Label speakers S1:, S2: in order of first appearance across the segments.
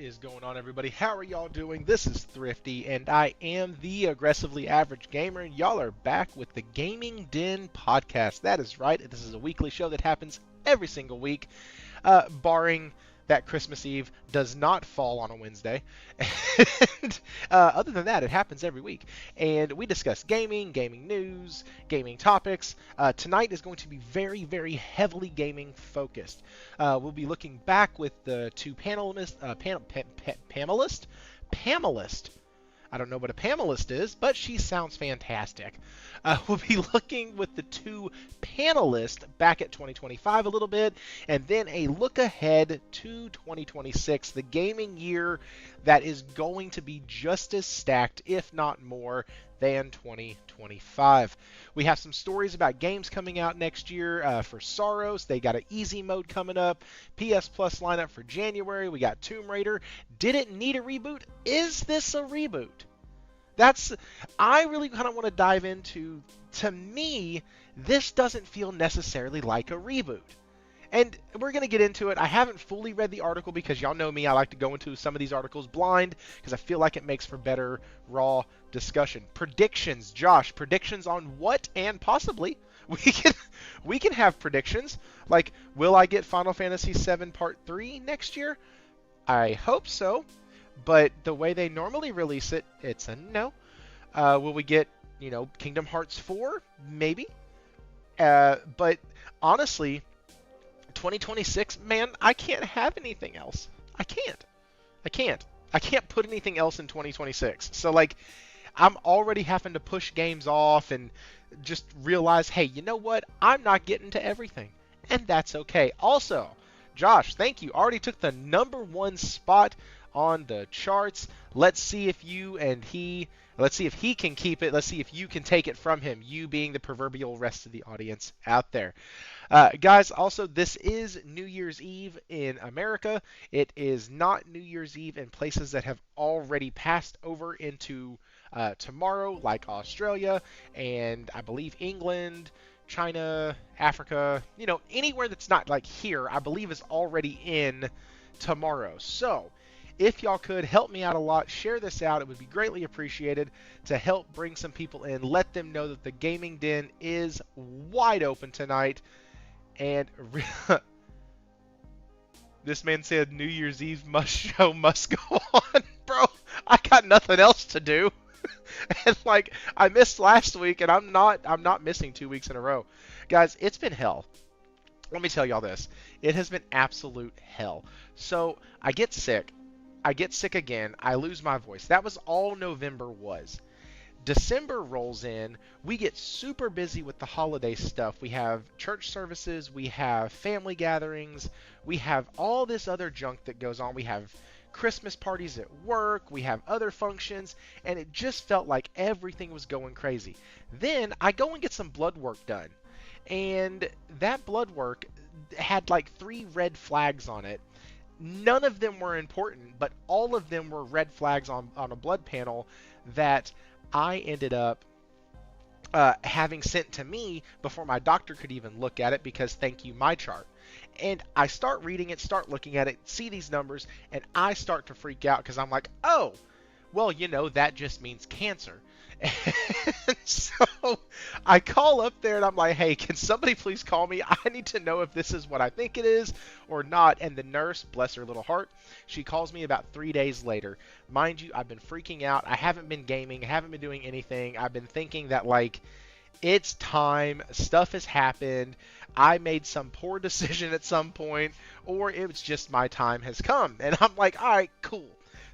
S1: is going on, everybody? How are y'all doing? This is Thrifty, and I am the Aggressively Average Gamer, and y'all are back with the Gaming Den podcast. That is right. This is a weekly show that happens every single week, barring that Christmas Eve does not fall on a Wednesday. And other than that, it happens every week. And we discuss gaming, gaming news, gaming topics. Tonight is going to be very, very heavily gaming focused. We'll be looking back with the two panelists. I don't know what a panelist is, but she sounds fantastic. We'll be looking with the two panelists back at 2025 a little bit, and then a look ahead to 2026, the gaming year that is going to be just as stacked, if not more, than 2025. We have some stories about games coming out next year for Saros. They got an easy mode coming up. PS Plus lineup for January. We got Tomb Raider. Did it need a reboot? Is this a reboot? I really kind of want to dive into, to me, this doesn't feel necessarily like a reboot. And we're going to get into it. I haven't fully read the article because y'all know me. I like to go into some of these articles blind because I feel like it makes for better, raw discussion. Predictions, Josh. Predictions on what? And possibly we can have predictions. Like, will I get Final Fantasy VII Part 3 next year? I hope so. But the way they normally release it, it's a no. Will we get, Kingdom Hearts 4? Maybe. But honestly, 2026, man, I can't have anything else. I can't put anything else in 2026. So, I'm already having to push games off and just realize, hey, you know what? I'm not getting to everything. And that's okay. Also, Josh, thank you. Already took the #1 spot on the charts. Let's see if he can keep it. Let's see if you can take it from him, you being the proverbial rest of the audience out there. Guys, also, this is New Year's Eve in America. It is not New Year's Eve in places that have already passed over into tomorrow, like Australia and I believe England, China, Africa, anywhere that's not like here, I believe is already in tomorrow. So, if y'all could help me out a lot, share this out. It would be greatly appreciated to help bring some people in. Let them know that the Gaming Den is wide open tonight. And this man said New Year's Eve must go on. Bro, I got nothing else to do. And I missed last week, and I'm not missing 2 weeks in a row. Guys, it's been hell. Let me tell y'all this. It has been absolute hell. So, I get sick again, I lose my voice. That was all November was. December rolls in, we get super busy with the holiday stuff. We have church services, we have family gatherings, we have all this other junk that goes on. We have Christmas parties at work, we have other functions, and it just felt like everything was going crazy. Then I go and get some blood work done, and that blood work had 3 red flags on it. None of them were important, but all of them were red flags on a blood panel that I ended up having sent to me before my doctor could even look at it because thank you, my chart. And I start reading it, start looking at it, see these numbers, and I start to freak out because I'm like, oh, well, that just means cancer. And so I call up there and I'm like, hey, can somebody please call me? I need to know if this is what I think it is or not. And the nurse, bless her little heart, she calls me about 3 days later. Mind you, I've been freaking out. I haven't been gaming. I haven't been doing anything. I've been thinking that it's time. Stuff has happened. I made some poor decision at some point, or it was just my time has come. And I'm like, all right, cool.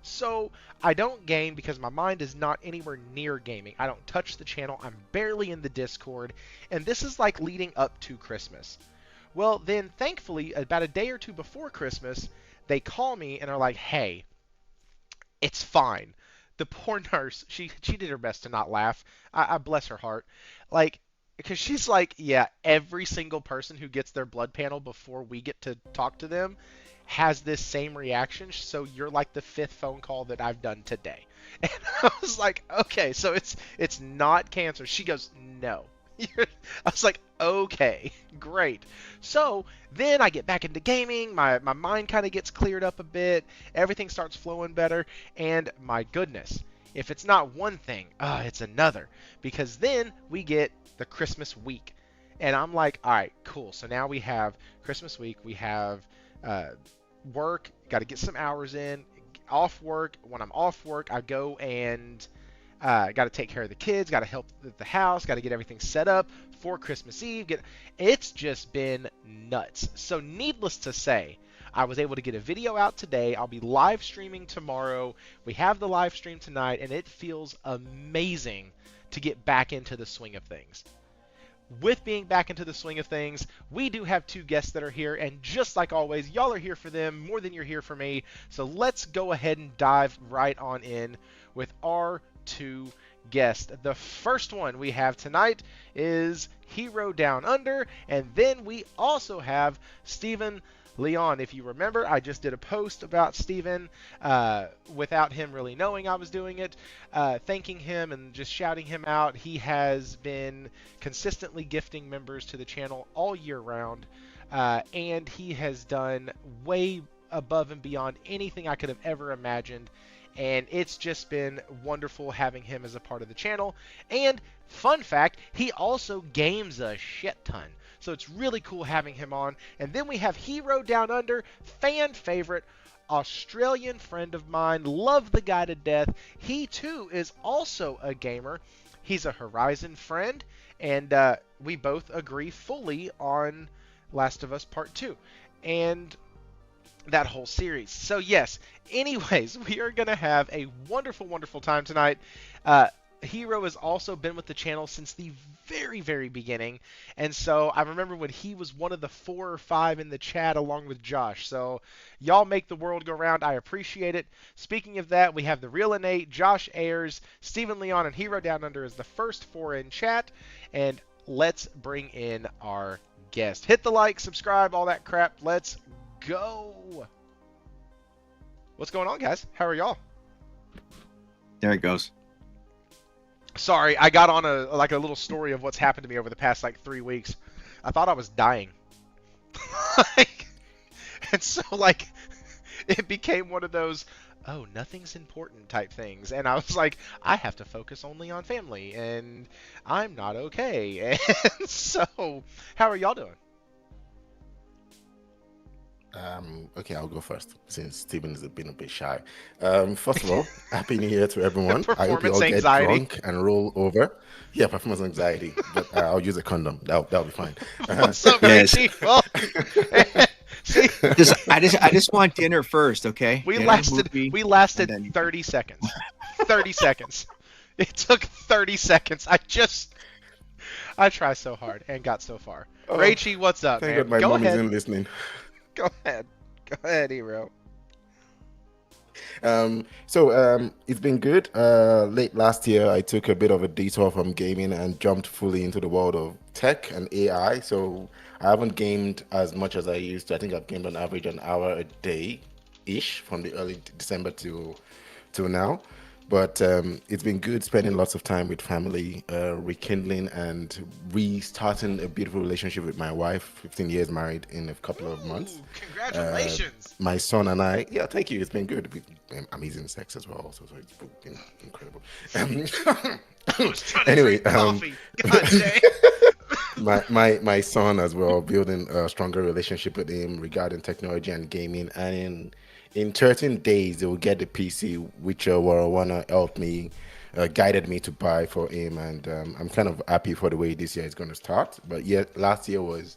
S1: So I don't game because my mind is not anywhere near gaming. I don't touch the channel. I'm barely in the Discord. And this is leading up to Christmas. Well, then thankfully, about a day or two before Christmas, they call me and are like, hey, it's fine. The poor nurse, she did her best to not laugh. I bless her heart. Because she's like, yeah, every single person who gets their blood panel before we get to talk to them has this same reaction, so you're the 5th phone call that I've done today. And I was like, okay, so it's not cancer. She goes, no, I was like, okay, great. So then I get back into gaming. My mind kind of gets cleared up a bit. Everything starts flowing better. And my goodness, if it's not one thing, it's another. Because then we get the Christmas week. And I'm like, all right, cool. So now we have Christmas week. We have work. Got to get some hours in. Off work. When I'm off work, I go and got to take care of the kids, got to help at the house, got to get everything set up for Christmas Eve. It's just been nuts. So needless to say, I was able to get a video out today. I'll be live streaming tomorrow. We have the live stream tonight, and it feels amazing to get back into the swing of things. With being back into the swing of things, we do have two guests that are here, and just like always, y'all are here for them more than you're here for me. So let's go ahead and dive right on in with our two guests. The first one we have tonight is HeroDownUnder, and then we also have Stephen Leon. If you remember, I just did a post about Stephen without him really knowing I was doing it, thanking him and just shouting him out. He has been consistently gifting members to the channel all year round, and he has done way above and beyond anything I could have ever imagined. And it's just been wonderful having him as a part of the channel. And fun fact, he also games a shit ton. So it's really cool having him on. And then we have HeroDownUnder, fan favorite, Australian friend of mine. Love the guy to death. He too is also a gamer. He's a Horizon friend. And we both agree fully on Last of Us Part 2. And that whole series. So yes, anyways, we are going to have a wonderful, wonderful time tonight. Hero has also been with the channel since the very, very beginning. And so I remember when he was one of the 4 or 5 in the chat along with Josh. So y'all make the world go round. I appreciate it. Speaking of that, we have the Real Innate, Josh Ayers, Stephen Leon, and HeroDownUnder as the first 4 in chat. And let's bring in our guest. Hit the like, subscribe, all that crap. Let's go. What's going on, guys? How are y'all?
S2: There it goes.
S1: Sorry, I got on a little story of what's happened to me over the past 3 weeks. I thought I was dying. And so it became one of those, oh, nothing's important type things. And I was like, I have to focus only on family, and I'm not okay. And so, how are y'all doing?
S3: Okay, I'll go first since Steven has been a bit shy. First of all, Happy New Year to everyone. I hope you all get drunk and roll over. Yeah, performance anxiety, but I'll use a condom. That'll be fine.
S1: What's up, Richie? Well, see,
S2: I just want dinner first, okay?
S1: We lasted 30 seconds. 30 seconds. It took 30 seconds. I tried so hard and got so far. Rachie, what's up,
S3: thank
S1: man?
S3: God my mom isn't listening.
S1: Go ahead, Hero.
S3: It's been good. Late last year, I took a bit of a detour from gaming and jumped fully into the world of tech and AI. So I haven't gamed as much as I used to. I think I've gamed on average an hour a day-ish from the early December to now. But it's been good spending lots of time with family, rekindling and restarting a beautiful relationship with my wife, 15 years married in a couple of months.
S1: Congratulations.
S3: My son and I, yeah, thank you. It's been good. Amazing sex as well. So it's been incredible. Anyway, my son as well, building a stronger relationship with him regarding technology and gaming. And in 13 days, they will get the PC, which Warwana helped me, guided me to buy for him. And I'm kind of happy for the way this year is going to start. But yeah, last year was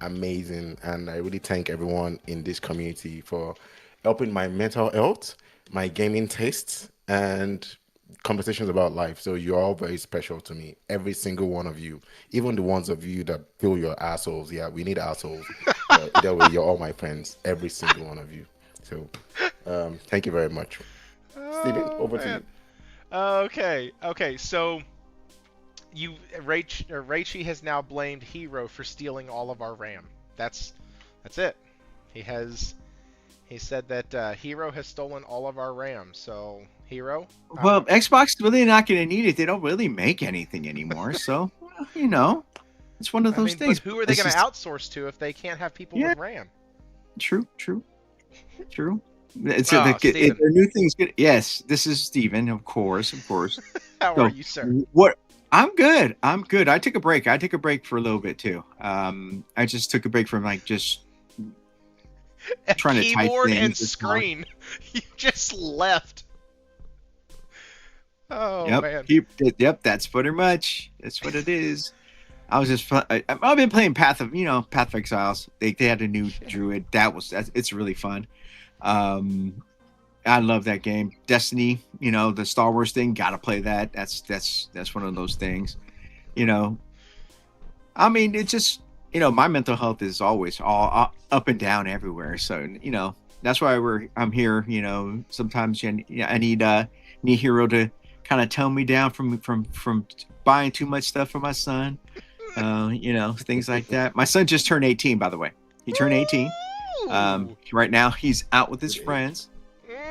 S3: amazing. And I really thank everyone in this community for helping my mental health, my gaming tastes, and conversations about life. So you're all very special to me. Every single one of you, even the ones of you that feel you're assholes. Yeah, we need assholes. Either way, you're all my friends. Every single one of you. So, thank you very much. Steven, over to you.
S1: Okay. So, Rachie has now blamed Hero for stealing all of our RAM. That's it. He said that Hero has stolen all of our RAM. So, Hero.
S2: Well, Xbox really not going to need it. They don't really make anything anymore. So, You know, it's one of
S1: I
S2: those
S1: mean, but
S2: things.
S1: who are they
S2: It's
S1: going to
S2: just
S1: outsource to if they can't have people
S2: yeah,
S1: with RAM?
S2: true. It's
S1: Oh, Steven.
S2: their new thing's good. Yes, this is Steven, of course.
S1: How are
S2: So
S1: you, sir?
S2: what? I'm good. I took a break. I took a break for a little bit too. I just took a break from like just
S1: A
S2: trying to type
S1: keyboard and
S2: things.
S1: screen. You just left. Oh,
S2: Yep.
S1: man.
S2: Yep. That's pretty much. That's what it is. I was just. I've been playing Path of Exiles. They had a new druid. It's really fun. I love that game. Destiny. The Star Wars thing. Gotta play that. That's one of those things. I mean, it's just my mental health is always all up and down everywhere. So that's why I'm here. Sometimes I need Hero to kind of tone me down from buying too much stuff for my son. Things like that. My son just turned 18, by the way. He turned 18. Right now he's out with his friends.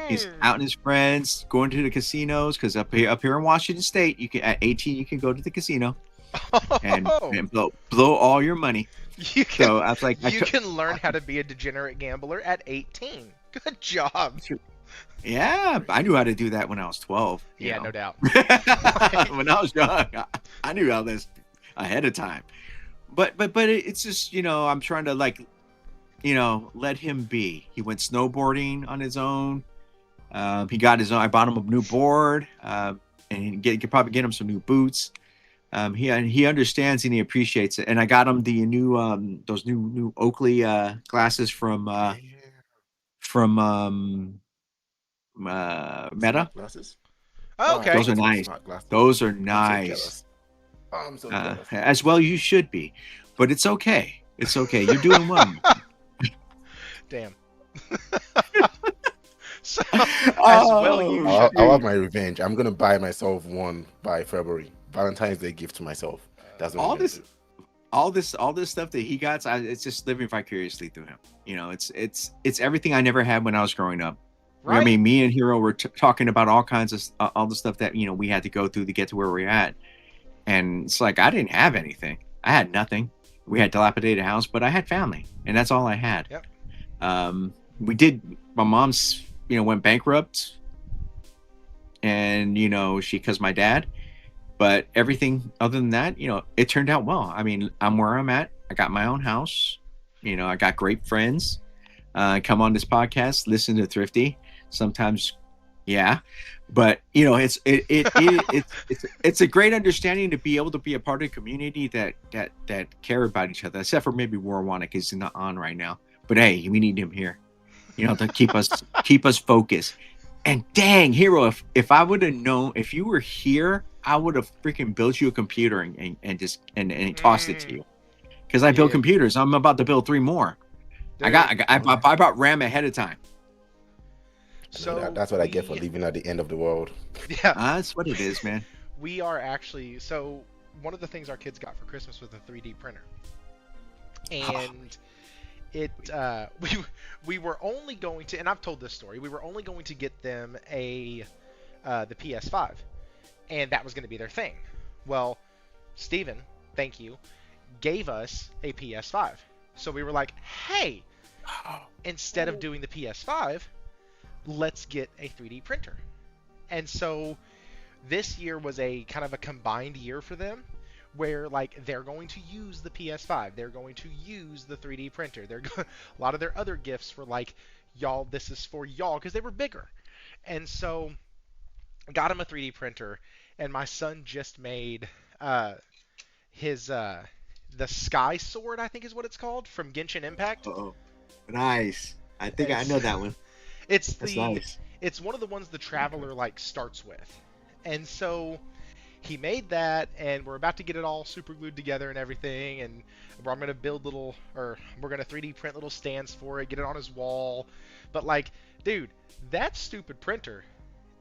S2: He's out with his friends going to the casinos because up here in Washington State, you can at 18 you can go to the casino and blow all your money. So I was like,
S1: you can learn how to be a degenerate gambler at 18. Good job.
S2: Yeah, I knew how to do that when I was 12.
S1: Yeah, no doubt.
S2: When I was young, I knew all this ahead of time. But it's just I'm trying to let him be. He went snowboarding on his own. He got his own. I bought him a new board, and he could probably get him some new boots. He understands and he appreciates it. And I got him the new those new Oakley glasses from Meta.
S3: Glasses.
S1: Oh, okay.
S2: Those are nice. Those are nice.
S3: I'm so jealous.
S2: As well, you should be, but it's okay. It's okay. You're doing well.
S1: Damn. So, as well, you should.
S3: I'll have my revenge. I'm gonna buy myself one by February. Valentine's Day gift to myself. That's what
S2: all this stuff that he got. It's just living vicariously through him. It's everything I never had when I was growing up. Right? I mean, me and Hero were talking about all kinds of all the stuff that we had to go through to get to where we're at, and it's like I didn't have anything. I had nothing. We had dilapidated house, but I had family, and that's all I had.
S1: Yep.
S2: My mom's went bankrupt, and because my dad. But everything other than that, it turned out well. I mean, I'm where I'm at. I got my own house. I got great friends. Come on this podcast, listen to Thrifty. Sometimes, yeah. But it's a great understanding to be able to be a part of a community that care about each other. Except for maybe Warwanek because he's not on right now. But hey, we need him here. To keep us focused. And dang, Hero, if I would have known, if you were here, I would have freaking built you a computer and tossed it to you. Because I build computers. I'm about to build 3 more. I bought RAM ahead of time.
S3: So that's what I get for leaving at the end of the world.
S1: Yeah,
S2: that's what it is, man.
S1: We are actually one of the things our kids got for Christmas was a 3D printer, and we were only going to, and I've told this story, we were only going to get them the PS5, and that was going to be their thing. Well, Steven, thank you, gave us a PS5. So we were like, hey, instead of doing the PS5, let's get a 3D printer. And so this year was a kind of a combined year for them, where they're going to use the PS5, they're going to use the 3D printer. A lot of their other gifts were like, y'all, this is for y'all, because they were bigger. And so got him a 3D printer, and my son just made his the Sky Sword, I think is what it's called, from Genshin Impact.
S2: Oh, nice. I think I know that one.
S1: That's
S2: nice.
S1: It's one of the ones the Traveler starts with, and so he made that, and we're about to get it all super glued together and everything, and I'm gonna build we're gonna 3D print little stands for it, get it on his wall. But dude, that stupid printer,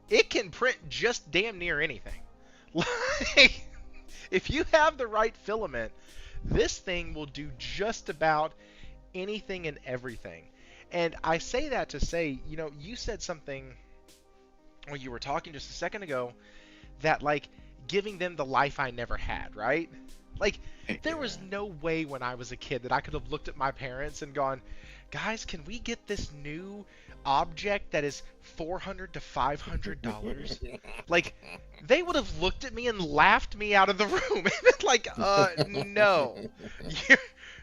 S1: it can print just damn near anything. If you have the right filament, this thing will do just about anything and everything. And I say that to say, you said something when you were talking just a second ago that giving them the life I never had, right? Like, there was no way when I was a kid that I could have looked at my parents and gone, guys, can we get this new object that is $400 to $500? Like, they would have looked at me and laughed me out of the room. Like, no.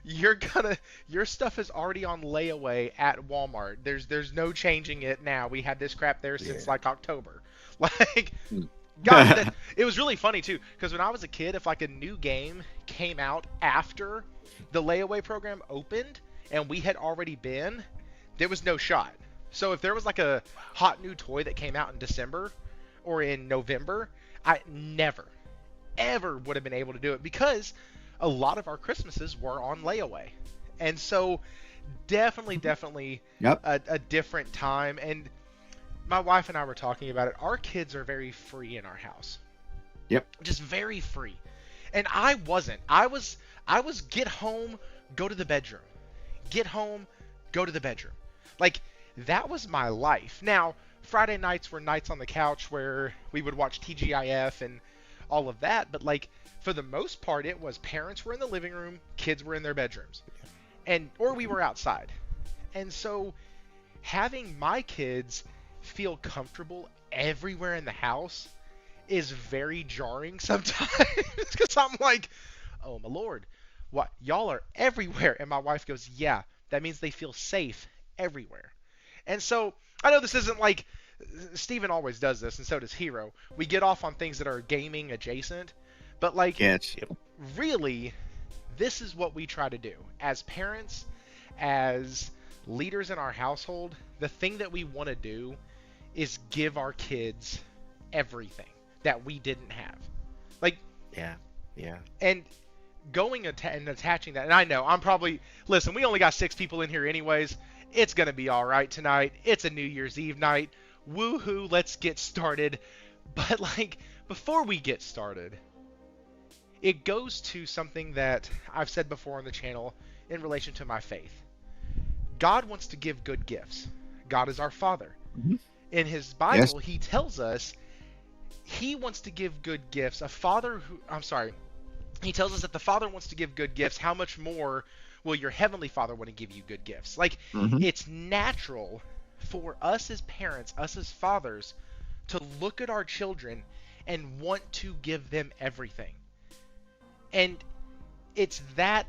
S1: Your stuff is already on layaway at Walmart. There's no changing it now. We had this crap there since like October. Like, God, it was really funny too, because when I was a kid, if like a new game came out after the layaway program opened and we had already been, there was no shot. So if there was like a hot new toy that came out in December or in November, I never, ever would have been able to do it, because a lot of our Christmases were on layaway. And so definitely a different time. And my wife and I were talking about it. Our kids are very free in our house.
S2: Yep.
S1: Just very free. And I wasn't. I was get home, go to the bedroom. Get home, go to the bedroom. Like, that was my life. Now, Friday nights were nights on the couch where we would watch TGIF and all of that, but like, for the most part, it was parents were in the living room, kids were in their bedrooms, or we were outside. And so having my kids feel comfortable everywhere in the house is very jarring sometimes, because I'm like, oh my Lord, what, y'all are everywhere? And my wife goes, yeah, that means they feel safe everywhere. And so I know this isn't like, Steven always does this, and so does Hero. We get off on things that are gaming adjacent, but like, really, this is what we try to do as parents, as leaders in our household. The thing that we want to do is give our kids everything that we didn't have. Like,
S3: yeah.
S1: And going and attaching that, and I know I'm probably, listen, we only got 6 people in here anyways. It's gonna be all right tonight. It's a New Year's Eve night. Woohoo! Let's get started. But like, before we get started, it goes to something that I've said before on the channel in relation to my faith. God wants to give good gifts. God is our Father.
S2: Mm-hmm.
S1: In his Bible, he tells us he wants to give good gifts. He tells us that the Father wants to give good gifts. How much more will your Heavenly Father want to give you good gifts? Like, it's natural for us as parents, us as fathers, to look at our children and want to give them everything. And it's that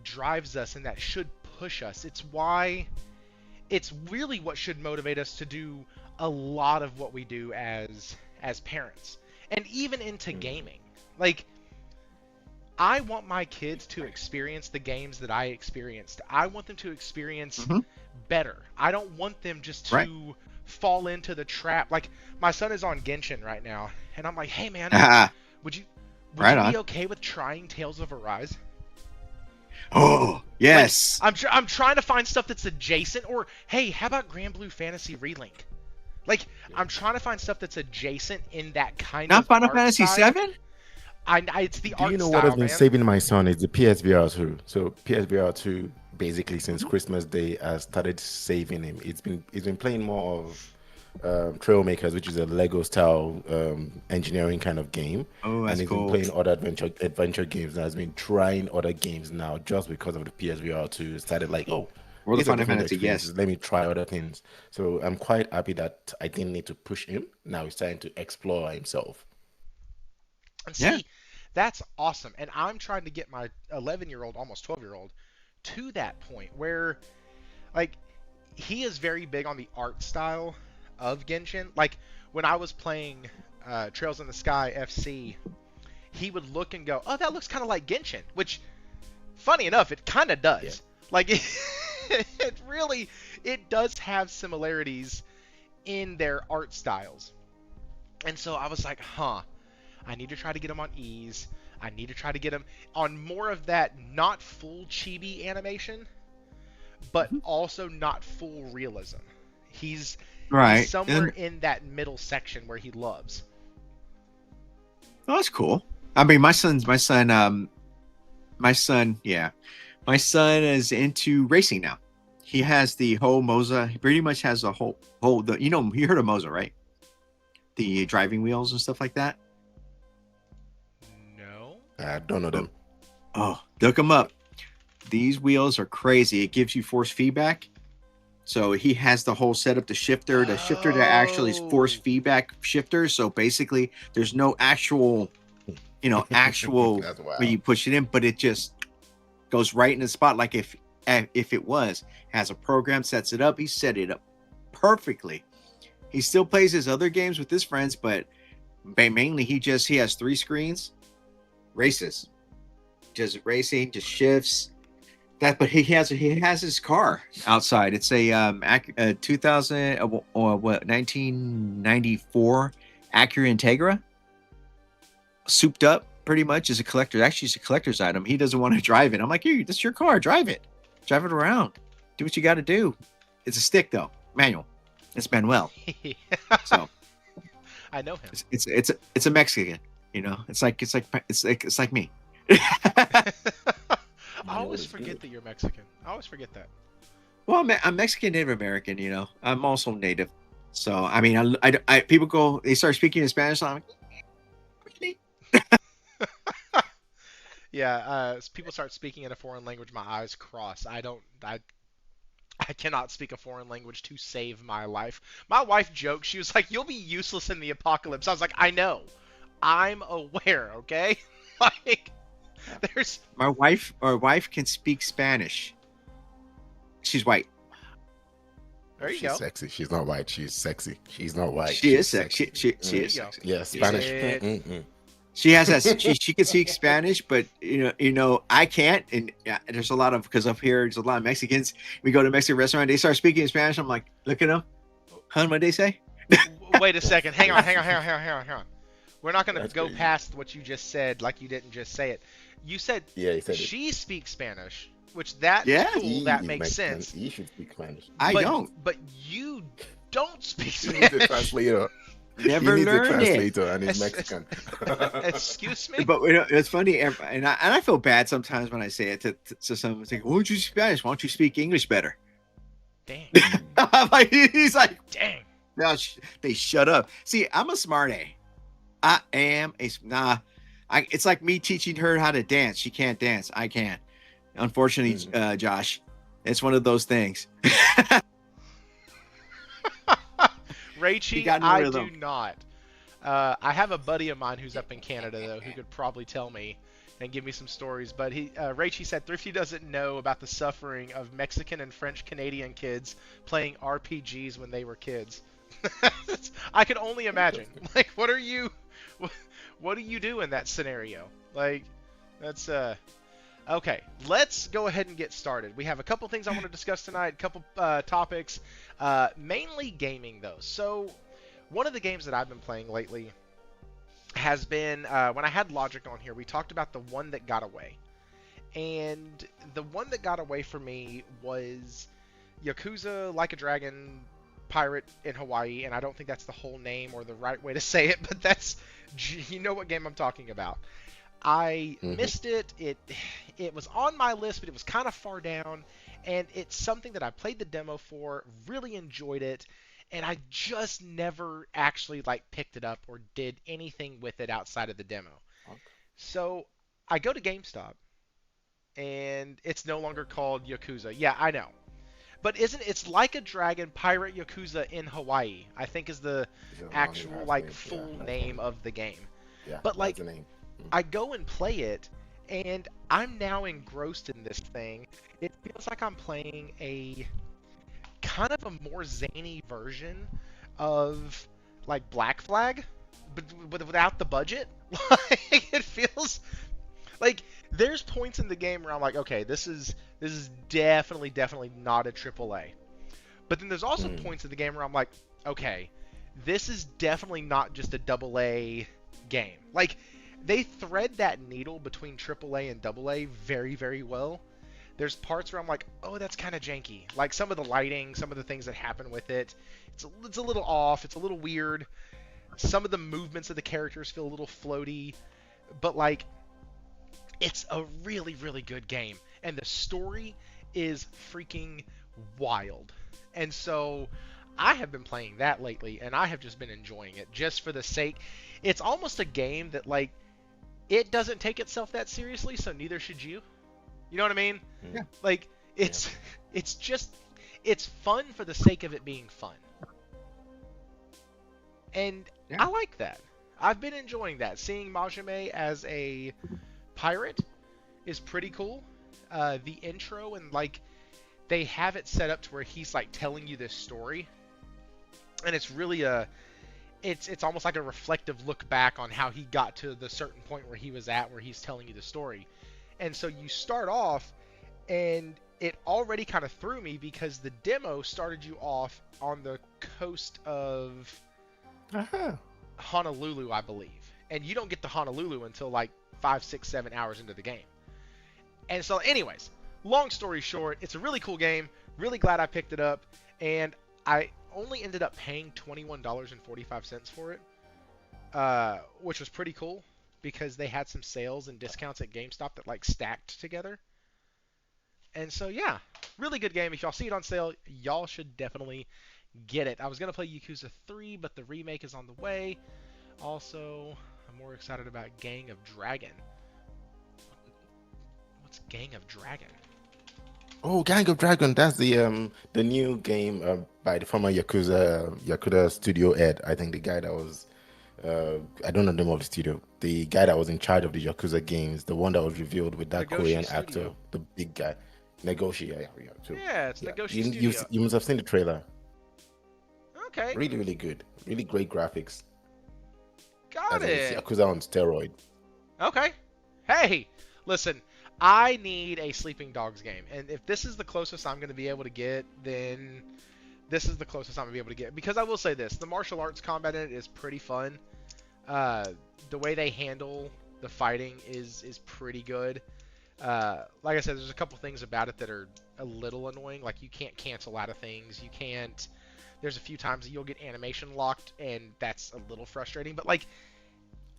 S1: drives us and that should push us. It's really what should motivate us to do a lot of what we do as parents, and even into gaming. Like, I want my kids to experience the games that I experienced. I want them to experience better. I don't want them just to fall into the trap. Like, my son is on Genshin right now, and I'm like, hey man, would you be okay with trying Tales of Arise?
S2: Oh, yes.
S1: Like, I'm trying to find stuff that's adjacent, or hey, how about Grand Blue Fantasy Relink? Like, I'm trying to find stuff that's adjacent in that kind of
S2: Not Final Fantasy
S1: style.
S2: 7?
S1: It's the art style.
S3: Do you know what has been saving my son? Is the PSVR 2. So PSVR 2, basically since Christmas Day, has started saving him. He's been playing more of Trailmakers, which is a Lego style engineering kind of game.
S2: Oh, that's cool.
S3: And he's been playing other adventure games. And has been trying other games now just because of the PSVR 2. Started like, World
S2: of Final Fantasy, yes.
S3: Let me try other things. So I'm quite happy that I didn't need to push him. Now he's starting to explore himself.
S1: And see, that's awesome. And I'm trying to get my 11-year-old, almost 12-year-old, to that point where, like, he is very big on the art style of Genshin. Like, when I was playing Trails in the Sky FC, he would look and go, oh, that looks kind of like Genshin, which, funny enough, it kind of does. Yeah. Like, it does have similarities in their art styles. And so I was like, I need to try to get him on ease. I need to try to get him on more of that not full chibi animation, but also not full realism. He's somewhere in that middle section where he loves.
S2: Oh, that's cool. I mean, my son is into racing now. He has the whole Moza. He pretty much has a whole you heard of Moza, right? The driving wheels and stuff like that.
S1: No.
S3: I don't know them.
S2: Oh, look them up. These wheels are crazy. It gives you force feedback. So he has the whole setup, the shifter that actually is force
S1: Oh.
S2: feedback shifter. So basically, there's no actual, actual
S3: That's
S2: when you
S3: wild.
S2: push it in, but it just goes right in the spot. Like if it has a program, sets it up, he set it up perfectly. He still plays his other games with his friends, but mainly he has 3 screens, races, just racing, just shifts. But he has his car outside. It's a 2000 or what 1994 Acura Integra, souped up pretty much as a collector. Actually, it's a collector's item. He doesn't want to drive it. I'm like, here, this is your car. Drive it around. Do what you got to do. It's a stick though, manual. It's Manuel. So
S1: I know him.
S2: it's a Mexican. It's like me.
S1: I always forget that you're Mexican. I always forget that.
S2: Well, I'm Mexican Native American. I'm also Native. So I mean, people they start speaking in Spanish. I'm like, really?
S1: Yeah, as people start speaking in a foreign language, my eyes cross. I cannot speak a foreign language to save my life. My wife joked. She was like, "You'll be useless in the apocalypse." I was like, "I know. I'm aware, okay?" Like, there's
S2: Our wife can speak Spanish. She's white.
S1: there you
S3: She's
S1: go.
S3: sexy. She's not white. She's sexy. She's not white.
S2: She
S3: She's
S2: is sexy. She
S1: There
S2: is
S1: you go.
S2: sexy.
S3: Yeah, Spanish.
S1: Shit.
S2: She has that. She can speak Spanish, but I can't. And there's a lot of because up here there's a lot of Mexicans. We go to a Mexican restaurant, they start speaking in Spanish. I'm like, look at them. Huh? What they say?
S1: Wait a second. Hang on. We're not going to
S3: That's
S1: go
S3: crazy.
S1: past what you just said like you didn't just say it. You said
S3: Yeah, he said it.
S1: she speaks Spanish, which that's
S2: Yeah,
S1: cool. That
S3: He is
S1: makes
S3: Mexican.
S1: sense.
S3: He should speak Spanish.
S2: I
S1: but,
S2: don't.
S1: But you don't speak
S3: He needs a
S1: Spanish.
S3: translator.
S2: Never
S3: he needs a
S2: learned it.
S3: translator, and he's
S1: Es-
S3: Mexican.
S1: Excuse me?
S2: But it's funny, and I feel bad sometimes when I say it to someone. It's like, why don't you speak Spanish? Why don't you speak English better?
S1: Dang.
S2: I'm like, he's like,
S1: Dang.
S2: now they shut up. See, I'm a smart A. I am a nah. It's like me teaching her how to dance. She can't dance. I can. Unfortunately, Josh, it's one of those things.
S1: Rachie,
S2: got no
S1: I
S2: rhythm.
S1: do not. I have a buddy of mine who's up in Canada, though, who could probably tell me and give me some stories. But Rachie said Thrifty doesn't know about the suffering of Mexican and French Canadian kids playing RPGs when they were kids. I can only imagine. Like, what do you do in that scenario? Like, that's okay. Let's go ahead and get started. We have a couple things I want to discuss tonight, a couple topics, mainly gaming though. So, one of the games that I've been playing lately has been when I had Logic on here. We talked about the one that got away, and the one that got away for me was Yakuza Like a Dragon Pirate in Hawaii, and I don't think that's the whole name or the right way to say it, but that's you know what game I'm talking about. I missed it. It was on my list, but it was kind of far down, and it's something that I played the demo for, really enjoyed it, and I just never actually like picked it up or did anything with it outside of the demo.
S3: Okay.
S1: So I go to GameStop, and it's no longer called Yakuza. Yeah, I know. But it's Like a Dragon Pirate Yakuza in Hawaii, I think is the
S3: It's a long
S1: actual
S3: ass
S1: like
S3: name.
S1: full
S3: Yeah, that's
S1: name
S3: funny.
S1: of the game.
S3: Yeah,
S1: But like
S3: that's the name.
S1: I go and play it, and I'm now engrossed in this thing. It feels like I'm playing a kind of a more zany version of like Black Flag, but without the budget. Like it feels like there's points in the game where I'm like, okay, this is definitely not a AAA. But then there's also points in the game where I'm like, okay, this is definitely not just a double A game. Like they thread that needle between AAA and AA very, very well. There's parts where I'm like, oh, that's kind of janky. Like some of the lighting, some of the things that happen with it, it's a little off, it's a little weird. Some of the movements of the characters feel a little floaty, but like it's a really, really good game, and the story is freaking wild. And so I have been playing that lately, and I have just been enjoying it just for the sake. It's almost a game that like it doesn't take itself that seriously, so neither should you. You know what I mean?
S3: Yeah.
S1: Like, it's it's fun for the sake of it being fun. And
S2: Yeah.
S1: I like that. I've been enjoying that. Seeing Majime as a pirate is pretty cool. The intro and like they have it set up to where he's like telling you this story, and it's really it's almost like a reflective look back on how he got to the certain point where he was at, where he's telling you the story. And so you start off, and it already kind of threw me because the demo started you off on the coast of Honolulu, I believe. And you don't get to Honolulu until like 5, 6, 7 hours into the game. And so anyways, long story short, it's a really cool game. Really glad I picked it up. And I only ended up paying $21.45 for it, which was pretty cool because they had some sales and discounts at GameStop that like stacked together. And so yeah, really good game. If y'all see it on sale, y'all should definitely get it. I was going to play Yakuza 3, but the remake is on the way. Also, I'm more excited about Gang of Dragon. What's Gang of Dragon?
S3: Oh, Gang of Dragon. That's the new game by the former Yakuza studio head. I think the guy that was I don't know the name of the studio. The guy that was in charge of the Yakuza games, the one that was revealed with that
S1: Nagoshi
S3: Korean
S1: Studio.
S3: actor, the big guy. Nagoshi, yeah. So,
S1: Yeah, it's Nagoshi
S3: you,
S1: Studio.
S3: you must have seen the trailer.
S1: Okay,
S3: Really, really good. Really great graphics.
S1: got
S3: As in, it's
S1: it.
S3: Yakuza on steroid.
S1: Okay. Hey, listen, I need a Sleeping Dogs game, and if this is the closest I'm going to be able to get, then this is the closest I'm going to be able to get. Because I will say this, the martial arts combat in it is pretty fun. The way they handle the fighting is pretty good. Like I said, there's a couple things about it that are a little annoying. Like, you can't cancel out of things. You can't... There's a few times that you'll get animation locked, and that's a little frustrating. But, like,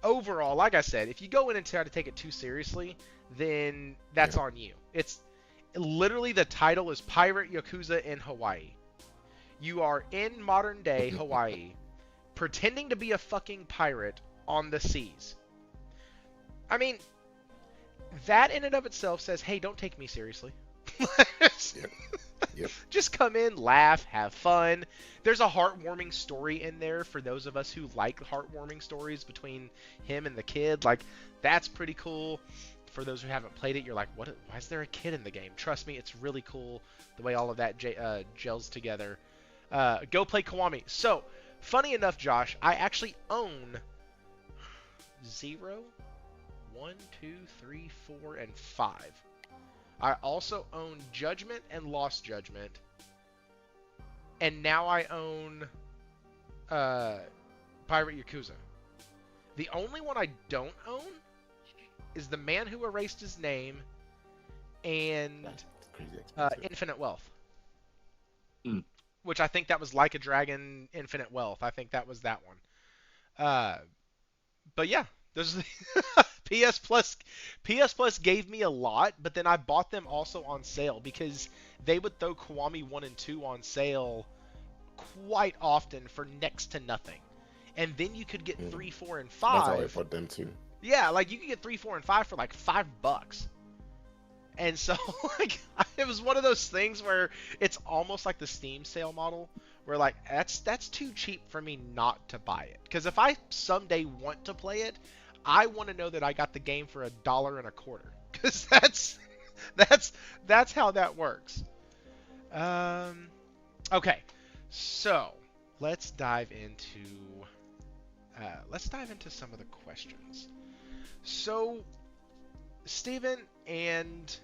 S1: overall, like I said, if you go in and try to take it too seriously, then that's on you. It's literally, the title is Pirate Yakuza in Hawaii. You are in modern day Hawaii, pretending to be a fucking pirate on the seas. I mean, that in and of itself says, hey, don't take me seriously.
S3: Yep.
S1: Just come in, laugh, have fun. There's a heartwarming story in there for those of us who like heartwarming stories between him and the kid. Like, that's pretty cool. For those who haven't played it, you're like, what? Why is there a kid in the game? Trust me, it's really cool the way all of that gels together. Go play Kiwami. So, funny enough, Josh, I actually own 0, 1, 2, 3, 4, and 5. I also own Judgment and Lost Judgment. And now I own Pirate Yakuza. The only one I don't own is The Man Who Erased His Name and
S3: That's crazy expensive.
S1: Infinite Wealth.
S2: Mm.
S1: Which I think that was Like a Dragon Infinite Wealth. I think that was that one. But yeah, those are the PS Plus gave me a lot, but then I bought them also on sale because they would throw Kiwami 1 and 2 on sale quite often for next to nothing. And then you could get 3, 4, and 5.
S3: That's how I bought them too.
S1: Yeah, like you could get 3, 4, and 5 for like $5. And so, like, it was one of those things where it's almost like the Steam sale model, where like that's too cheap for me not to buy it. Because if I someday want to play it, I want to know that I got the game for $1.25. Because that's how that works. Okay, so let's dive into some of the questions. So, Steven and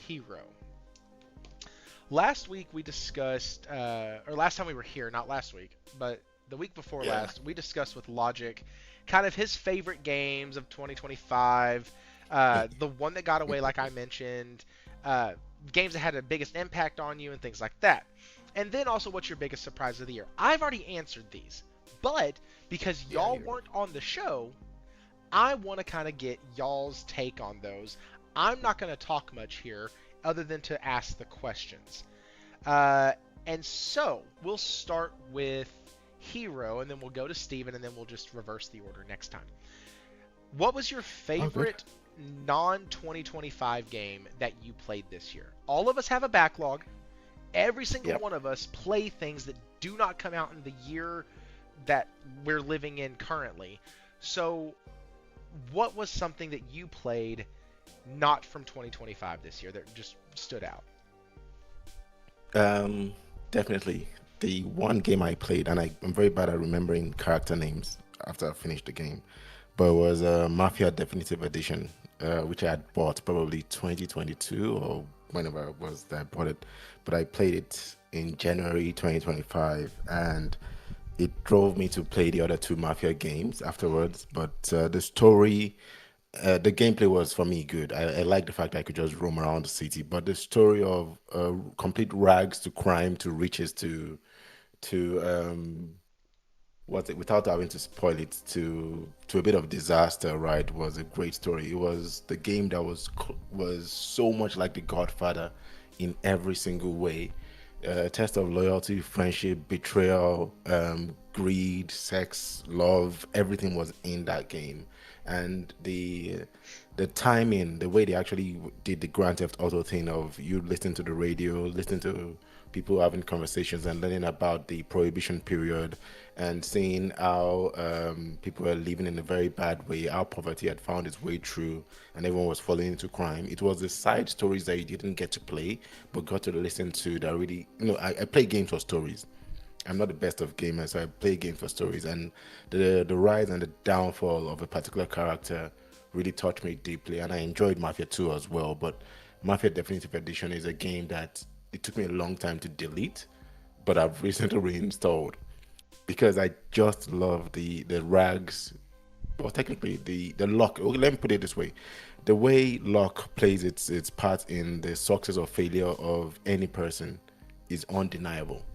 S1: Hero. Last week we discussed, or last time we were here, not last week, but the week before last, we discussed with Logic kind of his favorite games of 2025, the one that got away, like I mentioned, games that had the biggest impact on you and things like that. And then also, what's your biggest surprise of the year? I've already answered these, but because y'all weren't on the show, I want to kind of get y'all's take on those. I'm not going to talk much here other than to ask the questions. And so, we'll start with Hero, and then we'll go to Steven, and then we'll just reverse the order next time. What was your
S3: Oh, good.
S1: favorite non-2025 game that you played this year? All of us have a backlog. Every single
S3: Yep.
S1: one of us play things that do not come out in the year that we're living in currently. So, what was something that you played not from 2025 this year that just stood out?
S3: Um, Definitely the one game I played, and I'm very bad at remembering character names after I finished the game, but it was Mafia Definitive Edition, which I had bought probably 2022 or whenever it was that I bought it. But I played it in January 2025, and it drove me to play the other two Mafia games afterwards. But the story, the gameplay was for me good. I like the fact I could just roam around the city, but the story of complete rags to crime to riches to what's it, without having to spoil it, to a bit of disaster, right, was a great story. It was the game that was so much like The Godfather in every single way. A test of loyalty, friendship, betrayal, greed, sex, love, everything was in that game. And the timing, the way they actually did the Grand Theft Auto thing of you listening to the radio, listening to people having conversations and learning about the prohibition period and seeing how people were living in a very bad way, how poverty had found its way through and everyone was falling into crime. It was the side stories that you didn't get to play but got to listen to that really, I play games for stories. I'm not the best of gamers, so I play games for stories. And the rise and the downfall of a particular character really touched me deeply. And I enjoyed Mafia 2 as well. But Mafia Definitive Edition is a game that it took me a long time to delete, but I've recently reinstalled because I just love the rags. Well, technically, the luck. Okay, let me put it this way: the way luck plays its part in the success or failure of any person is undeniable.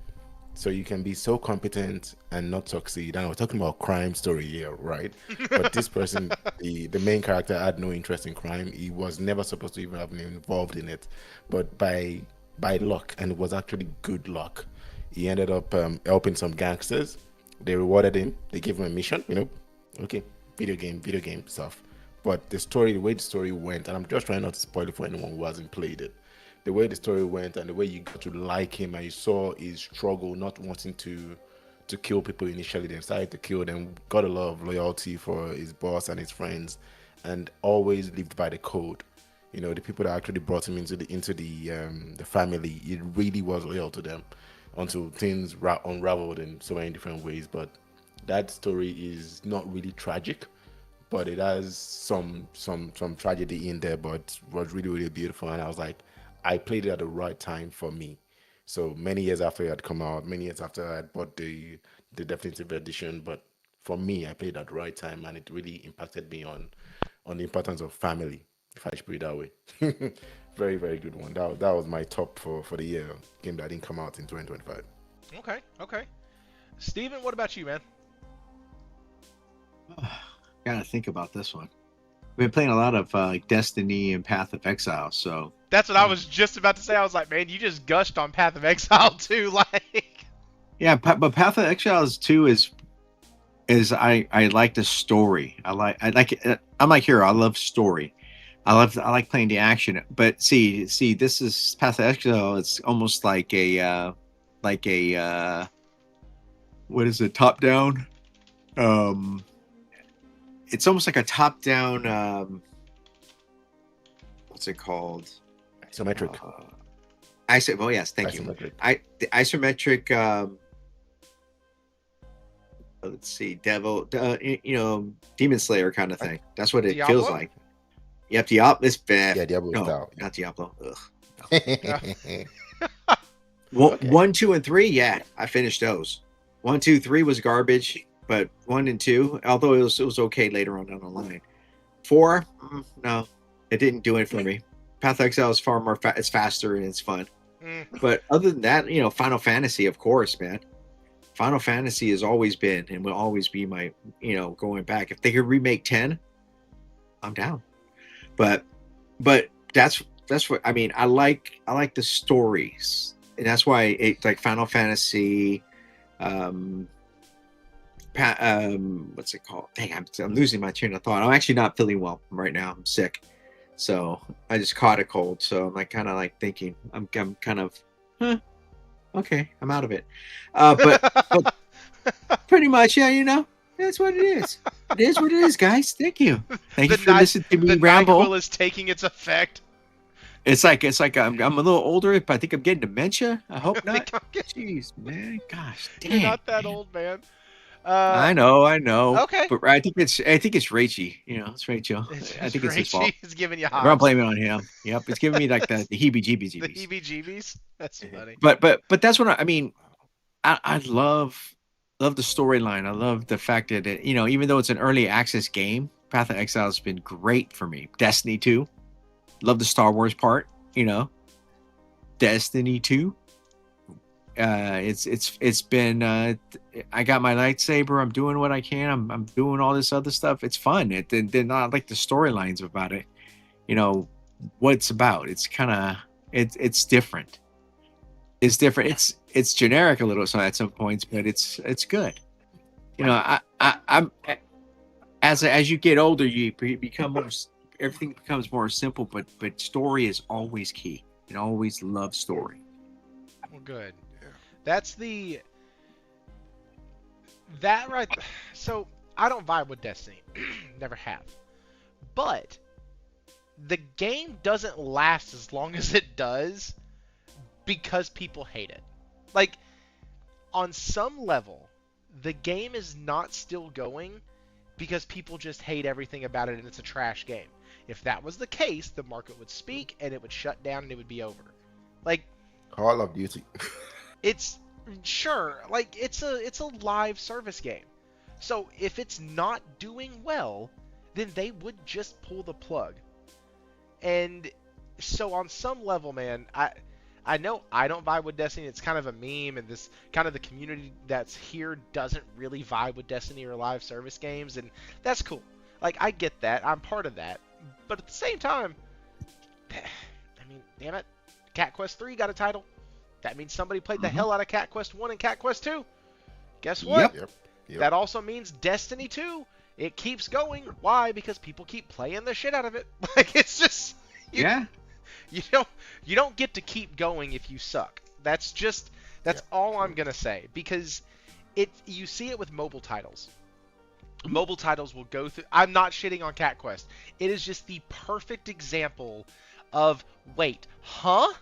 S3: So you can be so competent and not succeed. And we're talking about crime story here, right? But this person, the main character, had no interest in crime. He was never supposed to even have been involved in it. But by luck, and it was actually good luck, he ended up helping some gangsters. They rewarded him. They gave him a mission. Okay, video game stuff. But the way the story went, and I'm just trying not to spoil it for anyone who hasn't played it, the way the story went and the way you got to like him and you saw his struggle not wanting to kill people initially, then started to kill them, got a lot of loyalty for his boss and his friends, and always lived by the code. The people that actually brought him into the family, it really was loyal to them until things unraveled in so many different ways. But that story is not really tragic, but it has some tragedy in there, but was really really beautiful. And I was like, I played it at the right time for me. So many years after it had come out, many years after I had bought the definitive edition, but for me, I played at the right time, and it really impacted me on the importance of family, if I should put it that way. Very very good one. That was my top for the year game that didn't come out in 2025.
S1: Okay, okay. Steven, what about you, man?
S2: Gotta think about this one. We've been playing a lot of Destiny and Path of Exile, so
S1: That's what I was just about to say. I was like, man, you just gushed on Path of Exile too, like.
S2: yeah. But Path of Exile 2 is I like the story. I like I'm like Hero. I love story. I like playing the action. But see, this is Path of Exile. It's almost like a what is it? Top down. It's almost like a top down. What's it called?
S3: Isometric.
S2: Oh yes, thank you.
S3: Isometric.
S2: The isometric. Let's see, Demon Slayer kind of thing. That's what it
S1: Diablo?
S2: feels like. Yep, Diablo. It's bad.
S3: Yeah, Diablo
S2: No,
S3: style.
S2: not Diablo. Ugh.
S3: Okay.
S2: 1, 2, and 3. Yeah, I finished those. 1, 2, 3 was garbage, but 1 and 2, although it was okay later on down the line. 4, no, it didn't do it for me. Path of Exile is far more. It's faster and it's fun. But other than that, Final Fantasy, of course, man. Final Fantasy has always been and will always be my, going back. If they could remake 10, I'm down. But that's what I mean. I like the stories, and that's why it like Final Fantasy, what's it called? Dang, I'm losing my train of thought. I'm actually not feeling well right now. I'm sick, so I just caught a cold. So I'm like kind of like thinking I'm kind of, okay, I'm out of it. But pretty much, yeah, that's what it is. It is what it is, guys. Thank you. Thank you for listening to me ramble.
S1: The NyQuil is taking its effect.
S2: It's like I'm a little older, but I think I'm getting dementia. I hope not. Jeez, man. Gosh, dang.
S1: You're not that old, man.
S2: I know.
S1: Okay.
S2: But I think it's Rachel. It's Rachel. I think it's his fault.
S1: He's giving you hives.
S2: I'm blaming it on him. Yep, it's giving me like the heebie-jeebies.
S1: The heebie-jeebies? That's funny.
S2: But that's what I mean. I love the storyline. I love the fact that even though it's an early access game, Path of Exile has been great for me. Destiny 2. Love the Star Wars part, Destiny 2. It's been I got my lightsaber. I'm doing what I can. I'm doing all this other stuff. It's fun. They're not like the storylines about it. What it's about. It's kind of it's different. It's different. It's generic a little at some points, but it's good. I'm as you get older, you become more. Everything becomes more simple, but story is always key. And always love story.
S1: Well, good. That's that right. So I don't vibe with Destiny. Never have. But the game doesn't last as long as it does because people hate it. Like, on some level, the game is not still going because people just hate everything about it and it's a trash game. If that was the case, the market would speak and it would shut down and it would be over. Like,
S3: Call of Duty.
S1: It's sure, like it's a live service game. So if it's not doing well, then they would just pull the plug. And so on some level, man, I know I don't vibe with Destiny. It's kind of a meme, and this kind of the community that's here doesn't really vibe with Destiny or live service games, and that's cool. Like, I get that. I'm part of that. But at the same time, I mean, damn it, Cat Quest 3 got a title. That means somebody played the hell out of Cat Quest 1 and Cat Quest 2. Guess what?
S3: Yep.
S1: That also means Destiny 2. It keeps going. Why? Because people keep playing the shit out of it. Like, it's just... You don't get to keep going if you suck. That's all I'm going to say. Because you see it with mobile titles. Mobile titles will go through... I'm not shitting on Cat Quest. It is just the perfect example of, wait, huh?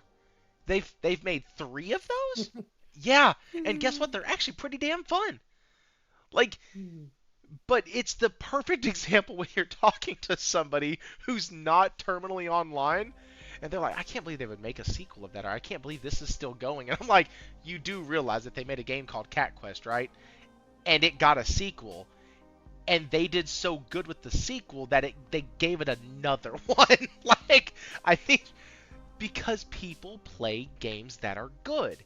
S1: They've made 3 of those? Yeah, and guess what? They're actually pretty damn fun. Like, but it's the perfect example when you're talking to somebody who's not terminally online, and they're like, I can't believe they would make a sequel of that, or I can't believe this is still going. And I'm like, you do realize that they made a game called Cat Quest, right? And it got a sequel. And they did so good with the sequel that they gave it another one. Like, I think because people play games that are good.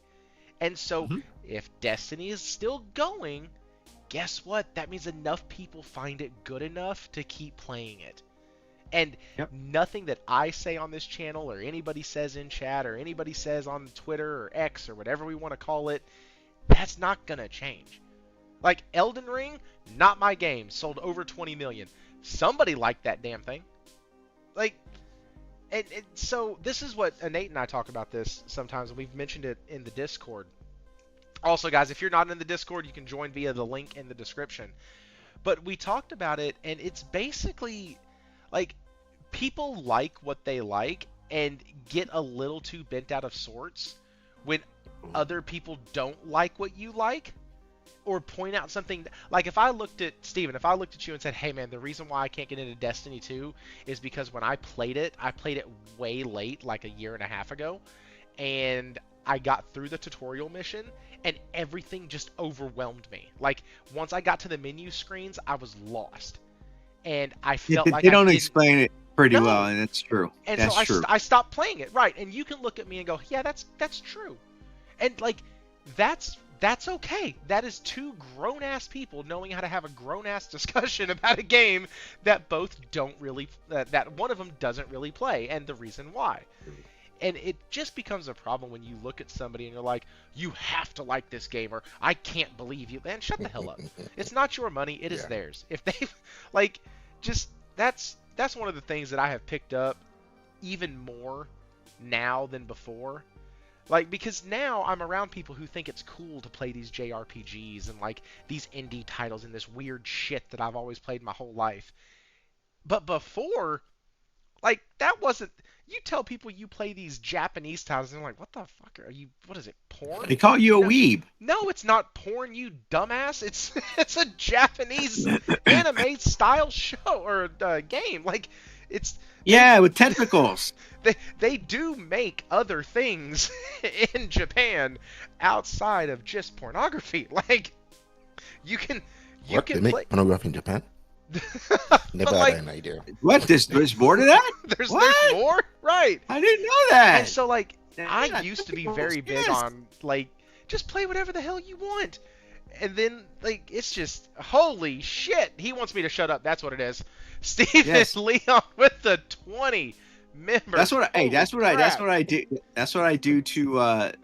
S1: And so if Destiny is still going, guess what? That means enough people find it good enough to keep playing it. And nothing that I say on this channel or anybody says in chat or anybody says on Twitter or X or whatever we want to call it, that's not going to change. Like, Elden Ring, not my game, sold over 20 million. Somebody liked that damn thing. Like, and so this is what Nate and I talk about this sometimes, and we've mentioned it in the Discord. Also, guys, if you're not in the Discord, you can join via the link in the description. But we talked about it, and it's basically, like, people like what they like and get a little too bent out of sorts when other people don't like what you like. Or point out something, like if I looked at, Steven, if I looked at you and said, hey man, the reason why I can't get into Destiny 2 is because when I played it way late, like a year and a half ago, and I got through the tutorial mission, and everything just overwhelmed me. Like, once I got to the menu screens, I was lost. And I felt like
S2: they don't explain it pretty well, and it's true.
S1: And
S2: that's
S1: so
S2: true.
S1: I stopped playing it, right, and you can look at me and go, yeah, that's true. And, like, that's okay. That is 2 grown-ass people knowing how to have a grown-ass discussion about a game that both don't really... that one of them doesn't really play, and the reason why. And it just becomes a problem when you look at somebody and you're like, you have to like this game, or I can't believe you. Man, shut the hell up. It's not your money. It is
S3: Yeah.
S1: theirs. If they, like, just, that's one of the things that I have picked up even more now than before. Like, because now I'm around people who think it's cool to play these JRPGs and, like, these indie titles and this weird shit that I've always played my whole life. But before, like, that wasn't. You tell people you play these Japanese titles, and they're like, "What the fuck are you? What is it? Porn?"
S2: They call you a
S1: No,
S2: weeb.
S1: no, it's not porn, you dumbass. It's it's a Japanese anime style show or game. Like, it's
S2: Yeah, with tentacles.
S1: they do make other things in Japan outside of just pornography. Like, you can
S3: What? They
S1: play.
S3: make pornography in Japan? Never
S1: But, like,
S3: had an idea.
S2: What? There's more to that?
S1: there's
S2: What?
S1: more, right?
S2: I didn't know that.
S1: And so, like, I
S2: Yeah,
S1: used to be
S2: tentacles,
S1: very big
S2: yes.
S1: on, like, just play whatever the hell you want. And then, like, it's just, holy shit. He wants me to shut up. That's what it is. Stephen
S2: Yes.
S1: Leon with the 20 members.
S2: That's what I. Hey, that's what I. That's
S1: Holy
S2: what I do. That's what I do to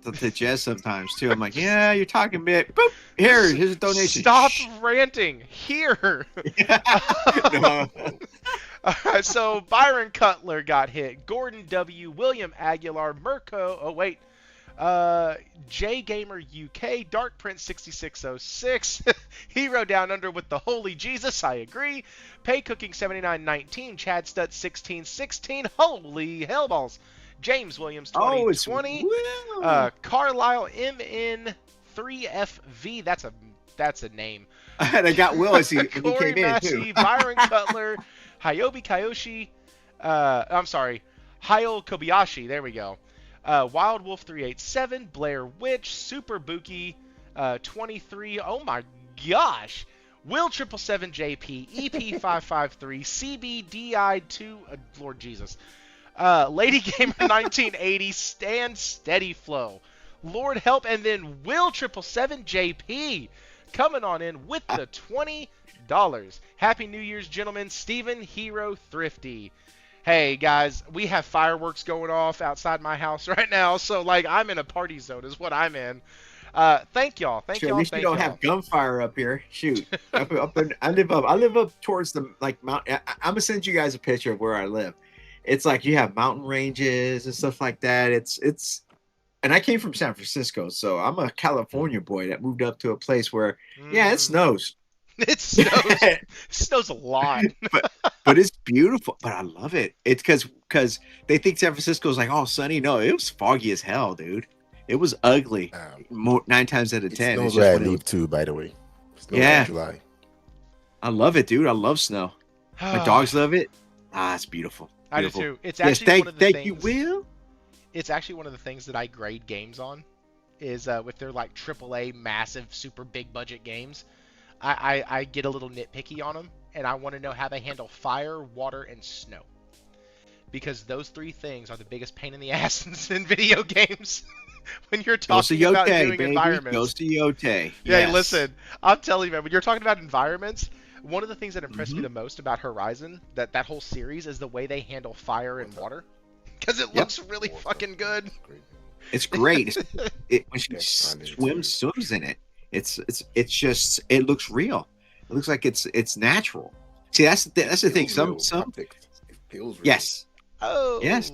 S2: Jez sometimes too. I'm like, yeah, you're talking bit. Boop. Here's a donation.
S1: Stop
S2: Shh.
S1: ranting. Here.
S2: No.
S1: Alright, so Byron Cutler got hit. Gordon W. William Aguilar. Mirko. Oh, wait. J Gamer UK, Dark Prince 6606, Hero Down Under with the Holy Jesus, I agree. Pay Cooking 7919, Chad Stutt 1616, Holy Hellballs. James Williams
S2: Oh, it's
S1: 2020,
S2: Will.
S1: Carlisle MN3FV, that's a name.
S2: And I got Will as he came
S1: Corey
S2: in too.
S1: Massey, Byron Cutler, Hyobi Kayoshi, I'm sorry, Hyo Kobayashi, there we go. Wild Wolf 387, Blair Witch, Super Buki 23, oh my gosh, Will 777 JP, EP 553, CBDI2, Lord Jesus, Lady Gamer 1980, Stand Steady Flow, Lord Help, and then Will 777 JP coming on in with the $20. Happy New Year's, gentlemen. Steven Hero Thrifty. Hey guys, we have fireworks going off outside my house right now, so like I'm in a party zone is what I'm in. Thank y'all, thank
S2: Sure,
S1: y'all,
S2: at least you
S1: thank
S2: don't
S1: y'all.
S2: have gunfire up here. Shoot, I live up towards the mountain. I'm gonna send you guys a picture of where I live. It's like you have mountain ranges and stuff like that. It's, and I came from San Francisco, so I'm a California boy that moved up to a place where it snows.
S1: It snows. It snows a lot.
S2: but it's beautiful. But I love it. It's because they think San Francisco is like, oh, sunny. No, it was foggy as hell, dude. It was ugly. 9 times out of 10.
S3: Snows
S2: It's
S3: where I
S2: just
S3: live too, by the way. Snows
S2: Yeah.
S3: in July.
S2: I love it, dude. I love snow. My dogs love it. It's beautiful.
S1: I do
S2: Beautiful.
S1: too. It's
S2: Yes,
S1: actually one of the
S2: thank
S1: things.
S2: you, Will.
S1: It's actually one of the things that I grade games on, is with their like AAA massive super big budget games. I get a little nitpicky on them, and I want to know how they handle fire, water, and snow. Because those three things are the biggest pain in the ass in video games. When you're
S2: Goes to
S1: talking about
S2: Yote,
S1: doing
S2: baby.
S1: environments.
S2: Goes to Yote.
S1: Yeah,
S2: Yes.
S1: listen, I'm telling you, man, when you're talking about environments, one of the things that impressed me
S2: Mhm.
S1: the most about Horizon, that whole series, is the way they handle fire and water. Because it looks really fucking good.
S2: It's great. When she
S3: Yes,
S2: swims in it. It's just, it looks real. It looks like it's natural. See, that's the thing. Some
S3: It feels real.
S2: yes.
S1: Oh.
S2: Yes.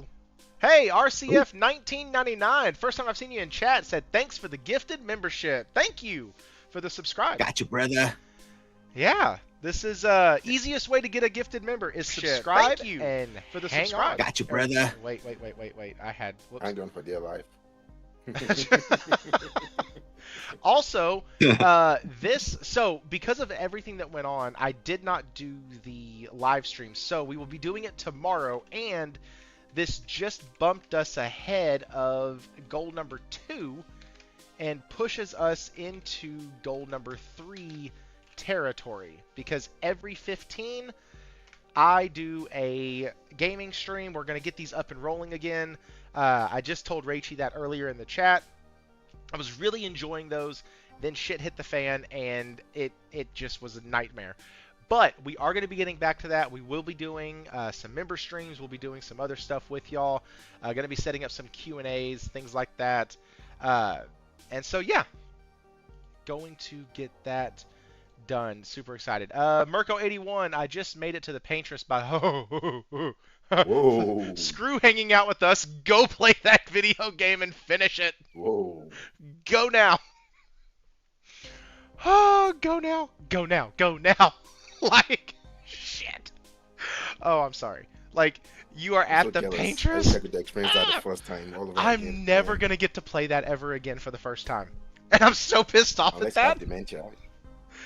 S1: Hey, RCF 1999. First time I've seen you in chat. Said thanks for the gifted membership. Thank you for the subscribe.
S2: Got you, brother.
S1: Yeah, this is easiest way to get a gifted member is subscribe.
S4: Thank you
S1: and
S4: for the
S1: hang
S4: subscribe.
S1: on.
S2: Got you, brother.
S1: Wait. I had. Whoops.
S3: Hang on for dear life.
S1: Also, so because of everything that went on, I did not do the live stream. So we will be doing it tomorrow, and this just bumped us ahead of goal number 2 and pushes us into goal number 3 territory, because every 15 I do a gaming stream. We're going to get these up and rolling again. I just told Rachie that earlier in the chat. I was really enjoying those. Then shit hit the fan, and it just was a nightmare. But we are going to be getting back to that. We will be doing some member streams. We'll be doing some other stuff with y'all. Going to be setting up some Q&As, things like that. And so, yeah, going to get that done. Super excited. Mirko81, I just made it to the Painterest by...
S3: Whoa.
S1: Screw hanging out with us. Go play that video game and finish it.
S3: Whoa.
S1: Go now. Oh, go now. Go now. Go now. Like, shit. Oh, I'm sorry. Like, you are at the Painterest?
S3: I could experience that the first time. All over
S1: I'm
S3: again.
S1: never going to get to play that ever again for the first time. And I'm so pissed off
S3: Unless
S1: at
S3: you have
S1: that.
S3: dementia.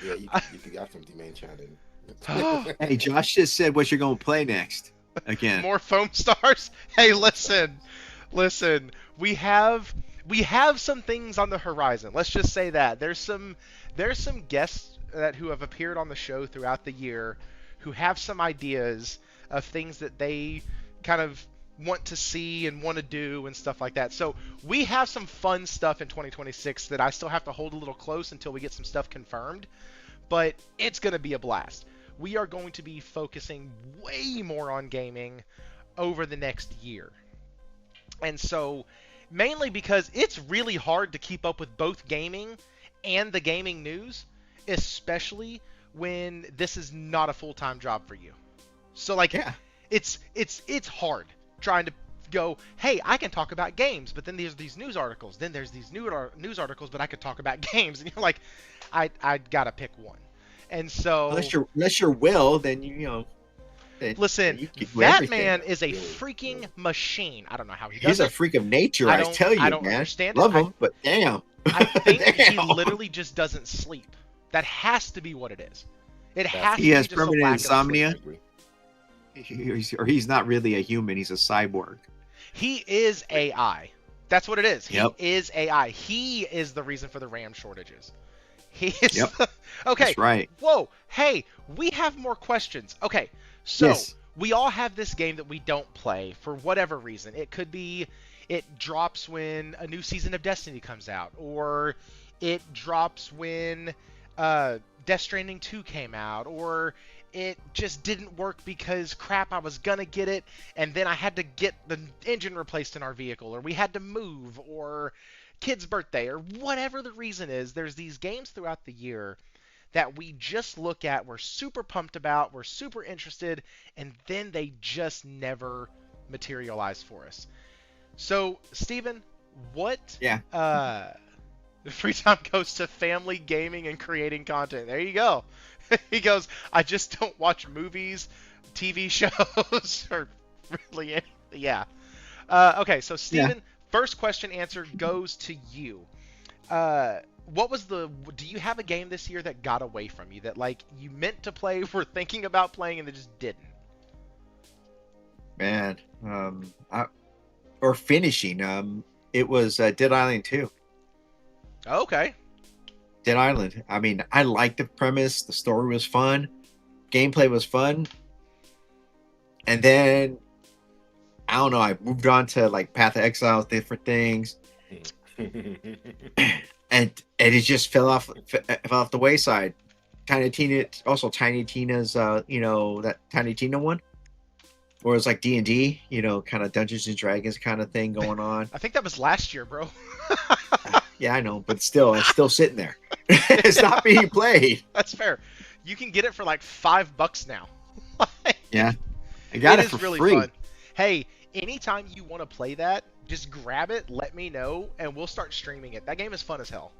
S3: Yeah, you could have some dementia then.
S2: Hey, Josh just said what you're going to play next. Again.
S1: More foam stars? Hey, listen. We have some things on the horizon. Let's just say that. There's some guests who have appeared on the show throughout the year who have some ideas of things that they kind of want to see and want to do and stuff like that. So we have some fun stuff in 2026 that I still have to hold a little close until we get some stuff confirmed, but it's going to be a blast. We are going to be focusing way more on gaming over the next year. And so, mainly because it's really hard to keep up with both gaming and the gaming news, especially when this is not a full-time job for you. So, like,
S2: Yeah.
S1: it's hard trying to go, hey, I can talk about games, but then there's these news articles. Then there's these news articles, but I could talk about games. And you're like, I gotta pick one. And so,
S2: unless you're Will, then you know.
S1: Listen,
S2: you can do
S1: that
S2: everything.
S1: man is a freaking machine. I don't know how he does
S2: He's a
S1: it.
S2: freak of nature, I tell you,
S1: I don't
S2: man.
S1: understand
S2: Love
S1: it.
S2: him, but damn.
S1: I think he
S2: Damn.
S1: literally just doesn't sleep. That has to be what it is. It has
S2: He
S1: to
S2: has
S1: be just a
S2: permanent
S1: lack of
S2: insomnia.
S1: sleep.
S2: Or he's not really a human. He's a cyborg.
S1: He is AI. That's what it is. He
S2: Yep.
S1: is AI. He is the reason for the RAM shortages. He is.
S2: Yep.
S1: Okay.
S2: That's right.
S1: Whoa. Hey, we have more questions. Okay. So
S2: Yes.
S1: we all have this game that we don't play for whatever reason. It could be it drops when a new season of Destiny comes out, or it drops when Death Stranding 2 came out, or it just didn't work because crap, I was gonna get it and then I had to get the engine replaced in our vehicle, or we had to move, or kid's birthday, or whatever the reason is. There's these games throughout the year that we just look at, we're super pumped about, we're super interested, and then they just never materialize for us. So, Steven, what free time goes to family, gaming, and creating content. There you go. He goes, I just don't watch movies, TV shows, or really anything. Yeah. Okay, so Steven, first question answer goes to you. Do you have a game this year that got away from you, that like you meant to play, were thinking about playing, and they just didn't?
S2: Man, or finishing. It was Dead Island 2.
S1: Okay.
S2: Dead Island. I mean, I liked the premise. The story was fun. Gameplay was fun. And then, I don't know, I moved on to like Path of Exile, different things. and it just fell off the wayside. Tiny Tina's, that Tiny Tina one. Or it's like D&D, kind of Dungeons and Dragons kind of thing going on.
S1: I think that was last year, bro.
S2: Yeah, I know, but still, it's still sitting there. It's not being played.
S1: That's fair. You can get it for like $5 now.
S2: Yeah, I got it for
S1: really
S2: free.
S1: Fun. Hey, anytime you want to play that, just grab it, let me know, and we'll start streaming it. That game is fun as hell.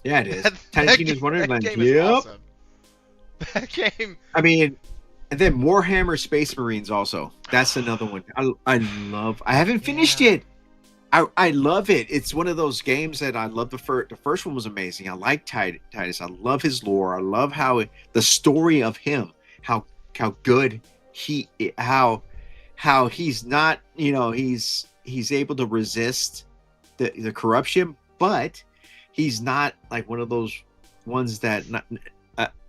S2: Yeah, it is. Tiny Tina's Wonderland.
S1: That game is awesome. That game.
S2: I mean, and then Warhammer Space Marines also. That's another one. I love. I haven't finished it. I love it. It's one of those games that I love. The first one was amazing. I like Titus. I love his lore. I love how the story of him, how good how he's not, he's able to resist the corruption, but he's not like one of those ones that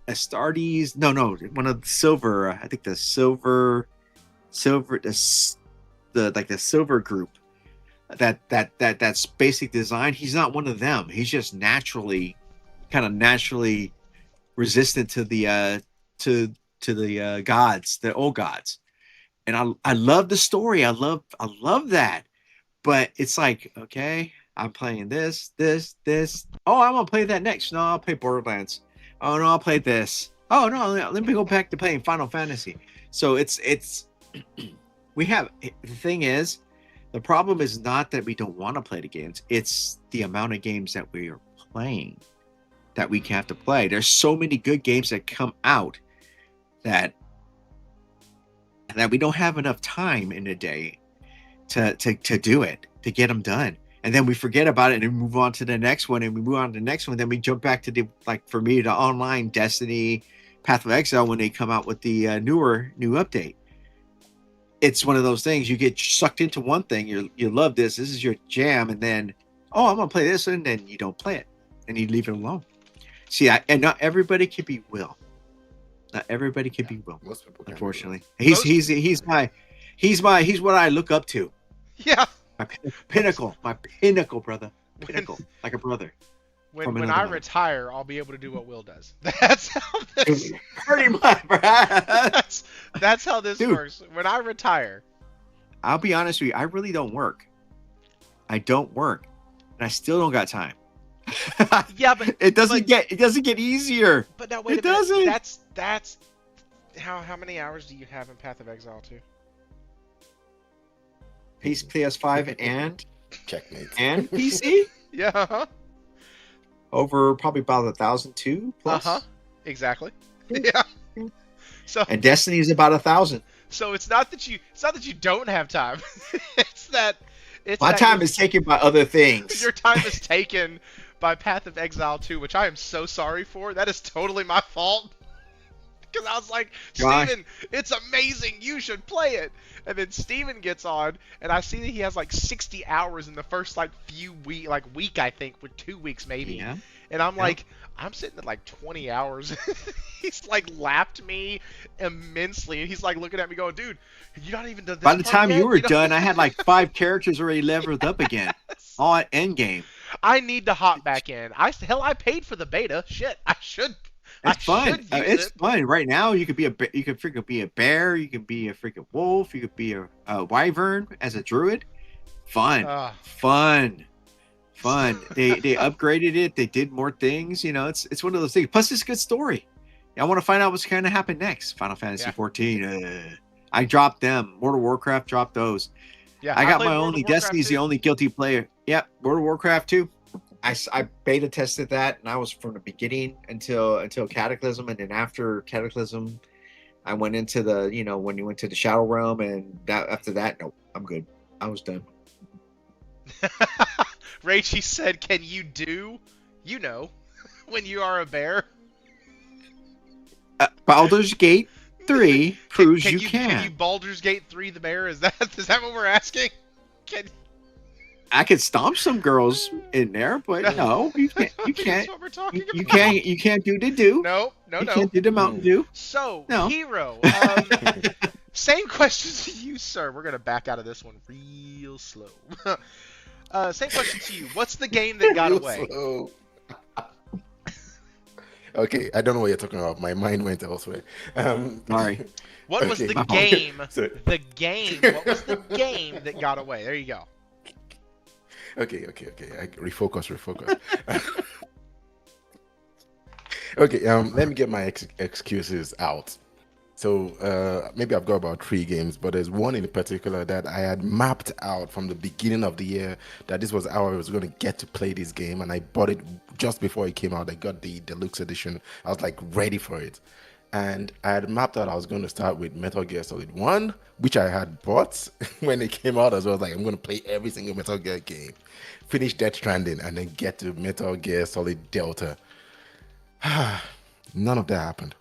S2: Astartes. No, one of the silver. I think the silver, the silver group. That's basic design. He's not one of them. He's just naturally resistant to the to the gods, the old gods, and I love the story. I love that, but it's like, okay, I'm playing this. Oh, I'm gonna play that next. No, I'll play Borderlands. Oh no, I'll play this. Oh no, let me go back to playing Final Fantasy. So it's we have the thing is, the problem is not that we don't want to play the games. It's the amount of games that we are playing that we have to play. There's so many good games that come out that we don't have enough time in a day to do it, to get them done. And then we forget about it and move on to the next one, and we move on to the next one. Then we jump back to the, like for me, the online Destiny, Path of Exile, when they come out with the new update. It's one of those things, you get sucked into one thing, you love this is your jam, and then, oh, I'm gonna play this, and then you don't play it and you leave it alone. See, and not everybody can be Will. Not everybody can be Will.
S3: Most people
S2: Unfortunately, he's what I look up to.
S1: Yeah.
S2: My pinnacle, brother. Pinnacle, like a brother.
S1: When I retire, I'll be able to do what Will does. That's how this.
S2: Pretty much, bro.
S1: That's how this works. When I retire,
S2: I'll be honest with you. I really don't work. I don't work, and I still don't got time.
S1: Yeah, but
S2: it doesn't get easier.
S1: But now wait
S2: it
S1: a minute.
S2: doesn't.
S1: That's how many hours do you have in Path of Exile 2?
S2: PS5 and
S3: checkmate
S2: and PC.
S1: Yeah. Uh-huh.
S2: Over probably about 1,002 plus.
S1: Exactly. Yeah. So
S2: and Destiny is about 1,000.
S1: So it's not that you don't have time.
S2: My time is taken by other things.
S1: Your time is taken by Path of Exile 2, which I am so sorry for. That is totally my fault. Because I was like, Steven, it's amazing. You should play it. And then Steven gets on, and I see that he has like 60 hours in the first week, I think, with 2 weeks maybe.
S2: Yeah.
S1: And I'm like, I'm sitting at like 20 hours. He's like lapped me immensely. And he's like looking at me going, dude, you're not even done this.
S2: By the time
S1: yet?
S2: you were done, I had like 5 characters already leveled up again. All at endgame.
S1: I need to hop back in. I paid for the beta. Shit, I should.
S2: It's fun. It's fun. Right now, you could freaking be a bear. You could be a freaking wolf. You could be a wyvern as a druid. Fun. Fun. They upgraded it. They did more things. You know, it's one of those things. Plus, it's a good story. I want to find out what's going to happen next. Final Fantasy 14. I dropped them. World of Warcraft dropped those.
S1: Yeah,
S2: I got my only. Destiny's the only guilty player. Yep, World of Warcraft 2. I beta tested that, and I was from the beginning until Cataclysm, and then after Cataclysm, I went into the when you went to the Shadow Realm, and after that, no, I'm good. I was done.
S1: Rachie said, "Can you do, when you are a bear?"
S2: Baldur's Gate 3 proves you can.
S1: Can you Baldur's Gate 3 the bear? Is that what we're asking?
S2: I could stomp some girls in there, but no, you can't. You can't.
S1: That's what we're talking about.
S2: You can't do the do.
S1: No.
S2: You can't do the Mountain Dew.
S1: So,
S2: no.
S1: Hero, same question to you, sir. We're gonna back out of this one real slow. Same question to you. What's the game that got away?
S3: Slow. Okay, I don't know what you're talking about. My mind went elsewhere.
S2: Sorry.
S1: What was the game? The game. What was the game that got away? There you go.
S3: Okay. Refocus. Okay, let me get my excuses out. So maybe I've got about 3 games, but there's one in particular that I had mapped out from the beginning of the year that this was how I was going to get to play this game, and I bought it just before it came out. I got the deluxe edition. I was like ready for it. And I had mapped out I was going to start with Metal Gear Solid 1, which I had bought when it came out as well. I was like, I'm going to play every single Metal Gear game, finish Death Stranding, and then get to Metal Gear Solid Delta. None of that happened.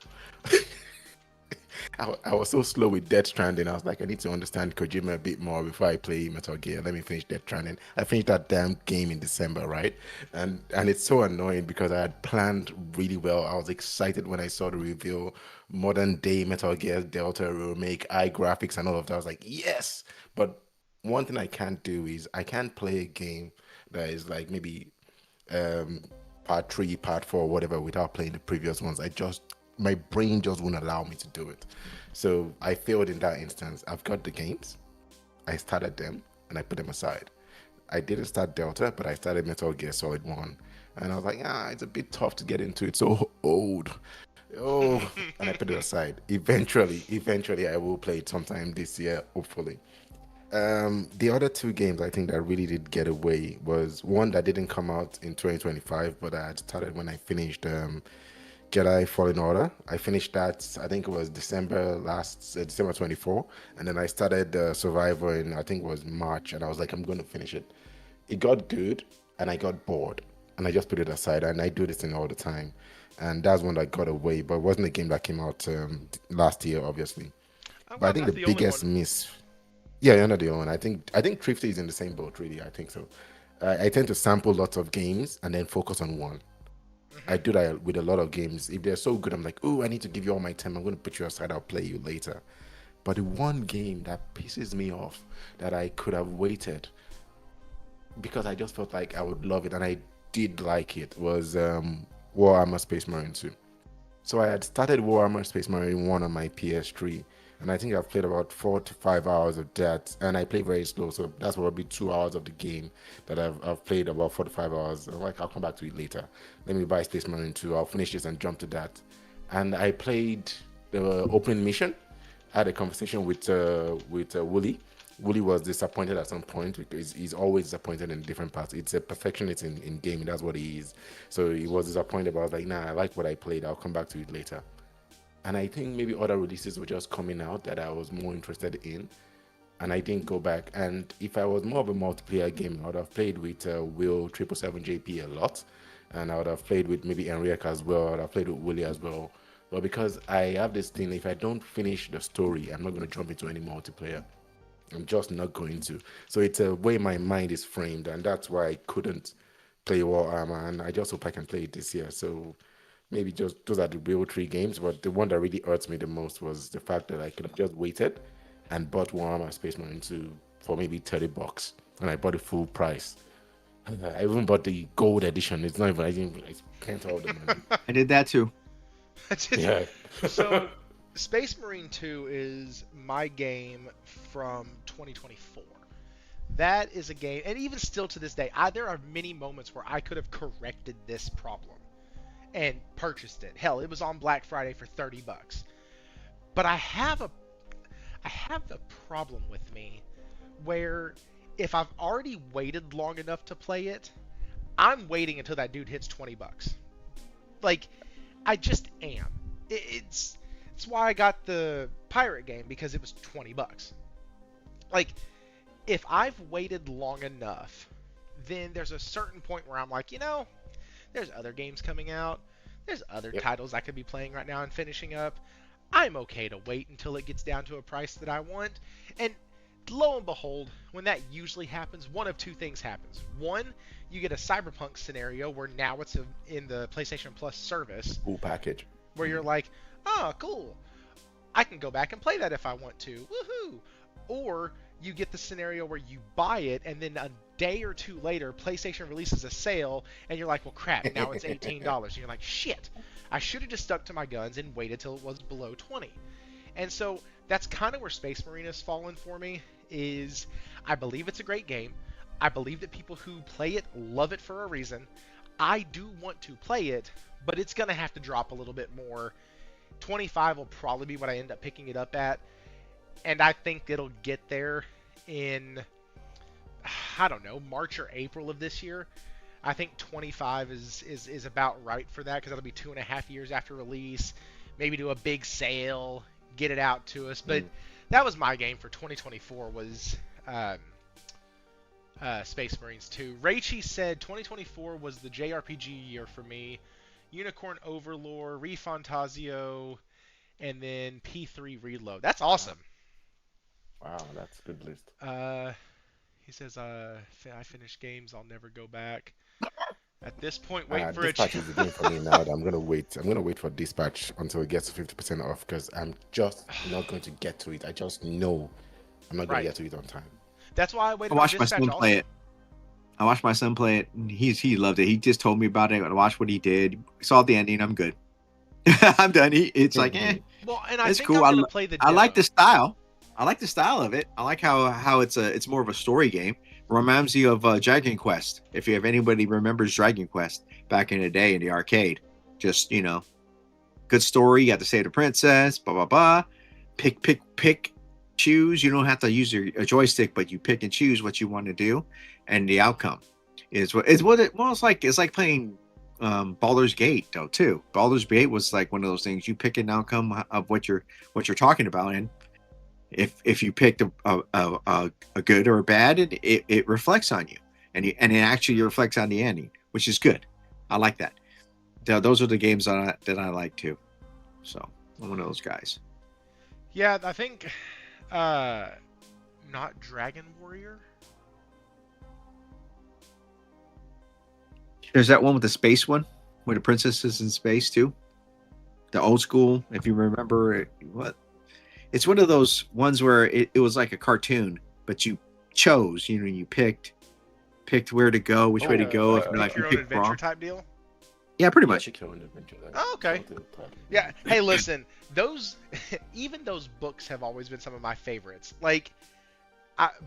S3: I was so slow with Death Stranding. I was like, I need to understand Kojima a bit more before I play Metal Gear. Let me finish Death Stranding. I finished that damn game in December, right? And it's so annoying because I had planned really well. I was excited when I saw the reveal. Modern day Metal Gear Delta remake, eye graphics and all of that. I was like, yes! But one thing I can't do is I can't play a game that is like maybe part 3, part 4, whatever, without playing the previous ones. I just my brain just wouldn't allow me to do it. So I failed in that instance. I've got the games, I started them, and I put them aside. I didn't start Delta, but I started Metal Gear Solid 1. And I was like, it's a bit tough to get into. It's so old. Oh, and I put it aside. Eventually, I will play it sometime this year, hopefully. The other two games I think that really did get away was one that didn't come out in 2025, but I had started when I finished Jedi Fallen Order. I finished that, I think it was December 24, and then I started Survivor in, I think it was March, and I was like, I'm going to finish it. It got good, and I got bored, and I just put it aside, and I do this thing all the time, and that's one that got away, but it wasn't a game that came out last year, obviously. But I think the biggest miss, yeah, you're not the only one. I think Thrifty is in the same boat, really. I think so. I tend to sample lots of games and then focus on one. I do that with a lot of games. If they're so good, I'm like, oh, I need to give you all my time. I'm going to put you aside. I'll play you later. But the one game that pisses me off that I could have waited because I just felt like I would love it, and I did like it, was Warhammer Space Marine 2. So I had started Warhammer Space Marine 1 on my PS3, and I think I've played about 4 to 5 hours of that, and I play very slow, so that's probably 2 hours of the game that I've played about 4 to 5 hours. I'm like, I'll come back to it later. Let me buy Space Marine 2, I'll finish this and jump to that. And I played the opening mission. I had a conversation with Wooly. Wooly was disappointed at some point because he's always disappointed in different parts. It's a perfectionist in gaming, that's what he is. So he was disappointed, but I was like, nah, I like what I played, I'll come back to it later. And I think maybe other releases were just coming out that I was more interested in, and I didn't go back. And if I was more of a multiplayer game, I would have played with Will 777JP a lot, and I would have played with maybe Enrique as well, I would have played with Willie as well. But because I have this thing, if I don't finish the story, I'm not going to jump into any multiplayer. I'm just not going to. So it's a way my mind is framed, and that's why I couldn't play Warhammer, and I just hope I can play it this year. So maybe just those are the real 3 games, but the one that really hurts me the most was the fact that I could have just waited and bought Warhammer Space Marine 2 for maybe $30, and I bought the full price. I even bought the gold edition. It's not even, I spent all the money.
S2: I did that too.
S3: Yeah.
S1: So, Space Marine 2 is my game from 2024. That is a game, and even still to this day, there are many moments where I could have corrected this problem and purchased it. Hell, it was on Black Friday for $30. But I have a problem with me where if I've already waited long enough to play it, I'm waiting until that dude hits $20. Like, I just am. It's why I got the pirate game, because it was $20. Like, if I've waited long enough, then there's a certain point where I'm like, there's other games coming out. There's other titles I could be playing right now and finishing up. I'm okay to wait until it gets down to a price that I want. And lo and behold, when that usually happens, one of two things happens. One, you get a Cyberpunk scenario where now it's in the PlayStation Plus service.
S3: Full package.
S1: Where you're like, oh, cool. I can go back and play that if I want to. Woohoo! Or you get the scenario where you buy it, and then a day or two later, PlayStation releases a sale, and you're like, well, crap, now it's $18. And you're like, shit, I should have just stuck to my guns and waited till it was below 20. And so that's kind of where Space Marine has fallen for me, is I believe it's a great game. I believe that people who play it love it for a reason. I do want to play it, but it's going to have to drop a little bit more. 25 will probably be what I end up picking it up at. And I think it'll get there in, I don't know, March or April of this year. I think 25 is about right for that, because that'll be 2.5 years after release. Maybe do a big sale, get it out to us. But that was my game for 2024, was Space Marines 2. Raichi said 2024 was the JRPG year for me. Unicorn Overlord, ReFantazio, and then P3 Reload. That's awesome.
S3: Wow, that's a good list.
S1: He says, I finished games, I'll never go back. At this point, wait for it.
S3: Dispatch is the game for me now. I'm gonna wait. I'm gonna wait for Dispatch until it gets to 50% off, because I'm just not going to get to it. I just know I'm not gonna get to it on time.
S1: That's why I waited.
S2: I watched my son play it. I watched my son play it, and he loved it. He just told me about it. I watched what he did. Saw the ending. I'm good. I'm done. It's like,
S1: Well, and I
S2: it's
S1: think
S2: cool.
S1: I'm gonna play the
S2: I like
S1: demo.
S2: the style. I like the style of it. I like how it's more of a story game. Reminds me of Dragon Quest. If anybody remembers Dragon Quest back in the day in the arcade, just good story. You have to save the princess. Blah blah blah. Pick. Choose. You don't have to use a joystick, but you pick and choose what you want to do, and the outcome is what it's like. It's like playing Baldur's Gate though too. Baldur's Gate was like one of those things. You pick an outcome of what you're talking about, and if you picked a good or a bad, it reflects on you, and it actually reflects on the ending, which is good. I like that. Those are the games that I like too. So I'm one of those guys.
S1: Yeah, I think not Dragon Warrior.
S2: There's that one with the space one, where the princess is in space too. The old school, if you remember, it's one of those ones where it was like a cartoon, but you chose, you picked where to go, which way to go. If
S1: Pick your own adventure type deal.
S2: Yeah, pretty much.
S1: Oh, okay. Yeah. Hey, listen, even those books have always been some of my favorites. Like,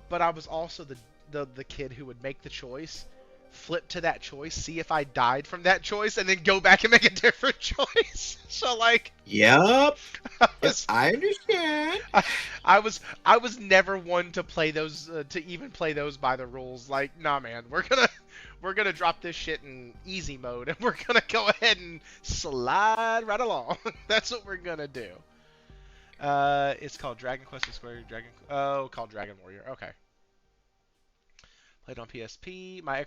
S1: but I was also the kid who would make the choice, flip to that choice, see if I died from that choice, and then go back and make a different choice. So like,
S2: yep, I understand.
S1: I was never one to play those to even play those by the rules. Like, nah, man, we're gonna drop this shit in easy mode, and we're gonna go ahead and slide right along. That's what we're gonna do. It's called Dragon Quest Square Dragon. Oh, called Dragon Warrior. Okay. Played on PSP. My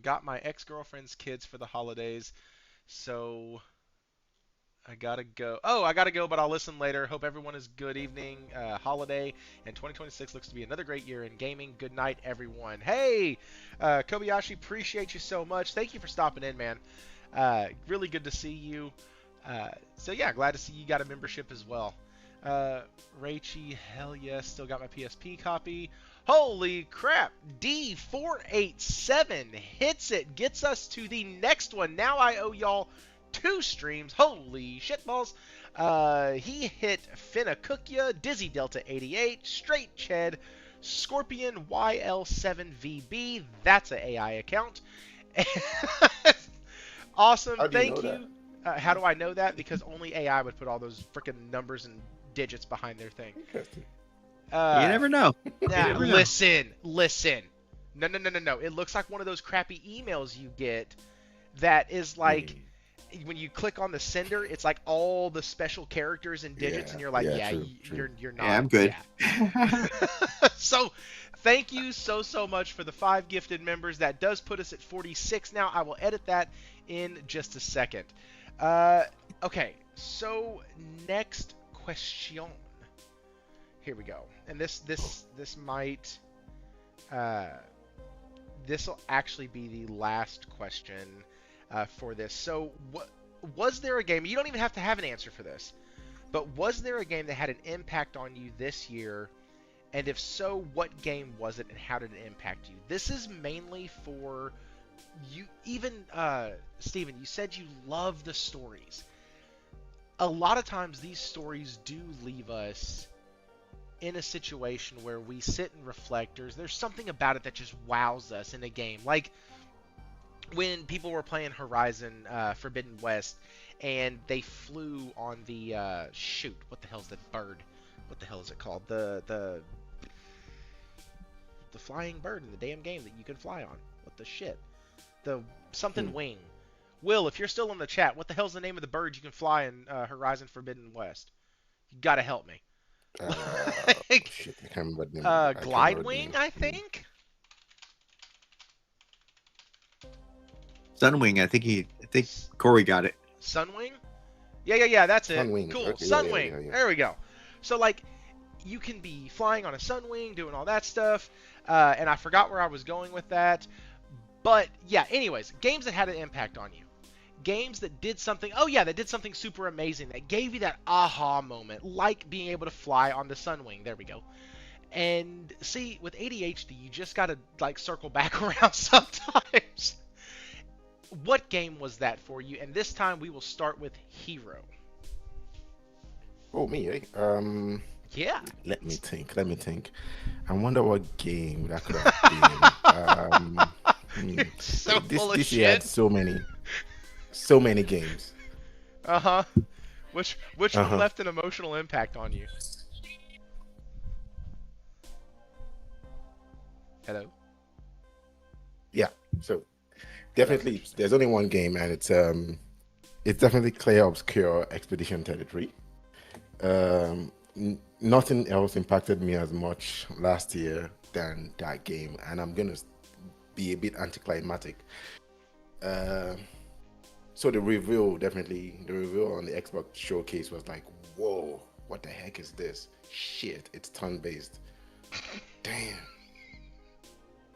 S1: got my ex-girlfriend's kids for the holidays, so I gotta go. Oh, I gotta go, but I'll listen later. Hope everyone is good evening, holiday, and 2026 looks to be another great year in gaming. Good night, everyone. Hey, Kobayashi, appreciate you so much. Thank you for stopping in, man. Really good to see you. So yeah, glad to see you got a membership as well. Rachy, hell yes, still got my PSP copy. Holy crap, D487 hits it, gets us to the next one. Now I owe y'all 2 streams. Holy shitballs. He hit Finna Cookya, Dizzy Delta 88, Straight Ched, Scorpion YL7VB. That's an AI account. Awesome, thank you. How do I know that? Because only AI would put all those freaking numbers and digits behind their thing.
S3: Interesting.
S2: You never know.
S1: Listen. No. It looks like one of those crappy emails you get that is like, when you click on the sender, it's like all the special characters and digits, and you're like, true. You're not.
S2: Yeah, I'm good.
S1: Yeah. So, thank you so much for the 5 gifted members. That does put us at 46 now. I will edit that in just a second. Okay, so next question. Here we go. And this might this will actually be the last question for this. So, was there a game? You don't even have to have an answer for this, but was there a game that had an impact on you this year? And if so, what game was it, and how did it impact you? This is mainly for you. Even Steven, you said you love the stories. A lot of times, these stories do leave us in a situation where we sit and reflect. There's something about it that just wows us in a game. Like when people were playing Horizon Forbidden West, and they flew on the shoot. What the hell's that bird? What the hell is it called? The flying bird in the damn game that you can fly on. What the shit? The something wing. Will, if you're still in the chat, what the hell's the name of the bird you can fly in Horizon Forbidden West? You gotta help me.
S3: Shit, I can't remember the name.
S1: Glidewing, I think.
S2: Sunwing, I think Corey got it.
S1: Sunwing? Yeah, that's it.
S3: Sunwing.
S1: Cool,
S3: Okay,
S1: Sunwing.
S3: yeah.
S1: There we go. So, like, you can be flying on a Sunwing, doing all that stuff, and I forgot where I was going with that. But, yeah, anyways, games that had an impact on you. Games that did something, that did something super amazing, that gave you that aha moment, like being able to fly on the Sunwing. There we go. And, see, with ADHD, you just gotta, like, circle back around sometimes. What game was that for you? And this time we will start with Hero.
S3: Oh, me, eh?
S1: Yeah.
S3: Let me think. Let me think. I wonder what game that could have been.
S1: You're so
S3: This
S1: full of
S3: this year had
S1: shit.
S3: so many games.
S1: Uh-huh. Which one
S3: Uh-huh.
S1: left an emotional impact on you? Hello?
S3: Yeah. So
S1: Hello?
S3: definitely, there's only one game, and it's definitely Clear Obscure Expedition 33. Nothing else impacted me as much last year than that game, and I'm gonna be a bit anticlimactic. Uh, so the reveal on the Xbox showcase was like, whoa, what the heck is this? Shit, it's turn-based. Damn.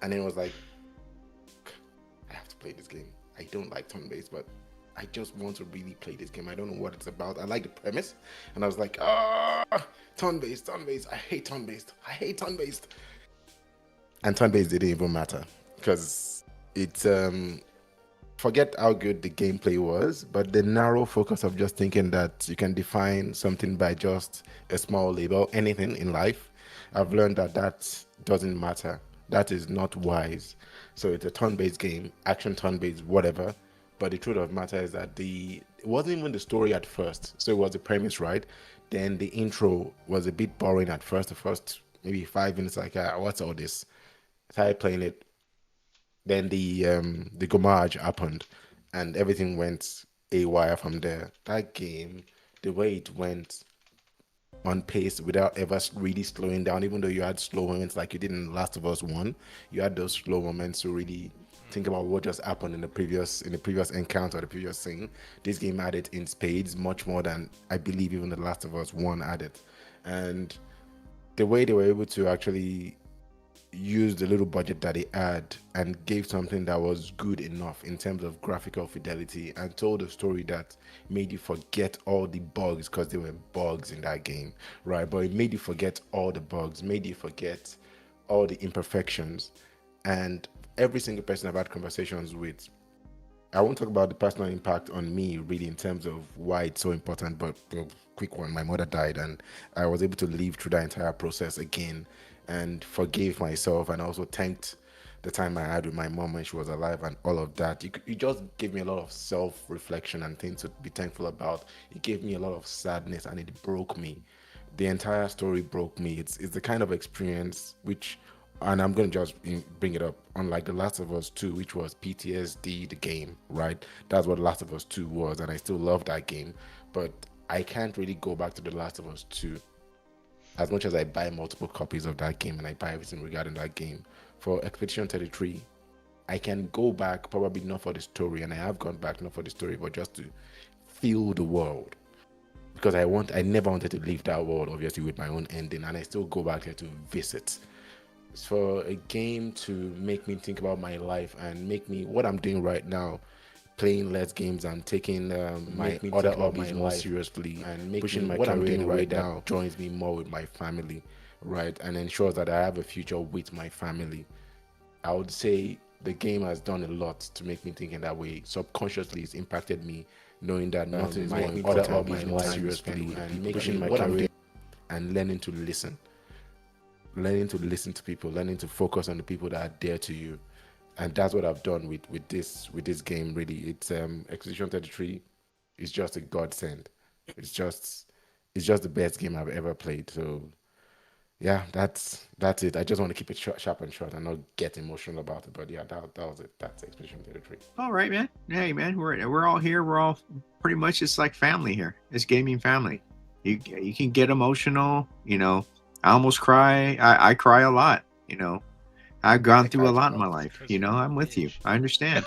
S3: And then it was like, I have to play this game. I don't like turn-based, but I just want to really play this game. I don't know what it's about. I like the premise, and I was like, turn-based, turn-based. I hate turn-based. I hate turn-based. And turn-based didn't even matter because it's forget how good the gameplay was, but the narrow focus of just thinking that you can define something by just a small label, anything in life. I've learned that that doesn't matter. That is not wise. So it's a turn-based game, action turn-based, whatever. But the truth of the matter is that it wasn't even the story at first. So it was the premise, right? Then the intro was a bit boring at first. The first maybe 5 minutes, like, what's all this? Started playing it. Then the Gomage happened, and everything went awry from there. That game, the way it went on pace without ever really slowing down, even though you had slow moments like you did in Last of Us 1, you had those slow moments to really think about what just happened in the previous encounter, the previous scene. This game had it in spades, much more than I believe even the Last of Us 1 had it. And the way they were able to actually used the little budget that they had and gave something that was good enough in terms of graphical fidelity and told a story that made you forget all the bugs, because there were bugs in that game, right? But it made you forget all the bugs, made you forget all the imperfections. And every single person I've had conversations with, I won't talk about the personal impact on me really in terms of why it's so important, but quick one, my mother died and I was able to live through that entire process again and forgave myself, and also thanked the time I had with my mom when she was alive and all of that. You just gave me a lot of self-reflection and things to be thankful about. It gave me a lot of sadness and it broke me. The entire story broke me. It's the kind of experience which, and I'm going to just bring it up, unlike The Last of Us 2, which was PTSD, the game, right? That's what Last of Us 2 was, and I still love that game. But I can't really go back to The Last of Us 2 as much as I buy multiple copies of that game and I buy everything regarding that game. For Expedition 33, I can go back, probably not for the story, and I have gone back not for the story, but just to feel the world. Because I never wanted to leave that world, obviously, with my own ending, and I still go back there to visit. For a game to make me think about my life and make me what I'm doing right now, playing less games and taking my other hobbies more seriously and pushing my career in a way that joins me more with my family, right, and ensures that I have a future with my family. I would say the game has done a lot to make me think in that way. Subconsciously, it's impacted me knowing that nothing is more important about my life seriously and pushing my career and learning to listen to people, learning to focus on the people that are there to you. And that's what I've done with this game. Really, it's Expedition 33 is just a godsend. It's just the best game I've ever played. So yeah, that's it. I just want to keep it sharp and short and not get emotional about it. But yeah, that was it. That's Expedition 33.
S2: All right, man. Hey, man, we're all here. We're all pretty much, it's like family here. It's gaming family. You can get emotional. I almost cry. I cry a lot. I've gone through a lot in my life. I'm with you. I understand.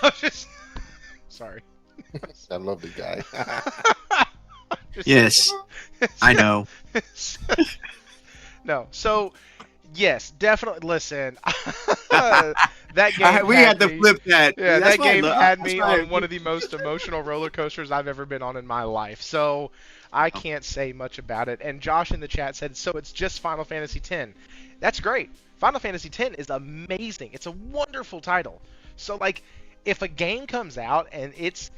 S1: Sorry.
S3: I love the guy.
S2: Yes, I know.
S1: No, so yes, definitely. Listen, that game.
S2: We had to flip that.
S1: Yeah,
S2: That's
S1: that game had me
S2: right.
S1: on one of the most emotional roller coasters I've ever been on in my life. So I can't say much about it. And Josh in the chat said, so it's just Final Fantasy X. That's great. Final Fantasy X is amazing. It's a wonderful title. So like, if a game comes out and its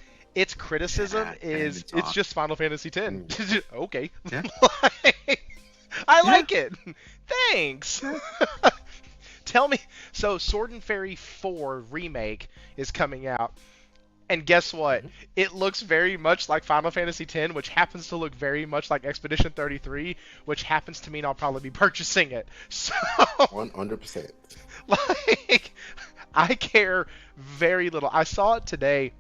S1: criticism is it's just Final Fantasy X, okay,
S2: Yeah.
S1: I like it. Thanks. Tell me. So Sword and Fairy 4 remake is coming out. And guess what? It looks very much like Final Fantasy X, which happens to look very much like Expedition 33, which happens to mean I'll probably be purchasing it. So
S3: 100%.
S1: like, I care very little. I saw it today,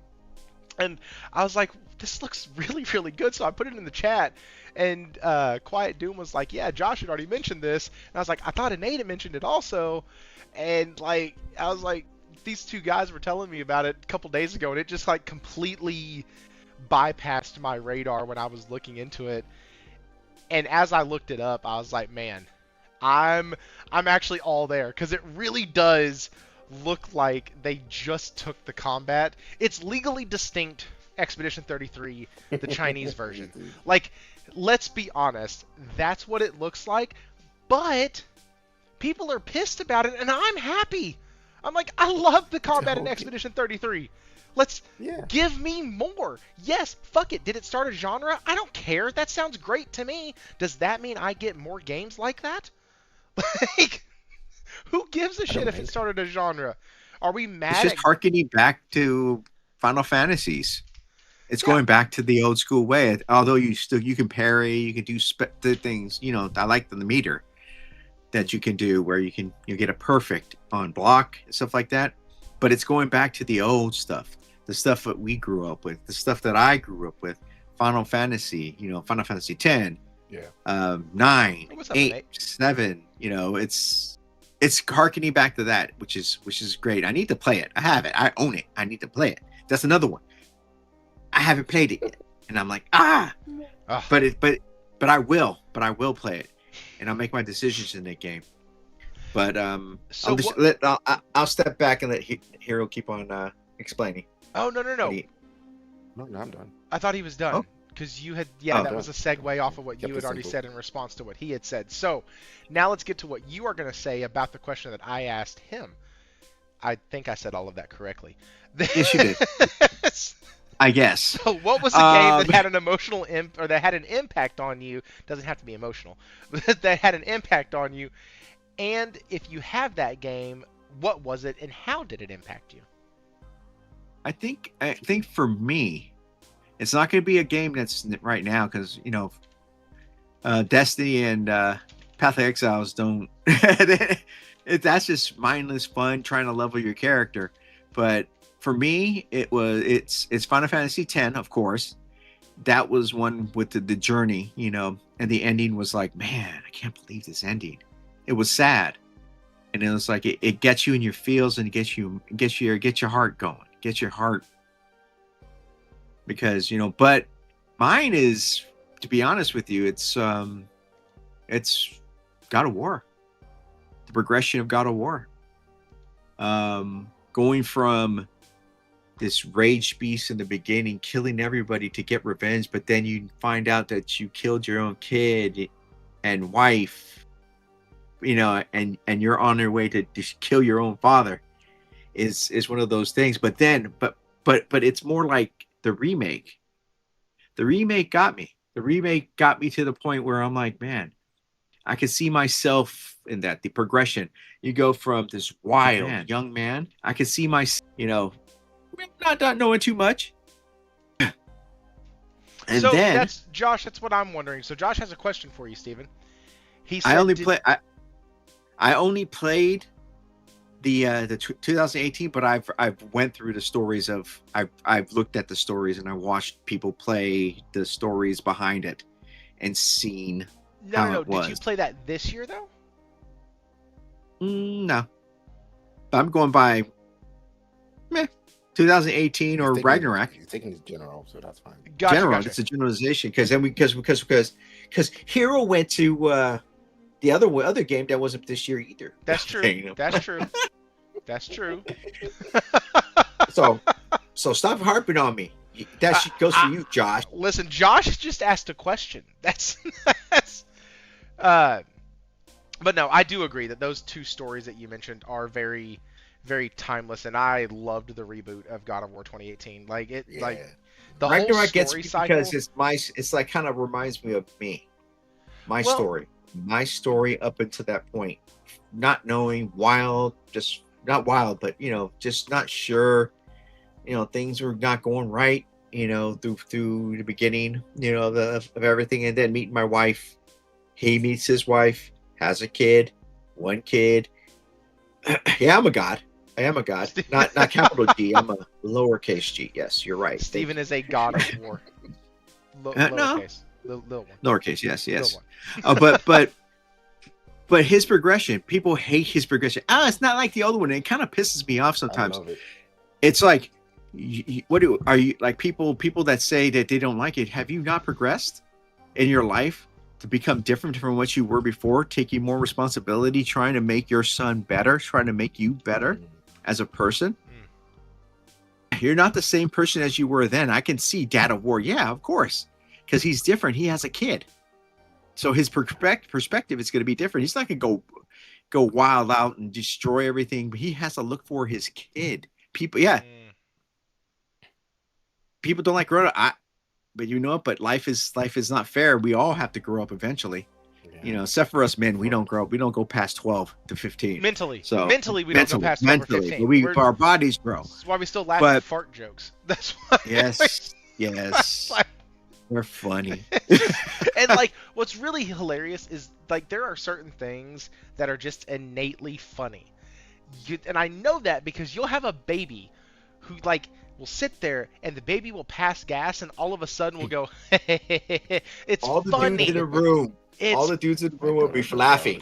S1: and I was like, this looks really, really good. So I put it in the chat, and Quiet Doom was like, yeah, Josh had already mentioned this. And I was like, I thought Nate had mentioned it also. And like, I was like, these two guys were telling me about it a couple days ago, and it just like completely bypassed my radar when I was looking into it. And as I looked it up, I was like, man, I'm actually all there, because it really does look like they just took the combat. It's legally distinct Expedition 33, the Chinese version. Like, let's be honest, that's what it looks like, but people are pissed about it, and I'm happy. I'm like, I love the combat in Expedition 33. Let's give me more. Yes, fuck it. Did it start a genre? I don't care. That sounds great to me. Does that mean I get more games like that? Like, who gives a shit if it started a genre? Are we mad?
S2: It's just harkening back to Final Fantasies. It's going back to the old school way. Although you can parry, you can do the things. You know, I like the meter that you can do where you get a perfect on block and stuff like that. But it's going back to the old stuff, the stuff that we grew up with, the stuff that I grew up with. Final Fantasy, Final Fantasy 10, 9, 8, 7. It's harkening back to that, which is great. I need to play it. I have it. I own it. I need to play it. That's another one. I haven't played it yet, and I'm like, but I will play it, and I'll make my decisions in that game. But I'll step back and let Hero keep on explaining.
S1: Oh no!
S3: No, I'm done.
S1: I thought he was done because you had that was a segue off of what you had already said in response to what he had said. So now let's get to what you are going to say about the question that I asked him. I think I said all of that correctly.
S2: Yes, you did. I guess.
S1: So what was the game that had an emotional or that had an impact on you? Doesn't have to be emotional. That had an impact on you. And if you have that game, what was it and how did it impact you?
S2: I think for me, it's not going to be a game that's right now because Destiny and Path of Exiles don't. That's just mindless fun trying to level your character. But for me, it's Final Fantasy X, of course. That was one with the journey, and the ending was like, man, I can't believe this ending. It was sad, and it was like it gets you in your feels and it gets your heart going, gets your heart. Because but mine is, to be honest with you, it's God of War, the progression of God of War. Going from this rage beast in the beginning, killing everybody to get revenge, but then you find out that you killed your own kid and wife, and you're on your way to just kill your own father, is one of those things. But it's more like the remake. The remake got me. The remake got me to the point where I'm like, man, I could see myself in that. The progression. You go from this wild young man. I could see not knowing too much. And
S1: so
S2: then
S1: that's Josh. That's what I'm wondering. So Josh has a question for you, Steven. He said,
S2: I only played the 2018, but I've went through the stories of I've looked at the stories and I watched people play the stories behind it and seen how it was.
S1: Did you play that this year though?
S2: No, I'm going by 2018 or Ragnarok.
S3: You're taking this general, so that's fine.
S2: Gotcha. It's a generalization because Hero went to the other game that wasn't this year either.
S1: That's true. That's true. That's true.
S2: So stop harping on me. That shit goes for you, Josh.
S1: Listen, Josh just asked a question. That's but no, I do agree that those two stories that you mentioned are very, very timeless, and I loved the reboot of God of War 2018. Like
S3: Yeah.
S1: the whole
S2: Ragnarok gets
S1: story
S2: me
S1: cycle.
S2: because it's like kind of reminds me of me, my
S1: Well,
S2: story up until that point, not knowing just not wild, but just not sure, things were not going right, through the beginning, of everything, and then meeting my wife. He meets his wife, has a kid, one kid. Yeah, I'm a god. I am a god. Not capital G. I'm a lowercase G. Yes, you're right.
S1: Steven is a God of War.
S2: No.
S1: Lowercase. Little one.
S2: Lowercase, yes.
S1: Little one.
S2: But his progression, people hate his progression. It's not like the other one. It kind of pisses me off sometimes.
S3: I love it.
S2: It's like, are you like people that say that they don't like it? Have you not progressed in your life to become different from what you were before, taking more responsibility, trying to make your son better, trying to make you better as a person? You're not the same person as you were then. I can see Dad of War. Yeah, of course. Because he's different. He has a kid. So his perspective is going to be different. He's not going to go wild out and destroy everything. But he has to look for his kid. People don't like growing up. But life is not fair. We all have to grow up eventually. Yeah. Except for us men, we don't grow up. We don't go past 12 to 15.
S1: Mentally.
S2: So
S1: mentally we don't go past 12 or 15.
S2: But our bodies grow.
S1: That's why we still laugh at fart jokes. That's why.
S2: Yes. They're funny.
S1: And like what's really hilarious is like there are certain things that are just innately funny. And I know that because you'll have a baby who like will sit there and the baby will pass gas and all of a sudden will go it's
S2: all the
S1: funny.
S2: Dudes in the room. All the dudes in the room will be laughing.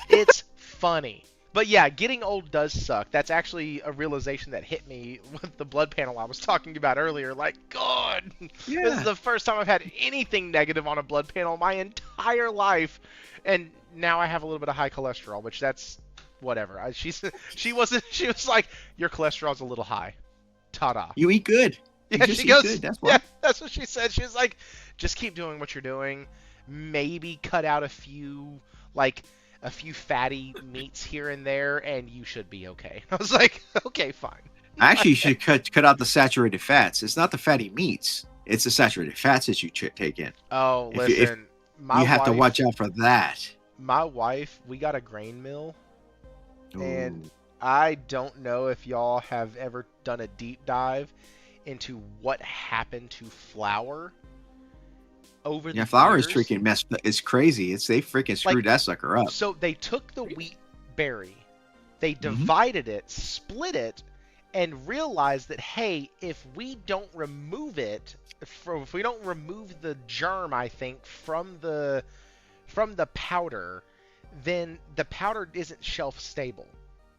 S1: It's funny. But yeah, getting old does suck. That's actually a realization that hit me with the blood panel I was talking about earlier. Like, God, this is the first time I've had anything negative on a blood panel my entire life. And now I have a little bit of high cholesterol, which that's whatever. She was like, your cholesterol's a little high. Ta-da.
S2: You eat good.
S1: Yeah, she goes, good. That's why. Yeah, that's what she said. She was like, just keep doing what you're doing. Maybe cut out a few fatty meats here and there, and you should be okay. I was like, okay, fine.
S2: Actually, you should cut out the saturated fats. It's not the fatty meats. It's the saturated fats that you take in.
S1: Oh, listen.
S2: You have to watch out for that.
S1: My wife, we got a grain mill, and I don't know if y'all have ever done a deep dive into what happened to flour over the
S2: flour
S1: years.
S2: Is freaking messed up. It's crazy. They freaking screwed that sucker up.
S1: So they took the wheat berry, they divided it, split it, and realized that, hey, if we don't remove it, if we don't remove the germ, I think, from the powder, then the powder isn't shelf stable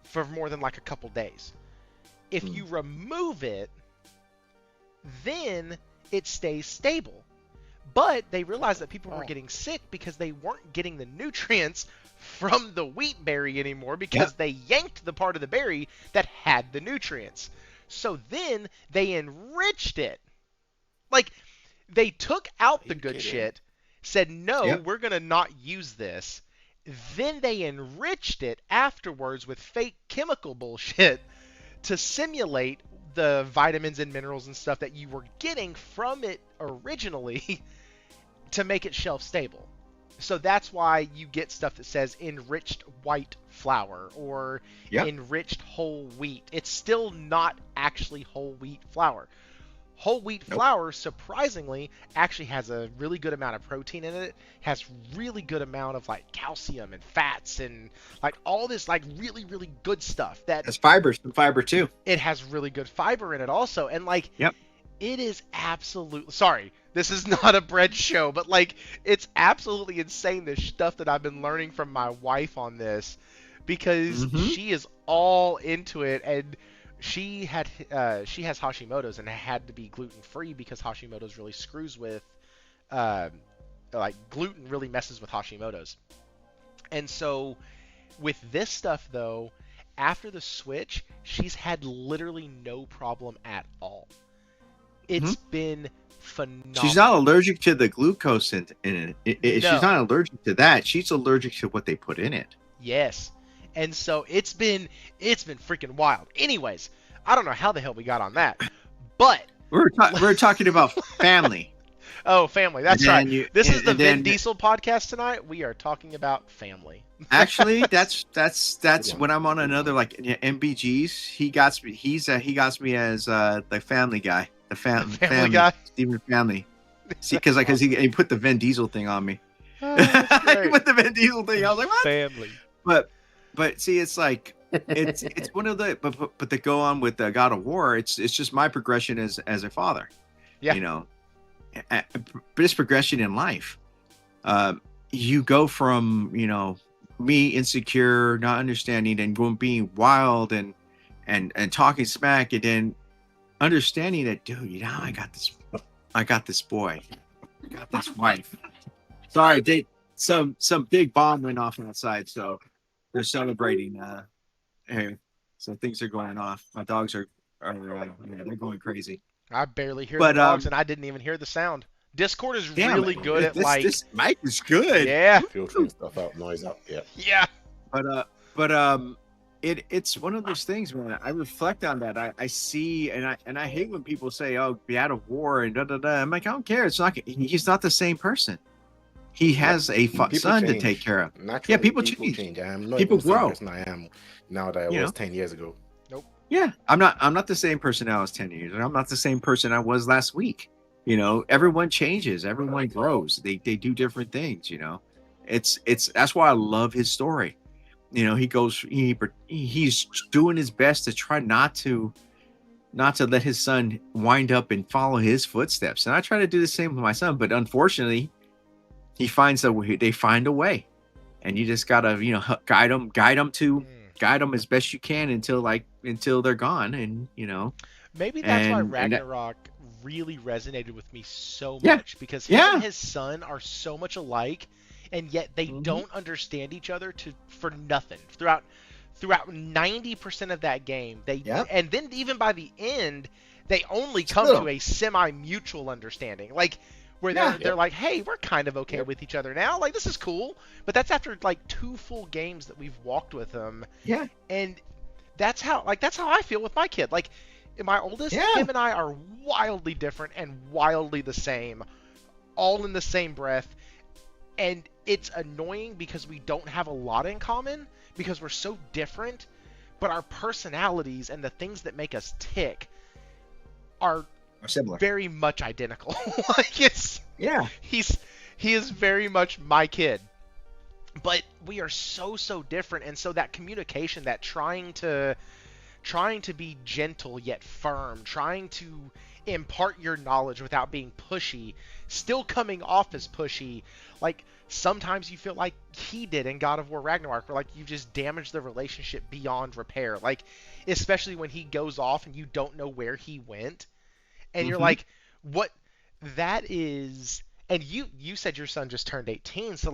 S1: for more than like a couple days. If you remove it, then it stays stable. But they realized that people were getting sick because they weren't getting the nutrients from the wheat berry anymore because they yanked the part of the berry that had the nutrients. So then they enriched it. Like, they took out the good shit, said, no, we're going to not use this. Then they enriched it afterwards with fake chemical bullshit to simulate the vitamins and minerals and stuff that you were getting from it originally to make it shelf stable. So that's why you get stuff that says enriched white flour or enriched whole wheat. It's still not actually whole wheat flour. Whole wheat flour, surprisingly, actually has a really good amount of protein in it. Has really good amount of like calcium and fats and like all this like really, really good stuff.
S2: That's fiber, some fiber too.
S1: It has really good fiber in it also. And like, it is absolutely, sorry, this is not a bread show, but like, it's absolutely insane, this stuff that I've been learning from my wife on this, because she is all into it, and she has Hashimoto's and had to be gluten free because Hashimoto's really screws with, like gluten really messes with Hashimoto's. And so with this stuff though, after the switch, she's had literally no problem at all. It's been phenomenal.
S2: She's not allergic to the glucose in it.
S1: No.
S2: She's not allergic to that. She's allergic to what they put in it.
S1: Yes. And so it's been freaking wild. Anyways, I don't know how the hell we got on that, but
S2: we're talking about family.
S1: Oh, family. That's right. This is the Vin
S2: then,
S1: Diesel podcast tonight. We are talking about family.
S2: Actually, that's when I'm on another like MBGs. He got me as the family guy, the family
S1: guy,
S2: Steven Family. See, because he put the Vin Diesel thing on me.
S1: Oh,
S2: he put the Vin Diesel thing. I was like, what?
S1: Family.
S2: But see, it's like it's one of the but to go on with the God of War, it's just my progression as a father.
S1: Yeah.
S2: You know, this progression in life. You go from me insecure, not understanding, and going being wild and talking smack, and then understanding that, dude, I got this boy, I got this wife. Sorry, some big bomb went off outside, so they're celebrating. Hey, so things are going off. My dogs are they're going crazy.
S1: I barely hear the dogs, and I didn't even hear the sound. Discord is really good at
S2: this mic is good.
S1: Yeah.
S3: Filtering stuff out, noise out. Yeah.
S1: Yeah.
S2: But it's one of those things when I reflect on that. I see and I hate when people say, "Oh, be out of war," and da da da. I'm like, I don't care. It's not. He's not the same person. He has a son to take care of.
S3: Naturally,
S2: yeah, people change.
S3: I am not
S2: People
S3: the same
S2: grow.
S3: person I am now that I was 10 years ago.
S1: Nope.
S2: Yeah, I'm not the same person I was 10 years ago. I'm not the same person I was last week. Everyone changes. Everyone grows. They do different things. It's that's why I love his story. He's doing his best to try not to let his son wind up and follow his footsteps. And I try to do the same with my son, but unfortunately, he finds a way. They find a way, and you just gotta guide them as best you can until they're gone. And
S1: maybe that's why Ragnarok really resonated with me so much, because him and his son are so much alike, and yet they don't understand each other for nothing throughout 90% of that game. And then even by the end, they only come to a semi-mutual understanding, where they're like, hey, we're kind of okay with each other now. Like, this is cool. But that's after 2 full games that we've walked with them.
S2: Yeah.
S1: And that's how I feel with my kid. My oldest, him and I are wildly different and wildly the same, all in the same breath. And it's annoying because we don't have a lot in common because we're so different, but our personalities and the things that make us tick are
S2: similar,
S1: very much identical. He is very much my kid, but we are so different. And so that communication, that trying to be gentle yet firm, trying to impart your knowledge without being pushy, still coming off as pushy, sometimes you feel like he did in God of War Ragnarok, where you just damaged the relationship beyond repair, especially when he goes off and you don't know where he went. And you're like, what? That is, and you said your son just turned 18, so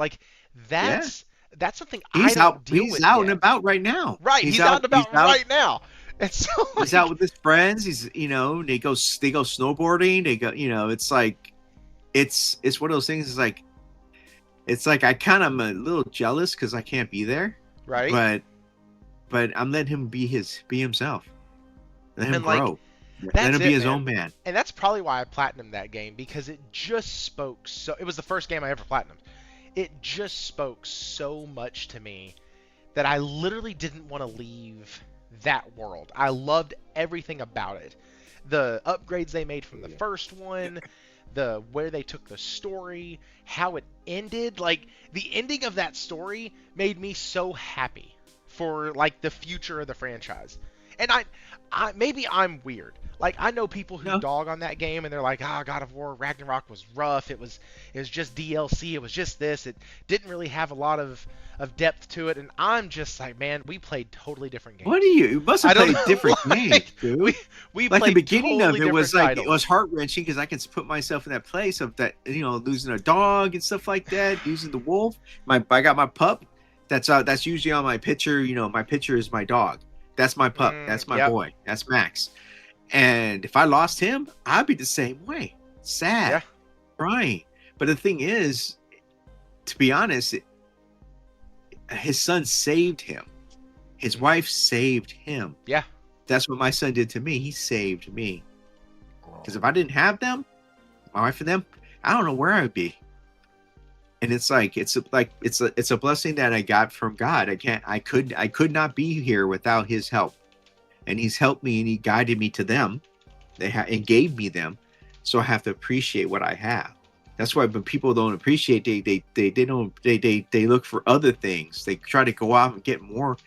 S1: that's something I don't deal with.
S2: He's out
S1: yet.
S2: and about right now.
S1: Right, he's out and about right now. And so
S2: he's out with his friends. He's they go snowboarding. They go, it's one of those things. It's like I kind of am a little jealous because I can't be there.
S1: Right.
S2: But I'm letting him be himself. Let him grow.
S1: Let
S2: him be his own man.
S1: And that's probably why I platinumed that game, because it just spoke so... It was the first game I ever platinumed. It just spoke so much to me that I literally didn't want to leave that world. I loved everything about it. The upgrades they made from the first one, where they took the story, how it ended. The ending of that story made me so happy for the future of the franchise. And I maybe I'm weird. I know people who dog on that game, and they're like, God of War Ragnarok was rough. It was just DLC. It was just this. It didn't really have a lot of depth to it. And I'm just like, man, we played totally different games.
S2: What are you? You must have played different games, dude.
S1: We played
S2: the beginning
S1: totally
S2: of it was
S1: titles.
S2: It was heart wrenching because I can put myself in that place of that, losing a dog and stuff like that, using the wolf. I got my pup. That's usually on my picture. My picture is my dog. That's my pup. That's my boy. That's Max. And if I lost him, I'd be the same way. Sad. Crying. But the thing is, to be honest, his son saved him. His wife saved him.
S1: Yeah.
S2: That's what my son did to me. He saved me.
S3: Wow.
S2: Because if I didn't have them, my wife and them, I don't know where I would be. And it's a blessing that I got from God. I could not be here without his help. And he's helped me and he guided me to them. And gave me them. So I have to appreciate what I have. That's why when people don't appreciate, they look for other things. They try to go out and get more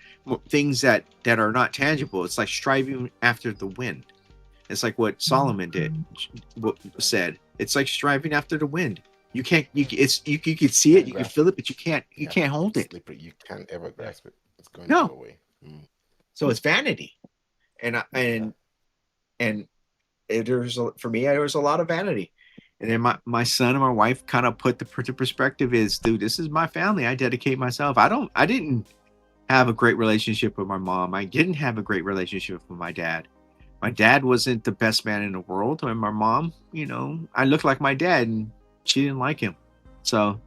S2: things that are not tangible. It's like striving after the wind. It's like what Solomon said. It's like striving after the wind. You can't. You can see it. You can feel it, but you can't hold it.
S3: Slippery. You can't ever grasp it. It's going
S2: No.
S3: to go away.
S2: So it's vanity, and for me, there was a lot of vanity. And then my son and my wife kind of put the perspective is, dude, this is my family. I dedicate myself. I didn't have a great relationship with my mom. I didn't have a great relationship with my dad. My dad wasn't the best man in the world. And my mom, I looked like my dad and she didn't like him. So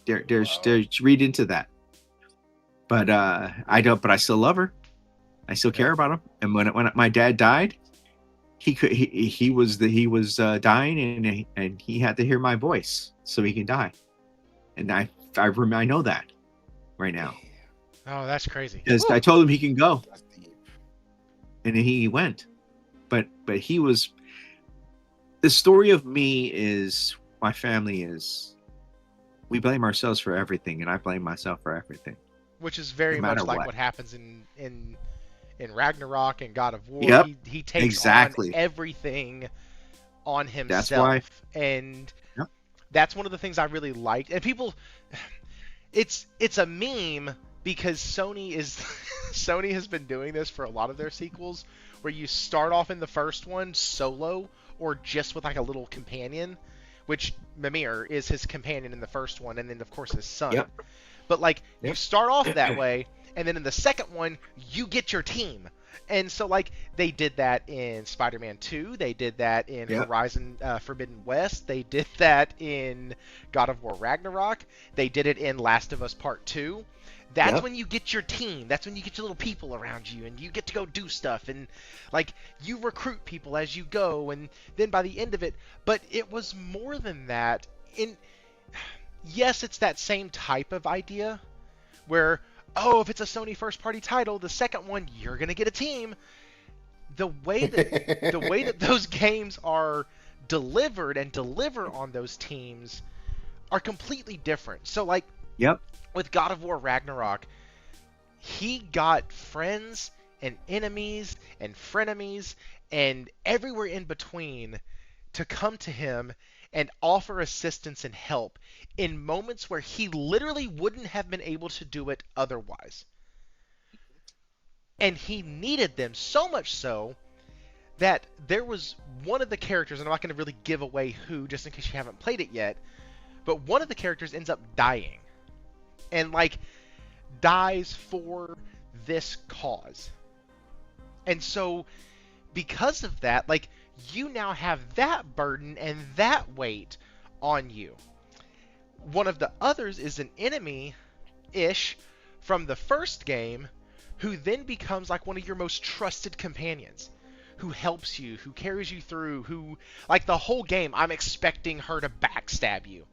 S2: there's read into that. But I still love her. I still care about him. And when my dad died, he was dying and he had to hear my voice so he can die. And I know that right now.
S1: Oh, that's crazy.
S2: Because I told him he can go. And he went. But he was, the story of me is, my family is, we blame ourselves for everything, and I blame myself for everything.
S1: Which is very much like what happens in Ragnarok and God of War.
S2: Yep,
S1: he takes
S2: exactly.
S1: on everything on himself.
S2: That's why.
S1: And
S2: yep.
S1: That's one of the things I really liked. And people, it's a meme because Sony has been doing this for a lot of their sequels, where you start off in the first one solo or just with like a little companion, which Mimir is his companion in the first one, and then of course his son.
S2: Yep.
S1: But like you start off that way, and then in the second one you get your team. And so like they did that in Spider-Man 2, they did that in Horizon Forbidden West, they did that in God of War Ragnarok, they did it in Last of Us Part 2. That's when you get your team. That's when you get your little people around you, and you get to go do stuff, and like you recruit people as you go, and then by the end of it, but it was more than that. Yes, it's that same type of idea where, if it's a Sony first party title, the second one you're gonna get a team. The way that those games are delivered and deliver on those teams are completely different. So like with God of War Ragnarok, he got friends and enemies and frenemies and everywhere in between to come to him and offer assistance and help in moments where he literally wouldn't have been able to do it otherwise. And he needed them so much so that there was one of the characters, and I'm not going to really give away who just in case you haven't played it yet, but one of the characters ends up dying. And like dies for this cause. And so because of that, like you now have that burden and that weight on you. One of the others is an enemy-ish from the first game who then becomes like one of your most trusted companions, who helps you, who carries you through, who like the whole game I'm expecting her to backstab you.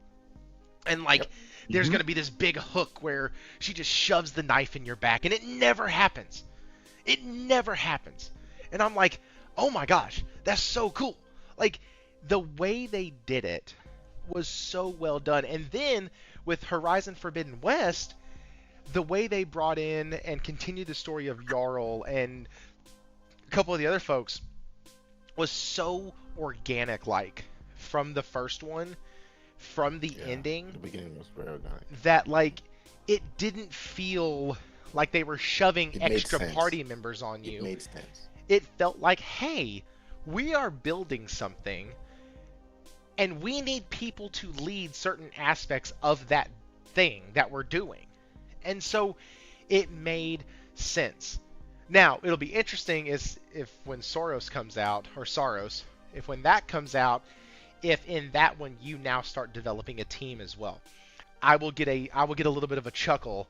S1: And like there's going to be this big hook where she just shoves the knife in your back, and it never happens. It never happens. And I'm like, oh my gosh, that's so cool. Like, the way they did it was so well done. And then, with Horizon Forbidden West, the way they brought in and continued the story of Jarl and a couple of the other folks was so organic-like from the first one. From the ending,
S3: the beginning was very organic.
S1: That like it didn't feel like they were shoving extra party members on you.
S3: It made sense.
S1: It felt like, hey, we are building something, and we need people to lead certain aspects of that thing that we're doing, and so it made sense. Now it'll be interesting if when Saros comes out, if when that comes out. If in that one you now start developing a team as well, I will get a little bit of a chuckle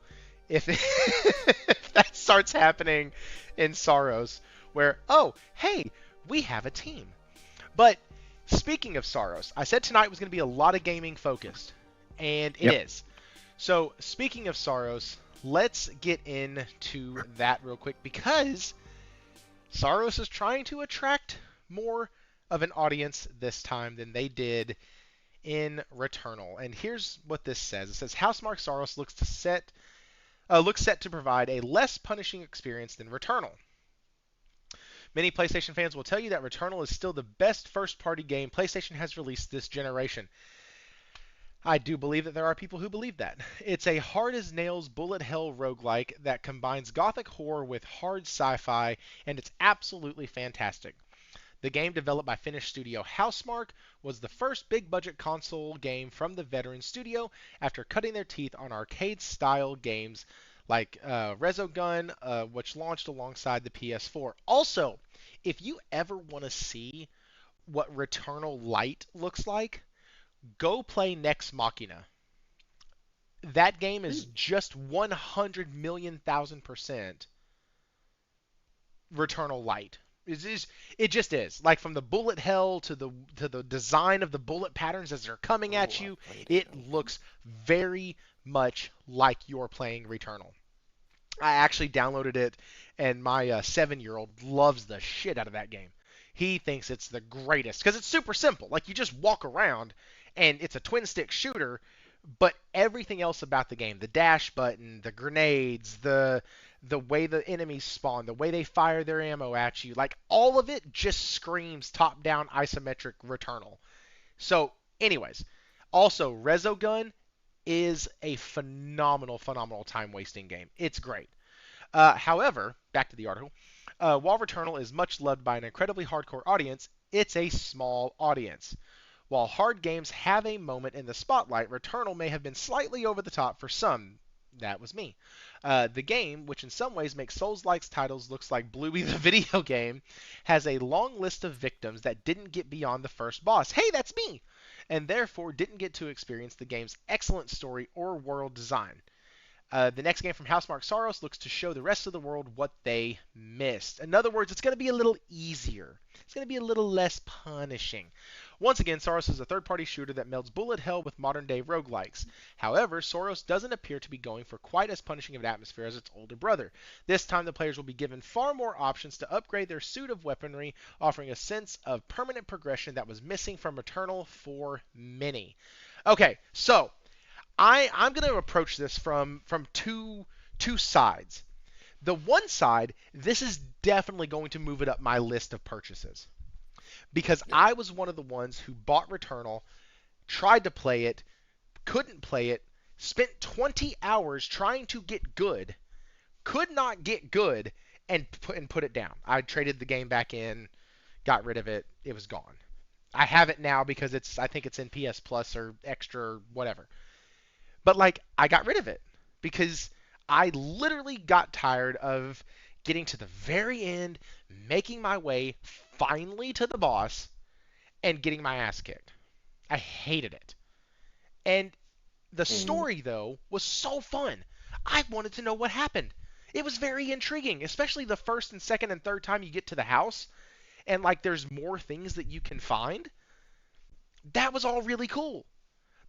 S1: if, if that starts happening in Saros, where, oh, hey, we have a team. But speaking of Saros, I said tonight was going to be a lot of gaming focused, and it is. So speaking of Saros, let's get into that real quick, because Saros is trying to attract more of an audience this time than they did in Returnal. And here's what this says. It says, Housemarque Saros looks set to provide a less punishing experience than Returnal. Many PlayStation fans will tell you that Returnal is still the best first-party game PlayStation has released this generation. I do believe that there are people who believe that. It's a hard-as-nails bullet hell roguelike that combines gothic horror with hard sci-fi, and it's absolutely fantastic. The game, developed by Finnish studio Housemarque, was the first big-budget console game from the veteran studio after cutting their teeth on arcade-style games like Resogun, which launched alongside the PS4. Also, if you ever want to see what Returnal Lite looks like, go play Nex Machina. That game is just 100 million thousand % Returnal Lite. It just is. Like, from the bullet hell to the design of the bullet patterns as they're coming at you, it looks very much like you're playing Returnal. I actually downloaded it, and my 7-year-old loves the shit out of that game. He thinks it's the greatest because it's super simple. Like, you just walk around, and it's a twin-stick shooter, but everything else about the game, the dash button, the grenades, the way the enemies spawn, the way they fire their ammo at you, like, all of it just screams top-down isometric Returnal. So, anyways, also, Resogun is a phenomenal time-wasting game. It's great. However, back to the article, while Returnal is much loved by an incredibly hardcore audience, it's a small audience. While hard games have a moment in the spotlight, Returnal may have been slightly over the top for some. That was me. The game, which in some ways makes Souls-like titles looks like Bluey the video game, has a long list of victims that didn't get beyond the first boss. Hey, that's me! And therefore didn't get to experience the game's excellent story or world design. The next game from Housemarque Saros looks to show the rest of the world what they missed. In other words, it's going to be a little easier. It's going to be a little less punishing. Once again, Saros is a third-party shooter that melds bullet hell with modern-day roguelikes. However, Saros doesn't appear to be going for quite as punishing of an atmosphere as its older brother. This time, the players will be given far more options to upgrade their suit of weaponry, offering a sense of permanent progression that was missing from Returnal for many. Okay, so I'm going to approach this from two sides. The one side, this is definitely going to move it up my list of purchases. Because I was one of the ones who bought Returnal, tried to play it, couldn't play it, spent 20 hours trying to get good, could not get good, and put it down. I traded the game back in, got rid of it, it was gone. I have it now because I think it's in PS Plus or Extra or whatever. But, like, I got rid of it because I literally got tired of getting to the very end, making my way finally to the boss, and getting my ass kicked. I hated it. And the story, though, was so fun. I wanted to know what happened. It was very intriguing, especially the first and second and third time you get to the house, and, like, there's more things that you can find. That was all really cool.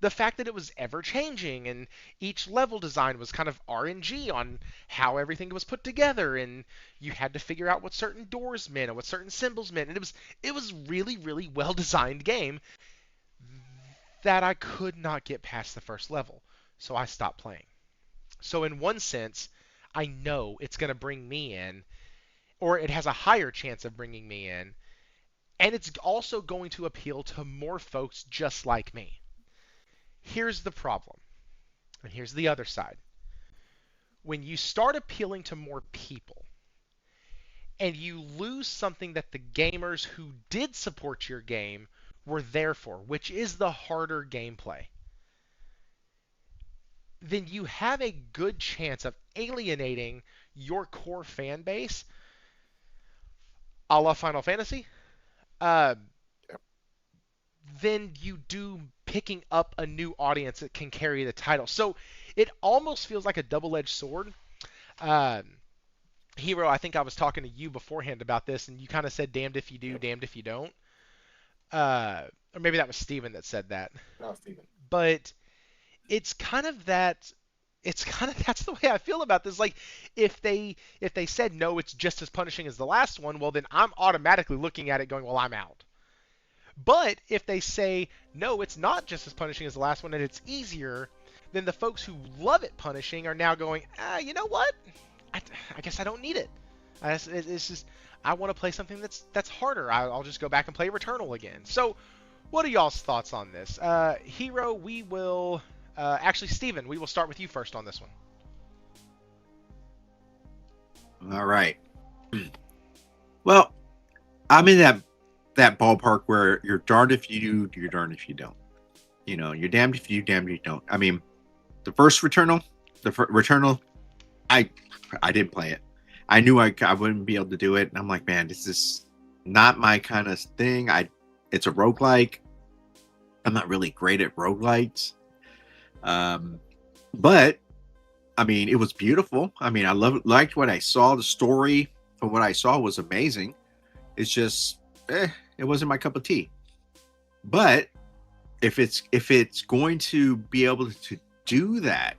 S1: The fact that it was ever-changing, and each level design was kind of RNG on how everything was put together, and you had to figure out what certain doors meant and what certain symbols meant, and it was really, really well-designed game that I could not get past the first level, so I stopped playing. So in one sense, I know it's going to bring me in, or it has a higher chance of bringing me in, and it's also going to appeal to more folks just like me. Here's the problem, and here's the other side. When you start appealing to more people, and you lose something that the gamers who did support your game were there for, which is the harder gameplay, then you have a good chance of alienating your core fan base, a la Final Fantasy, than you do picking up a new audience that can carry the title. So it almost feels like a double-edged sword. Um, Hero, I think I was talking to you beforehand about this, and you kind of said, "Damned if you do, damned if you don't." Or maybe that was Steven that said that.
S3: No, Steven.
S1: But it's kind of that. It's kind of that's the way I feel about this. Like, if they said no, it's just as punishing as the last one, well then I'm automatically looking at it going, well, I'm out. But if they say no, it's not just as punishing as the last one and it's easier, then the folks who love it punishing are now going, you know what? I guess I don't need it. It's just I want to play something that's harder. I'll just go back and play Returnal again. So, what are y'all's thoughts on this? Hero, we will actually, Steven, we will start with you first on this one.
S2: All right. Well, I'm in that ballpark where you're darned if you do, you're darned if you don't. You know, you're damned if you do, damned if you don't. I mean, the first Returnal, I didn't play it. I knew I wouldn't be able to do it, and I'm like, man, this is not my kind of thing. It's a roguelike. I'm not really great at roguelites. But I mean, it was beautiful. I mean, liked what I saw. The story from what I saw was amazing. It's just, it wasn't my cup of tea. But if it's going to be able to do that,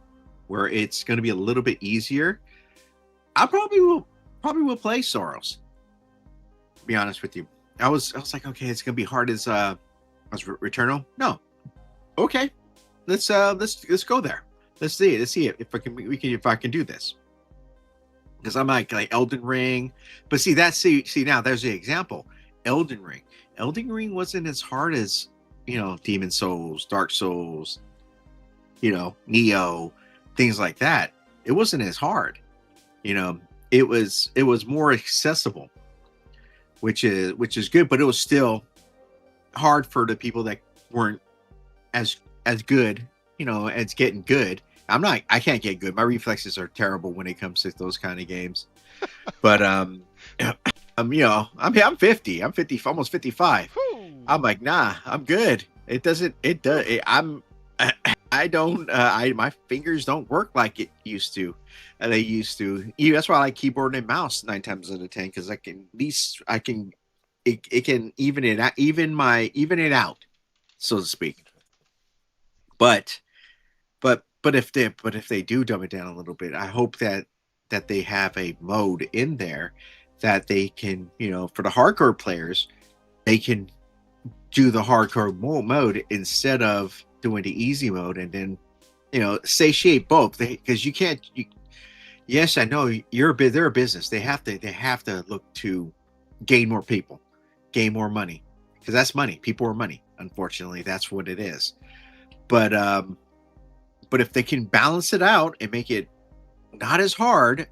S2: where it's going to be a little bit easier, I probably will play Saros. To be honest with you, I was like, okay, it's going to be hard as Returnal. No, okay, let's go there. Let's see if I can do this. Because I'm like Elden Ring, but see now there's the example. Elden Ring wasn't as hard as, you know, Demon Souls, Dark Souls, you know, Neo, things like that. It wasn't as hard, you know. It was more accessible, which is good, but it was still hard for the people that weren't as good, you know, as getting good. I can't get good. My reflexes are terrible when it comes to those kind of games. But you know, I'm 50. I'm 50, almost 55.
S1: Whew.
S2: I'm like, nah, I'm good. My fingers don't work like it used to. They used to. That's why I like keyboard and mouse 9 times out of 10, because it can even it out, so to speak. But if they do dumb it down a little bit, I hope that they have a mode in there that they can, you know, for the hardcore players, they can do the hardcore mode instead of doing the easy mode, and then, you know, satiate both. Because yes, I know they're a business. They have to look to gain more people, gain more money, because that's money. People are money. Unfortunately, that's what it is. But if they can balance it out and make it not as hard,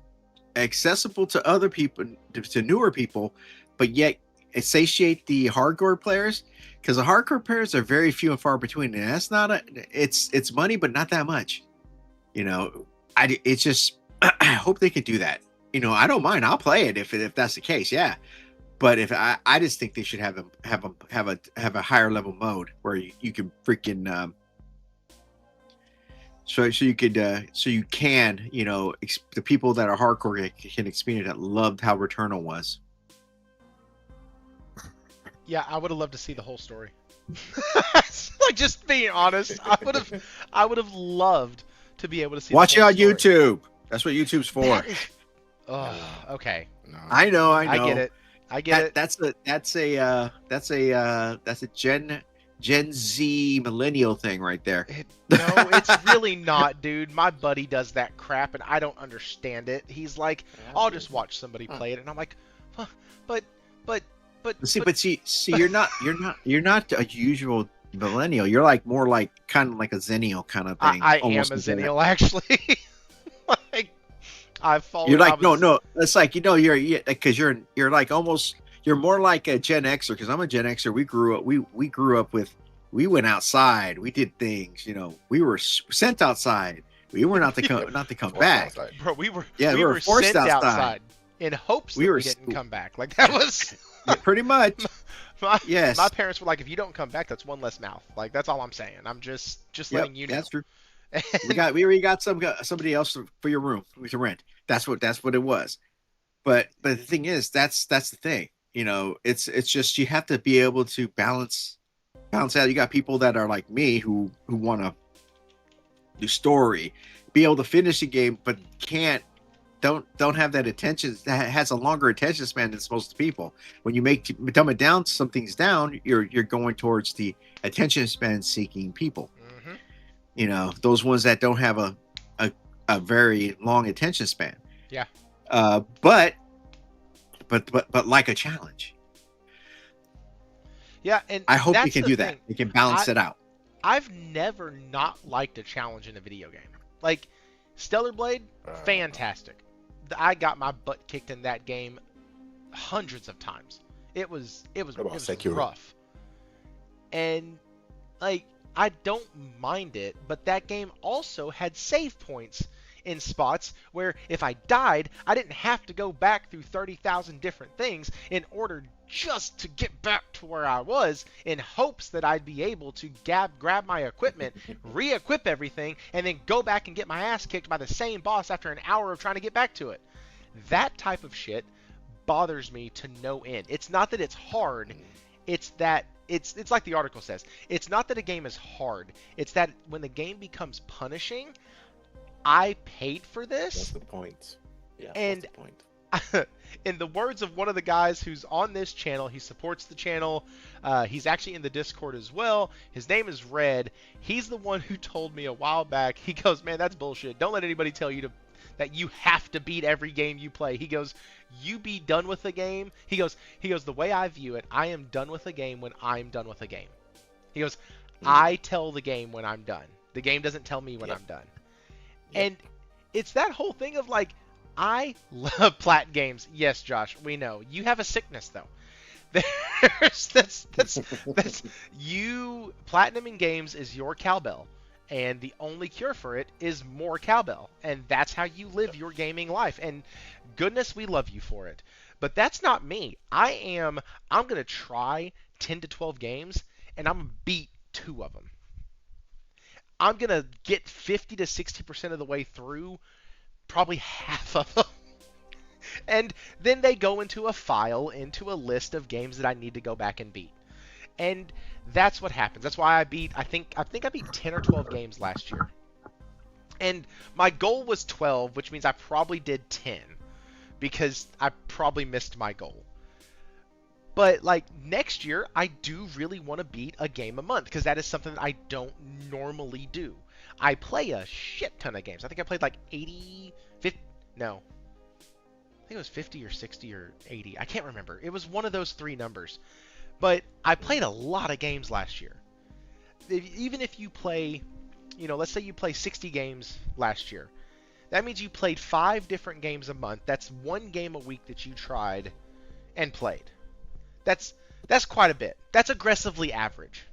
S2: accessible to other people, to newer people, but yet satiate the hardcore players, because the hardcore players are very few and far between, and that's not it's money, but not that much. You know, it's just I hope they could do that. You know, I don't mind. I'll play it if that's the case. Yeah. But if I just think they should have a higher level mode where you can freaking so you can, you know, the people that are hardcore can experience that loved how Returnal was.
S1: Yeah, I would have loved to see the whole story. Like, just being honest, I would have loved to be able to see.
S2: Watch
S1: the
S2: it
S1: whole
S2: on
S1: story.
S2: YouTube. That's what YouTube's for.
S1: Oh, okay.
S3: No.
S2: I know.
S1: I get it. I get it.
S2: That's a Gen Z millennial thing right there.
S1: No, it's really not, dude. My buddy does that crap, and I don't understand it. He's like, I'll just watch somebody play it, and I'm like, huh, but.
S2: See, you're not a usual millennial. You're like more like kind of like a zennial kind of thing.
S1: I am a zennial, actually. Like, I've fallen.
S2: You're like no. It's like, you know, because you're like almost. You're more like a Gen Xer, because I'm a Gen Xer. We grew up with. We went outside. We did things. You know, we were sent outside. We were not to come back.
S3: Outside.
S1: Bro, we were
S2: forced
S1: sent
S2: outside
S1: in hopes that we didn't come back. Like, that was
S2: pretty much. Yes.
S1: My parents were like, if you don't come back, that's one less mouth. Like, that's all I'm saying. I'm just letting you know.
S2: That's true. We already got somebody else for your room to rent. That's what it was. But the thing is, that's the thing. It's just you have to be able to balance out. You got people that are like me who want to do story, be able to finish a game, but don't have that attention, that has a longer attention span than most people. When you dumb it down, something's down, you're going towards the attention span seeking people.
S1: Hmm.
S2: Those ones that don't have a very long attention span.
S1: Yeah.
S2: But like a challenge.
S1: Yeah, and
S2: I hope we
S1: that's
S2: can
S1: the
S2: do
S1: thing.
S2: that. We can balance it out.
S1: I've never not liked a challenge in a video game. Like Stellar Blade, fantastic. I got my butt kicked in that game hundreds of times. It was
S3: Sekiro?
S1: rough. And like I don't mind it, but that game also had save points in spots where if I died, I didn't have to go back through 30,000 different things in order just to get back to where I was, in hopes that I'd be able to grab my equipment, re-equip everything, and then go back and get my ass kicked by the same boss after an hour of trying to get back to it. That type of shit bothers me to no end. It's not that it's hard, it's that it's like the article says. It's not that a game is hard. It's that when the game becomes punishing, I paid for
S3: That's
S1: this,
S3: the point. Yeah,
S1: and
S3: that's the point.
S1: in the words of one of the guys who's on this channel, he supports the channel. He's actually in the Discord as well. His name is Red. He's the one who told me a while back. He goes, "Man, that's bullshit. Don't let anybody tell you that you have to beat every game you play." He goes, "You be done with the game." He goes, "The way I view it, I am done with a game when I'm done with a game." He goes, "I tell the game when I'm done. The game doesn't tell me when I'm done." And it's that whole thing of like, I love plat games. Yes, Josh, we know you have a sickness though. That's you. Platinum in games is your cowbell, and the only cure for it is more cowbell, and that's how you live your gaming life. And goodness, we love you for it. But that's not me. I'm gonna try 10 to 12 games, and I'm gonna beat 2 of them. I'm gonna get 50 to 60% of the way through probably half of them. And then they go into a file, into a list of games that I need to go back and beat. And that's what happens. That's why I think I beat 10 or 12 games last year. And my goal was 12, which means I probably did 10 because I probably missed my goal. But like next year, I do really want to beat a game a month because that is something that I don't normally do. I play a shit ton of games. I think I played like 80, 50, no. I think it was 50 or 60 or 80. I can't remember. It was one of those 3 numbers. But I played a lot of games last year. Even if you play, let's say you play 60 games last year. That means you played 5 different games a month. That's 1 game a week that you tried and played. That's quite a bit. That's aggressively average,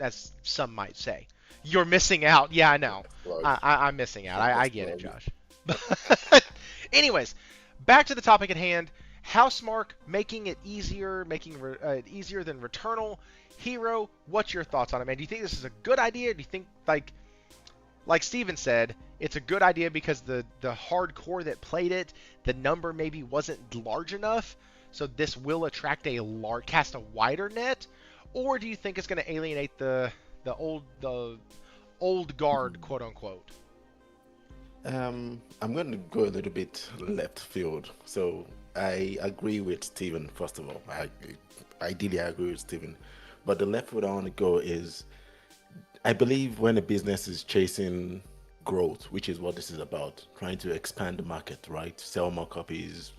S1: as some might say. You're missing out. Yeah, I know. I'm missing out. I get it, Josh. But anyways, back to the topic at hand. Housemarque making it easier, making it easier than Returnal. Hero, what's your thoughts on it, man? Do you think this is a good idea? Do you think, like Steven said, it's a good idea because the hardcore that played it, the number maybe wasn't large enough, so this will attract cast a wider net? Or do you think it's going to alienate the old guard, quote unquote?
S3: I'm going to go a little bit left field. So I agree with Steven, first of all. Ideally, I agree with Steven. But the left field I want to go is, I believe when a business is chasing growth, which is what this is about, trying to expand the market, right? Sell more copies,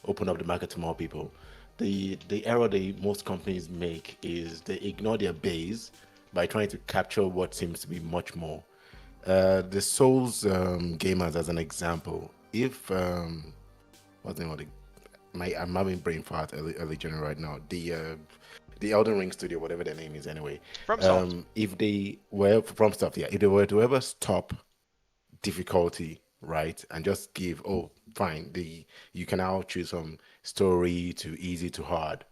S3: open up the market to more people. The error that most companies make is they ignore their base by trying to capture what seems to be much more. The Souls gamers, as an example, if what's the name of I'm having brain fart early January right now. The Elden Ring studio, whatever their name is, anyway. If they were from stuff, if they were to ever stop difficulty, right, and just give, oh, fine, you can now choose from story to easy to hard.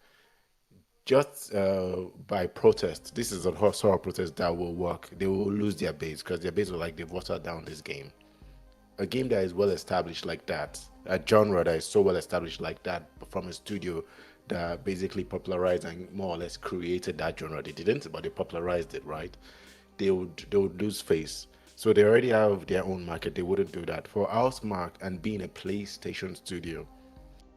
S3: just by protest. This is a sort of protest that will work. They will lose their base because their base will like they've watered down this game. A game that is well established like that, a genre that is so well established like that from a studio that basically popularized and more or less created that genre. They didn't, but they popularized it, right? They would lose face. So they already have their own market. They wouldn't do that. For Housemark and being a PlayStation studio,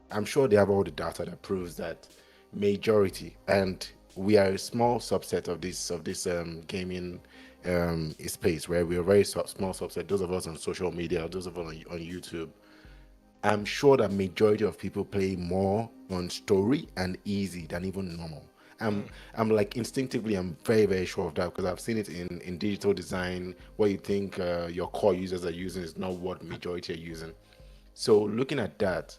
S3: I'm sure they have all the data that proves that majority, and we are a small subset of this gaming space where we're a very small subset. Those of us on social media, those of us on YouTube. I'm sure that majority of people play more on story and easy than even normal. I'm
S1: Mm.
S3: I'm like instinctively I'm very very sure of that because I've seen it in digital design. What you think your core users are using is not what majority are using. So looking at that,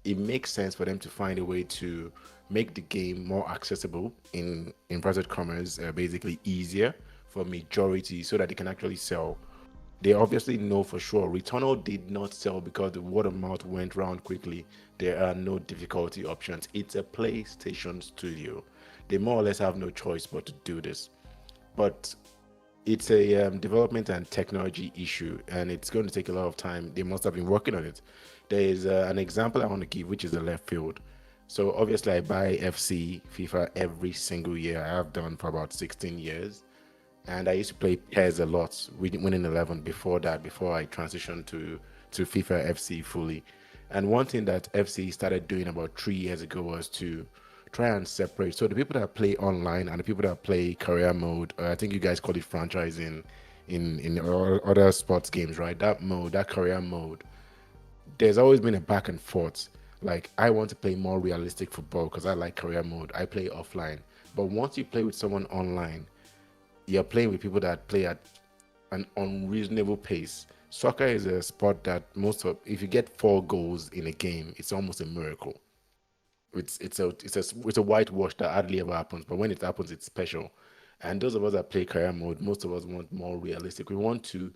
S3: it makes sense for them to find a way to make the game more accessible in inverted commas, basically easier for majority so that they can actually sell. They obviously know for sure Returnal did not sell because the word of mouth went round quickly. There are no difficulty options. It's a PlayStation studio. They more or less have no choice but to do this. But it's a development and technology issue, and it's going to take a lot of time. They must have been working on it. There is an example I want to give, which is the left field. So obviously, I buy FC, FIFA every single year. I have done for about 16 years, and I used to play pairs a lot, winning 11 before that, before I transitioned to FIFA FC fully. And one thing that FC started doing about 3 years ago was to try and separate. So the people that play online and the people that play career mode, I think you guys call it franchise in other sports games, right? That mode, that career mode, there's always been a back and forth. Like I want to play more realistic football because I like career mode. I play offline. But once you play with someone online, you're playing with people that play at an unreasonable pace. Soccer is a sport that if you get 4 goals in a game, it's almost a miracle. It's a whitewash that hardly ever happens, but when it happens, it's special. And those of us that play career mode, most of us want more realistic. We want to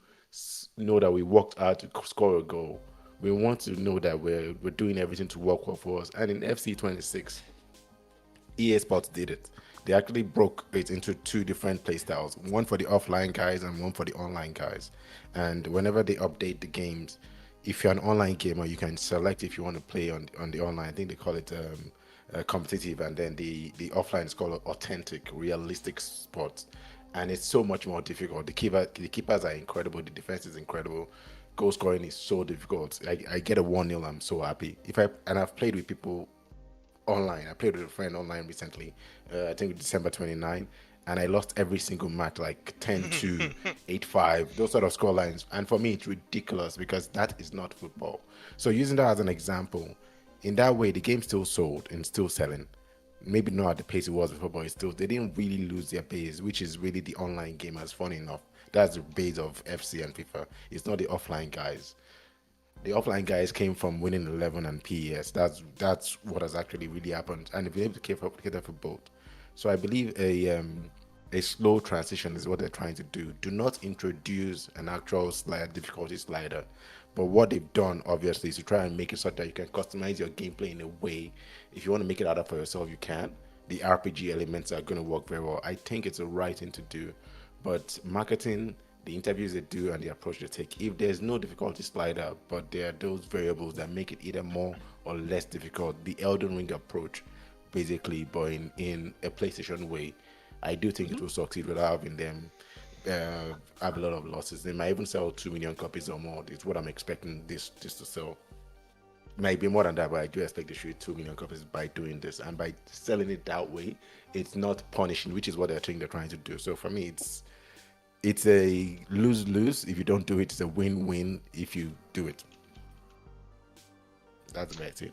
S3: know that we worked hard to score a goal. We want to know that we're doing everything to work well for us. And in FC 26, EA Sports did it. They actually broke it into two different play styles, one for the offline guys and one for the online guys. And whenever they update the games, if you're an online gamer, you can select if you want to play on the online. I think they call it competitive, and then the offline is called authentic, realistic sports. And it's so much more difficult. The keepers are incredible. The defense is incredible. Goal scoring is so difficult. I get a 1-0, I'm so happy. I've played with people online. I played with a friend online recently. I think December 29, and I lost every single match, like 10-2, 8-5, those sort of score lines. And for me, it's ridiculous because that is not football. So using that as an example, in that way, the game still sold and still selling. Maybe not at the pace it was before, but it's still they didn't really lose their base, which is really the online gamers. Funny enough, that's the base of FC and FIFA. It's not the offline guys. The offline guys came from winning 11 and PES. That's what has actually really happened, and they've been able to cater for both. So I believe a slow transition is what they're trying to do. Do not introduce an actual difficulty slider, but what they've done obviously is to try and make it so that you can customize your gameplay in a way. If you want to make it harder for yourself, you can. The RPG elements are going to work very well. I think it's the right thing to do, but marketing, the interviews they do and the approach they take, if there's no difficulty slider, but there are those variables that make it either more or less difficult, the Elden Ring approach, basically, but in a PlayStation way, I do think it will succeed without having them have a lot of losses. They might even sell 2 million copies or more. It's what I'm expecting this to sell. Might be more than that, but I do expect they should hit 2 million copies by doing this. And by selling it that way, it's not punishing, which is what they're trying to do. So for me, it's a lose-lose. If you don't do it, it's a win-win if you do it. That's about it.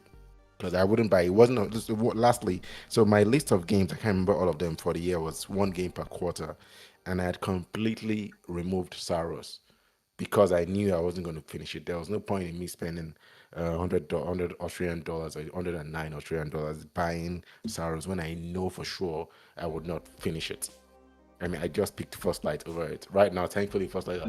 S3: Because I wouldn't buy it. Wasn't just lastly. So my list of games, I can't remember all of them for the year, was one game per quarter, and I had completely removed Saros because I knew I wasn't going to finish it. There was no point in me spending 100 Australian dollars or 109 Australian dollars buying Saros when I know for sure I would not finish it. I mean, I just picked First Light over it. Right now, thankfully, First Light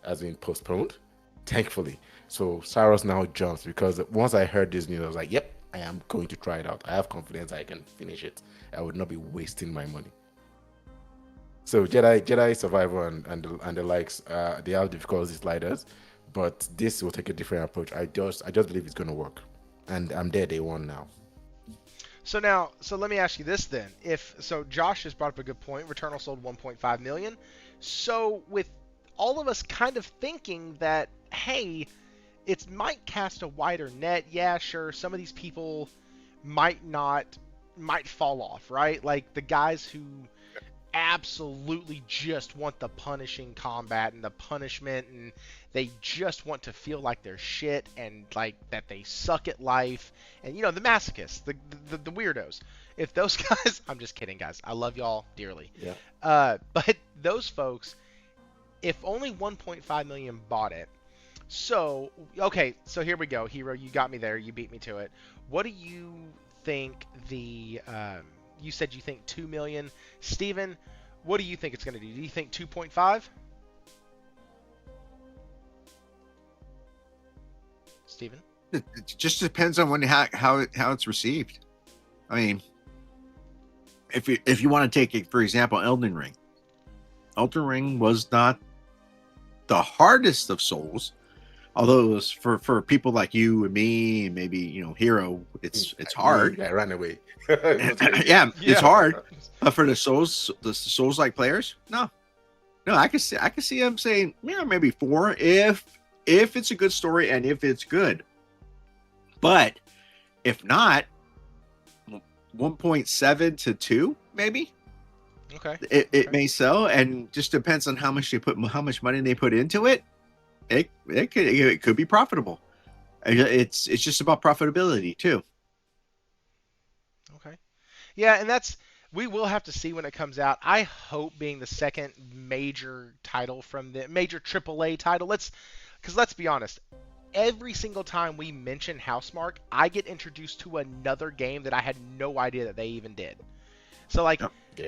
S3: has been postponed. Thankfully. So Saros now jumps because once I heard this news, I was like, yep, I am going to try it out. I have confidence I can finish it. I would not be wasting my money. So Jedi Survivor and the likes, they have difficulty sliders, but this will take a different approach. I just believe it's going to work, and I'm there day one now.
S1: So let me ask you this then. Josh just brought up a good point. Returnal sold 1.5 million. So with all of us kind of thinking that, hey, it might cast a wider net. Yeah, sure. Some of these people might fall off, right? Like the guys who absolutely just want the punishing combat and the punishment, and they just want to feel like they're shit and like that they suck at life, and the masochists, the weirdos. If those guys, I'm just kidding, guys, I love y'all dearly.
S3: Yeah.
S1: But those folks, if only 1.5 million bought it, so here we go. Hero, you got me there, you beat me to it. What do you think you said you think 2 million. Steven, what do you think it's going to do? Do you think 2.5? Steven?
S2: It just depends on how it's received. I mean, if you want to take it, for example, Elden Ring. Elden Ring was not the hardest of Souls, although it was for people like you and me, and maybe Hero. It's hard.
S3: I ran away.
S2: yeah, it's hard. For the Souls like players, no, I can see them saying, maybe 4 if it's a good story and if it's good. But if not, 1.7 to 2 maybe.
S1: Okay.
S2: It may sell, and just depends on how much money they put into it. It could be profitable. It's just about profitability too.
S1: Okay. Yeah, and we will have to see when it comes out. I hope being the second major title from the major AAA title. Let's be honest. Every single time we mention Housemarque, I get introduced to another game that I had no idea that they even did. So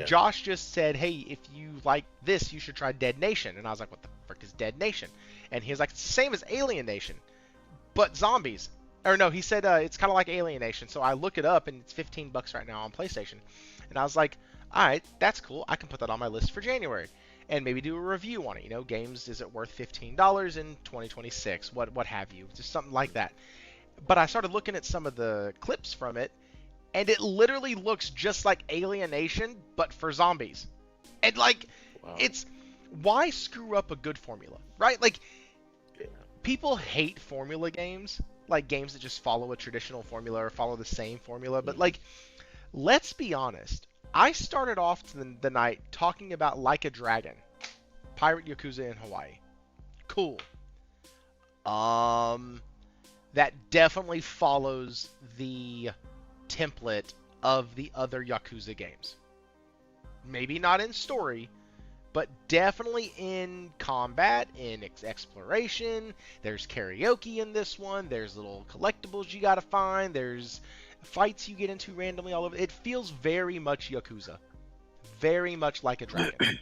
S1: Josh just said, hey, if you like this, you should try Dead Nation. And I was like, what the frick is Dead Nation? And he was like, it's the same as Alien Nation, but zombies. Or no, he said it's kind of like Alien Nation. So I look it up, and it's $15 right now on PlayStation. And I was like, all right, that's cool. I can put that on my list for January and maybe do a review on it. Games, is it worth $15 in 2026? What have you? Just something like that. But I started looking at some of the clips from it, and it literally looks just like Alienation, but for zombies. And wow. It's why screw up a good formula, right? People hate formula games, like games that just follow a traditional formula or follow the same formula. But let's be honest. I started off the night talking about Like a Dragon, Pirate Yakuza in Hawaii. Cool. That definitely follows the template of the other Yakuza games. Maybe not in story, but definitely in combat, in exploration. There's karaoke in this one. There's little collectibles you gotta find. There's fights you get into randomly all over. It feels very much Yakuza. Very much Like a Dragon.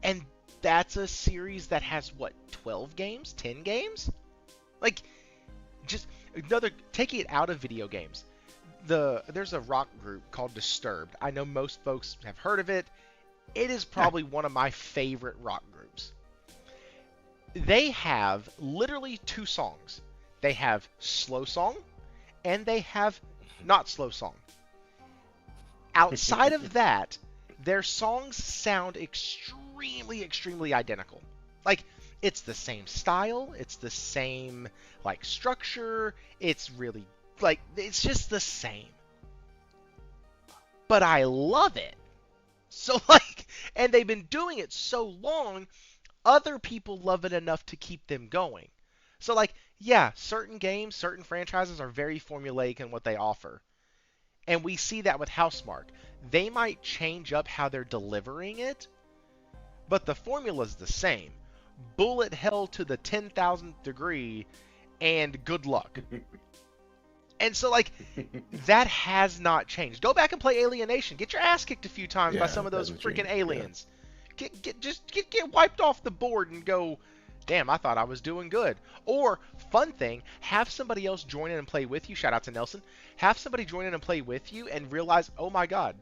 S1: And that's a series that has, 12 games? 10 games? Just another, taking it out of video games. There's a rock group called Disturbed. I know most folks have heard of it. It is probably one of my favorite rock groups. They have literally 2 songs. They have Slow Song, and they have Not Slow Song. Outside of that, their songs sound extremely, extremely identical. It's the same style, it's the same, structure, it's really, it's just the same. But I love it. So, and they've been doing it so long, other people love it enough to keep them going. So, yeah, certain games, certain franchises are very formulaic in what they offer. And we see that with Housemarque. They might change up how they're delivering it, but the formula's the same. Bullet hell to the 10,000th degree, and good luck. And so, that has not changed. Go back and play Alienation. Get your ass kicked a few times by some of those freaking aliens. Yeah. Get wiped off the board and go Damn, I thought I was doing good. Or, fun thing, have somebody else join in and play with you. Shout out to Nelson. Have somebody join in and play with you and realize, oh my god,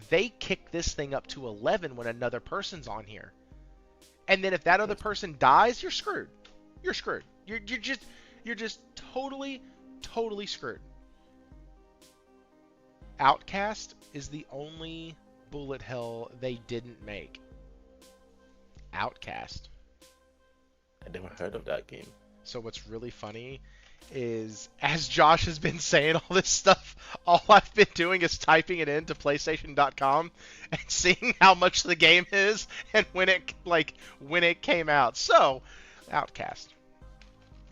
S1: they kick this thing up to 11 when another person's on here. And then if that other person dies, you're screwed. You're screwed. You're just totally screwed. Outcast is the only bullet hell they didn't make. Outcast.
S3: I never heard of that game.
S1: So what's really funny is, as Josh has been saying all this stuff, all I've been doing is typing it into PlayStation.com and seeing how much the game is and when it came out. So, Outcast.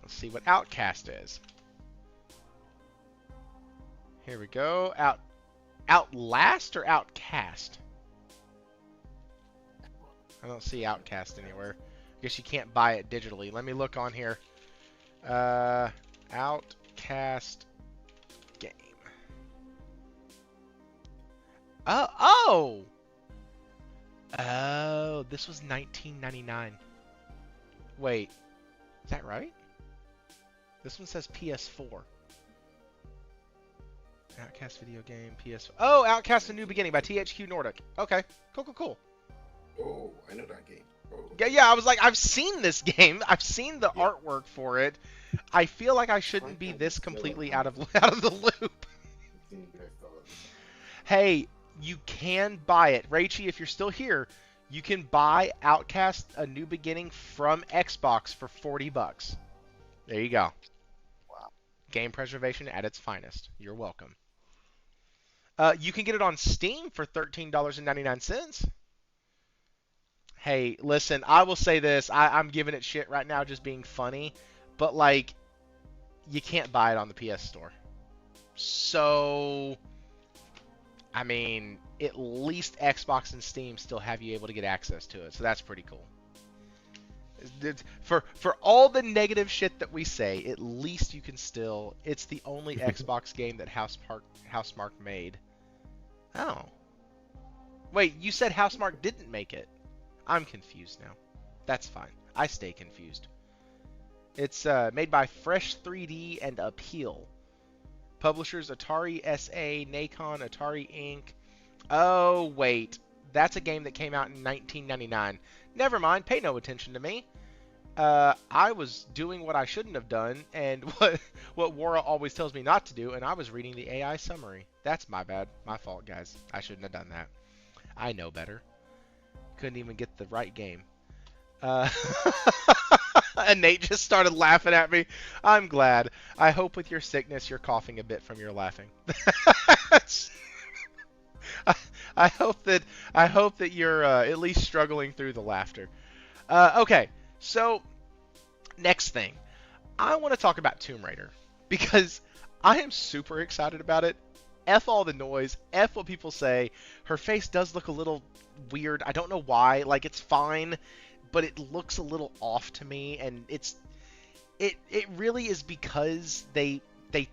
S1: Let's see what Outcast is. Here we go. Outlast or Outcast? I don't see Outcast anywhere. I guess you can't buy it digitally. Let me look on here. Outcast game. Oh, this was 1999. Wait, is that right? This one says PS4. Outcast video game, PS4. Oh, Outcast: A New Beginning by THQ Nordic. Okay, cool.
S3: Oh, I know that game. Oh.
S1: Yeah, I was like, I've seen this game. I've seen the artwork for it. I feel like I shouldn't be this completely out of the loop. Hey, you can buy it. Raichi, if you're still here, you can buy Outcast: A New Beginning from Xbox for $40. There you go.
S3: Wow.
S1: Game preservation at its finest. You're welcome. You can get it on Steam for $13.99. Hey, listen, I will say this. I'm giving it shit right now just being funny. But, like, you can't buy it on the PS Store. So, I mean, at least Xbox and Steam still have you able to get access to it. So that's pretty cool. For all the negative shit that we say, at least you can still... It's the only Xbox game that Housemarque made. Oh. Wait, you said Housemarque didn't make it. I'm confused now. That's fine. I stay confused. It's made by Fresh 3D and Appeal. Publishers Atari SA, Nacon, Atari Inc. Oh, wait. That's a game that came out in 1999. Never mind. Pay no attention to me. I was doing what I shouldn't have done, and what Wara always tells me not to do, and I was reading the AI summary. That's my bad. My fault, guys. I shouldn't have done that. I know better. Couldn't even get the right game. And Nate just started laughing at me. I'm glad. I hope with your sickness you're coughing a bit from your laughing. I hope that you're at least struggling through the laughter. Okay, so next thing, I want to talk about Tomb Raider because I am super excited about it. F all the noise. F what people say. Her face does look a little weird. I don't know why. Like, it's fine, but it looks a little off to me, and it really is because they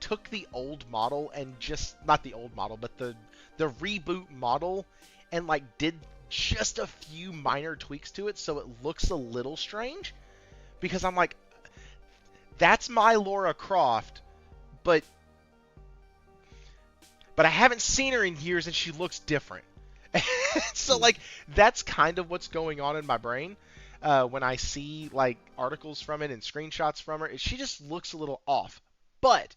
S1: took the old model and just, not the old model, but the reboot model, and like did just a few minor tweaks to it so it looks a little strange. Because I'm like, that's my Lara Croft, but I haven't seen her in years and she looks different. So like, that's kind of what's going on in my brain when I see like articles from it and screenshots from her. She just looks a little off. But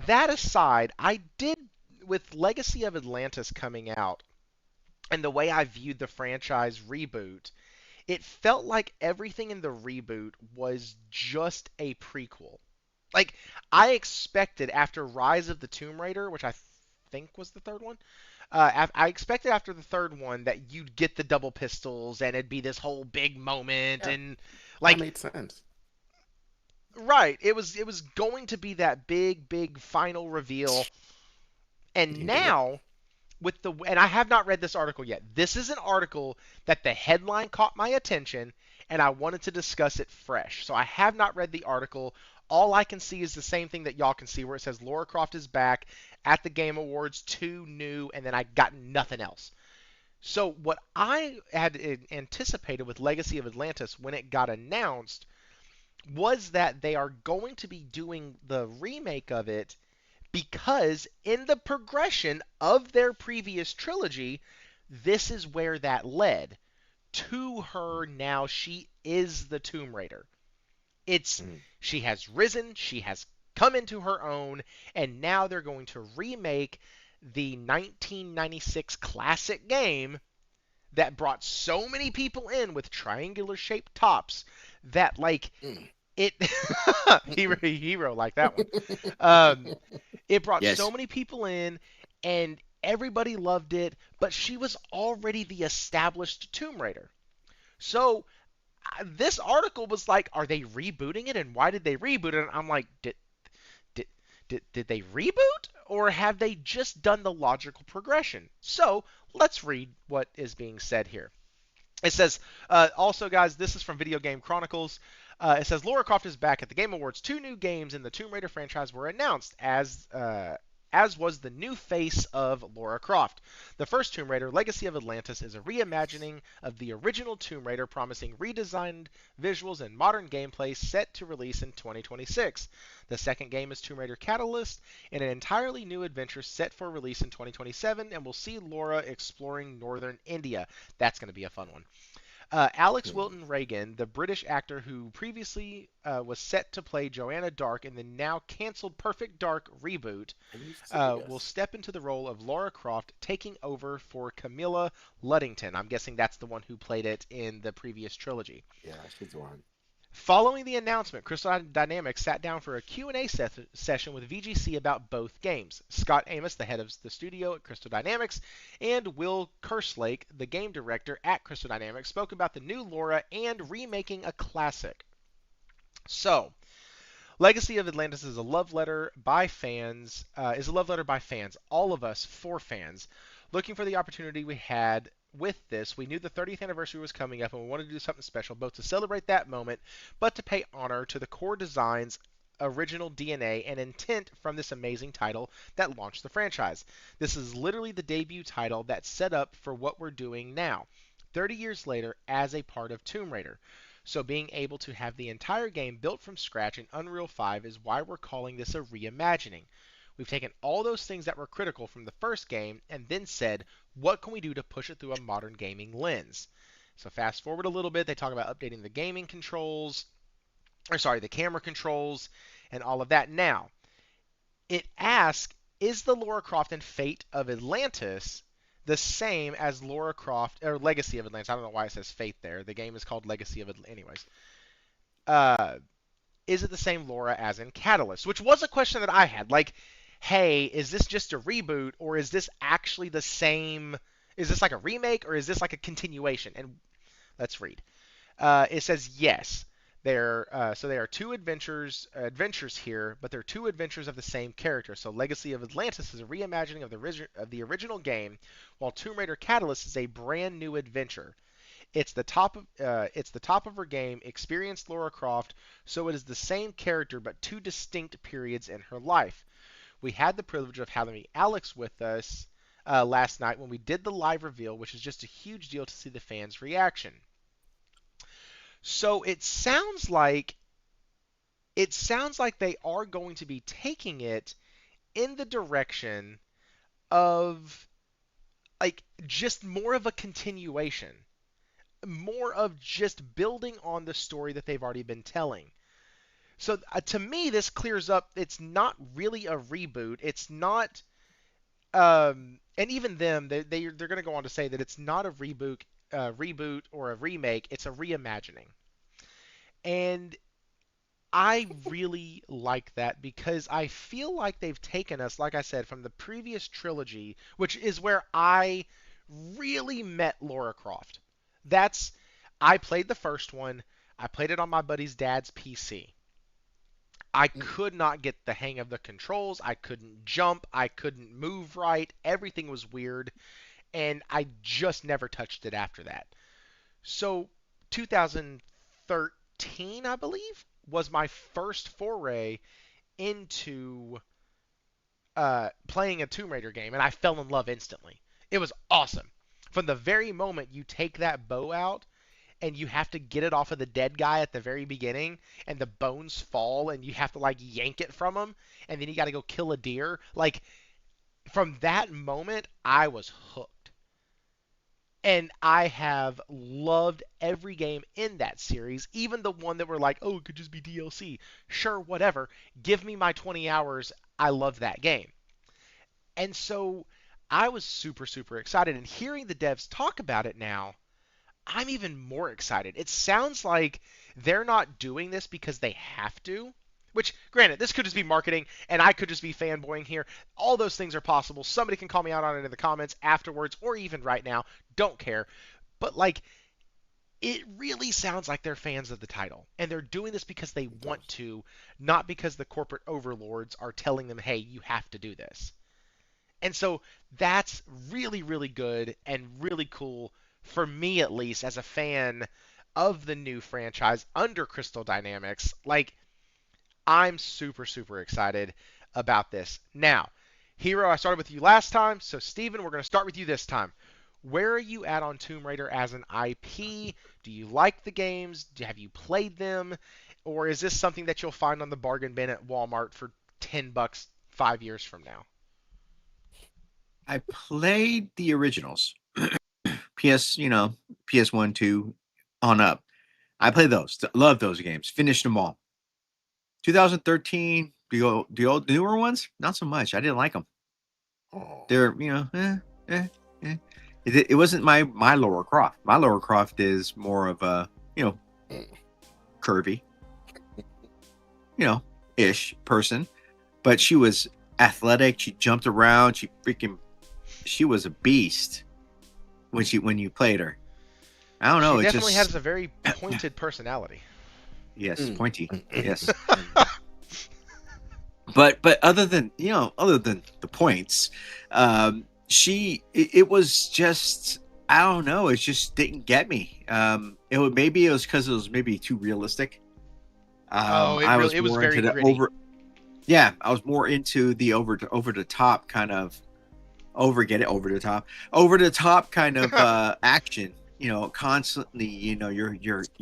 S1: that aside, I did, with Legacy of Atlantis coming out and the way I viewed the franchise Reboot, it felt like everything in the reboot was just a prequel. Like, I expected after Rise of the Tomb Raider, which I think was the third one, I expected after the third one that you'd get the double pistols and it'd be this whole big moment, and like,
S3: that made sense.
S1: Right. It was going to be that big final reveal. And now and I have not read this article yet. This is an article that the headline caught my attention and I wanted to discuss it fresh. So I have not read the article. All I can see is the same thing that y'all can see, where it says Lara Croft is back at the Game Awards, 2 new, and then I got nothing else. So what I had anticipated with Legacy of Atlantis when it got announced was that they are going to be doing the remake of it because in the progression of their previous trilogy, this is where that led to her. Now she is the Tomb Raider. It's
S3: Mm.
S1: she has risen, she has come into her own, and now they're going to remake the 1996 classic game that brought so many people in with triangular shaped tops that like
S3: Mm.
S1: it hero like that one. Um, it brought so
S2: Yes.
S1: many people in, and everybody loved it, but she was already the established Tomb Raider. So this article was like, are they rebooting it, and why did they reboot it? And I'm like, did did they reboot, or have they just done the logical progression? So let's read what is being said here. It says, also, guys, this is from Video Game Chronicles. It says Lara Croft is back at the Game Awards. 2 new games in the Tomb Raider franchise were announced, as was the new face of Lara Croft. The first Tomb Raider, Legacy of Atlantis, is a reimagining of the original Tomb Raider, promising redesigned visuals and modern gameplay, set to release in 2026. The second game is Tomb Raider Catalyst, in an entirely new adventure set for release in 2027, and will see Lara exploring northern India. That's going to be a fun one. Alex Wilton Reagan, the British actor who previously was set to play Joanna Dark in the now canceled Perfect Dark reboot,
S3: Are you serious?
S1: will step into the role of Lara Croft, taking over for Camilla Luddington. I'm guessing that's the one who played it in the previous trilogy.
S3: Yeah, she's the one.
S1: Following the announcement, Crystal Dynamics sat down for a Q&A session with VGC about both games. Scott Amos, the head of the studio at Crystal Dynamics, and Will Kerslake, the game director at Crystal Dynamics, spoke about the new Lara and remaking a classic. So, Legacy of Atlantis is a love letter by fans. All of us, for fans, looking for the opportunity we had with this. We knew the 30th anniversary was coming up, and we wanted to do something special, both to celebrate that moment, but to pay honor to the core design's original DNA and intent from this amazing title that launched the franchise. This is literally the debut title that set up for what we're doing now, 30 years later, as a part of Tomb Raider. So being able to have the entire game built from scratch in Unreal 5 is why we're calling this a reimagining. We've taken all those things that were critical from the first game and then said, what can we do to push it through a modern gaming lens? So fast forward a little bit, they talk about updating the gaming controls, the camera controls, and all of that. Now, it asks, is the Lara Croft and Fate of Atlantis the same as Lara Croft, or Legacy of Atlantis? I don't know why it says Fate there. The game is called Legacy of Atlantis. Anyways. Is it the same Lara as in Catalyst? Which was a question that I had. Like, hey, is this just a reboot, or is this actually the same? Is this like a remake, or is this like a continuation? And let's read. It says yes. So there are two adventures here, but they're two adventures of the same character. So Legacy of Atlantis is a reimagining of the original game, while Tomb Raider Catalyst is a brand new adventure. It's the top of her game, experienced Lara Croft, so it is the same character but two distinct periods in her life. We had the privilege of having Alex with us last night when we did the live reveal, which is just a huge deal to see the fans' reaction. So it sounds like they are going to be taking it in the direction of like just more of a continuation, more of just building on the story that they've already been telling. So to me, this clears up. It's not really a reboot. It's not, and even them, they're going to go on to say that it's not a reboot or a remake. It's a reimagining. And I really like that because I feel like they've taken us, like I said, from the previous trilogy, which is where I really met Lara Croft. I played the first one. I played it on my buddy's dad's PC. I could not get the hang of the controls. I couldn't jump. I couldn't move right. Everything was weird. And I just never touched it after that. So 2013, I believe, was my first foray into playing a Tomb Raider game, and I fell in love instantly. It was awesome. From the very moment you take that bow out and you have to get it off of the dead guy at the very beginning, and the bones fall, and you have to like yank it from him, and then you got to go kill a deer. Like from that moment, I was hooked. And I have loved every game in that series, even the one that were like, oh, it could just be DLC. Sure, whatever. Give me my 20 hours. I love that game. And so I was super, super excited. And hearing the devs talk about it now, I'm even more excited. It sounds like they're not doing this because they have to. Which, granted, this could just be marketing, and I could just be fanboying here. All those things are possible. Somebody can call me out on it in the comments afterwards, or even right now. Don't care. But, like, it really sounds like they're fans of the title. And they're doing this because they want to, not because the corporate overlords are telling them, hey, you have to do this. And so that's really, really good and really cool, for me at least, as a fan of the new franchise under Crystal Dynamics. Like, I'm super, super excited about this. Now, Hero, I started with you last time, so Steven, we're going to start with you this time. Where are you at on Tomb Raider as an IP? Do you like the games? Have you played them? Or is this something that you'll find on the bargain bin at Walmart for $10 5 years from now?
S2: I played the originals. PS1, 2 on up. I played those. Love those games. Finished them all. 2013, the newer ones, not so much. I didn't like them. They're, It wasn't my Lara Croft. My Lara Croft is more of a, curvy, ish person. But she was athletic. She jumped around. She was a beast when you played her. I don't know.
S1: She definitely has a very pointed personality.
S2: Yes, pointy. Yes. But other than the points, it was just, I don't know, it just didn't get me. Maybe it was because it was maybe too realistic.
S1: It was very gritty.
S2: I was more into the over the top kind of over the top kind of action. Constantly, you're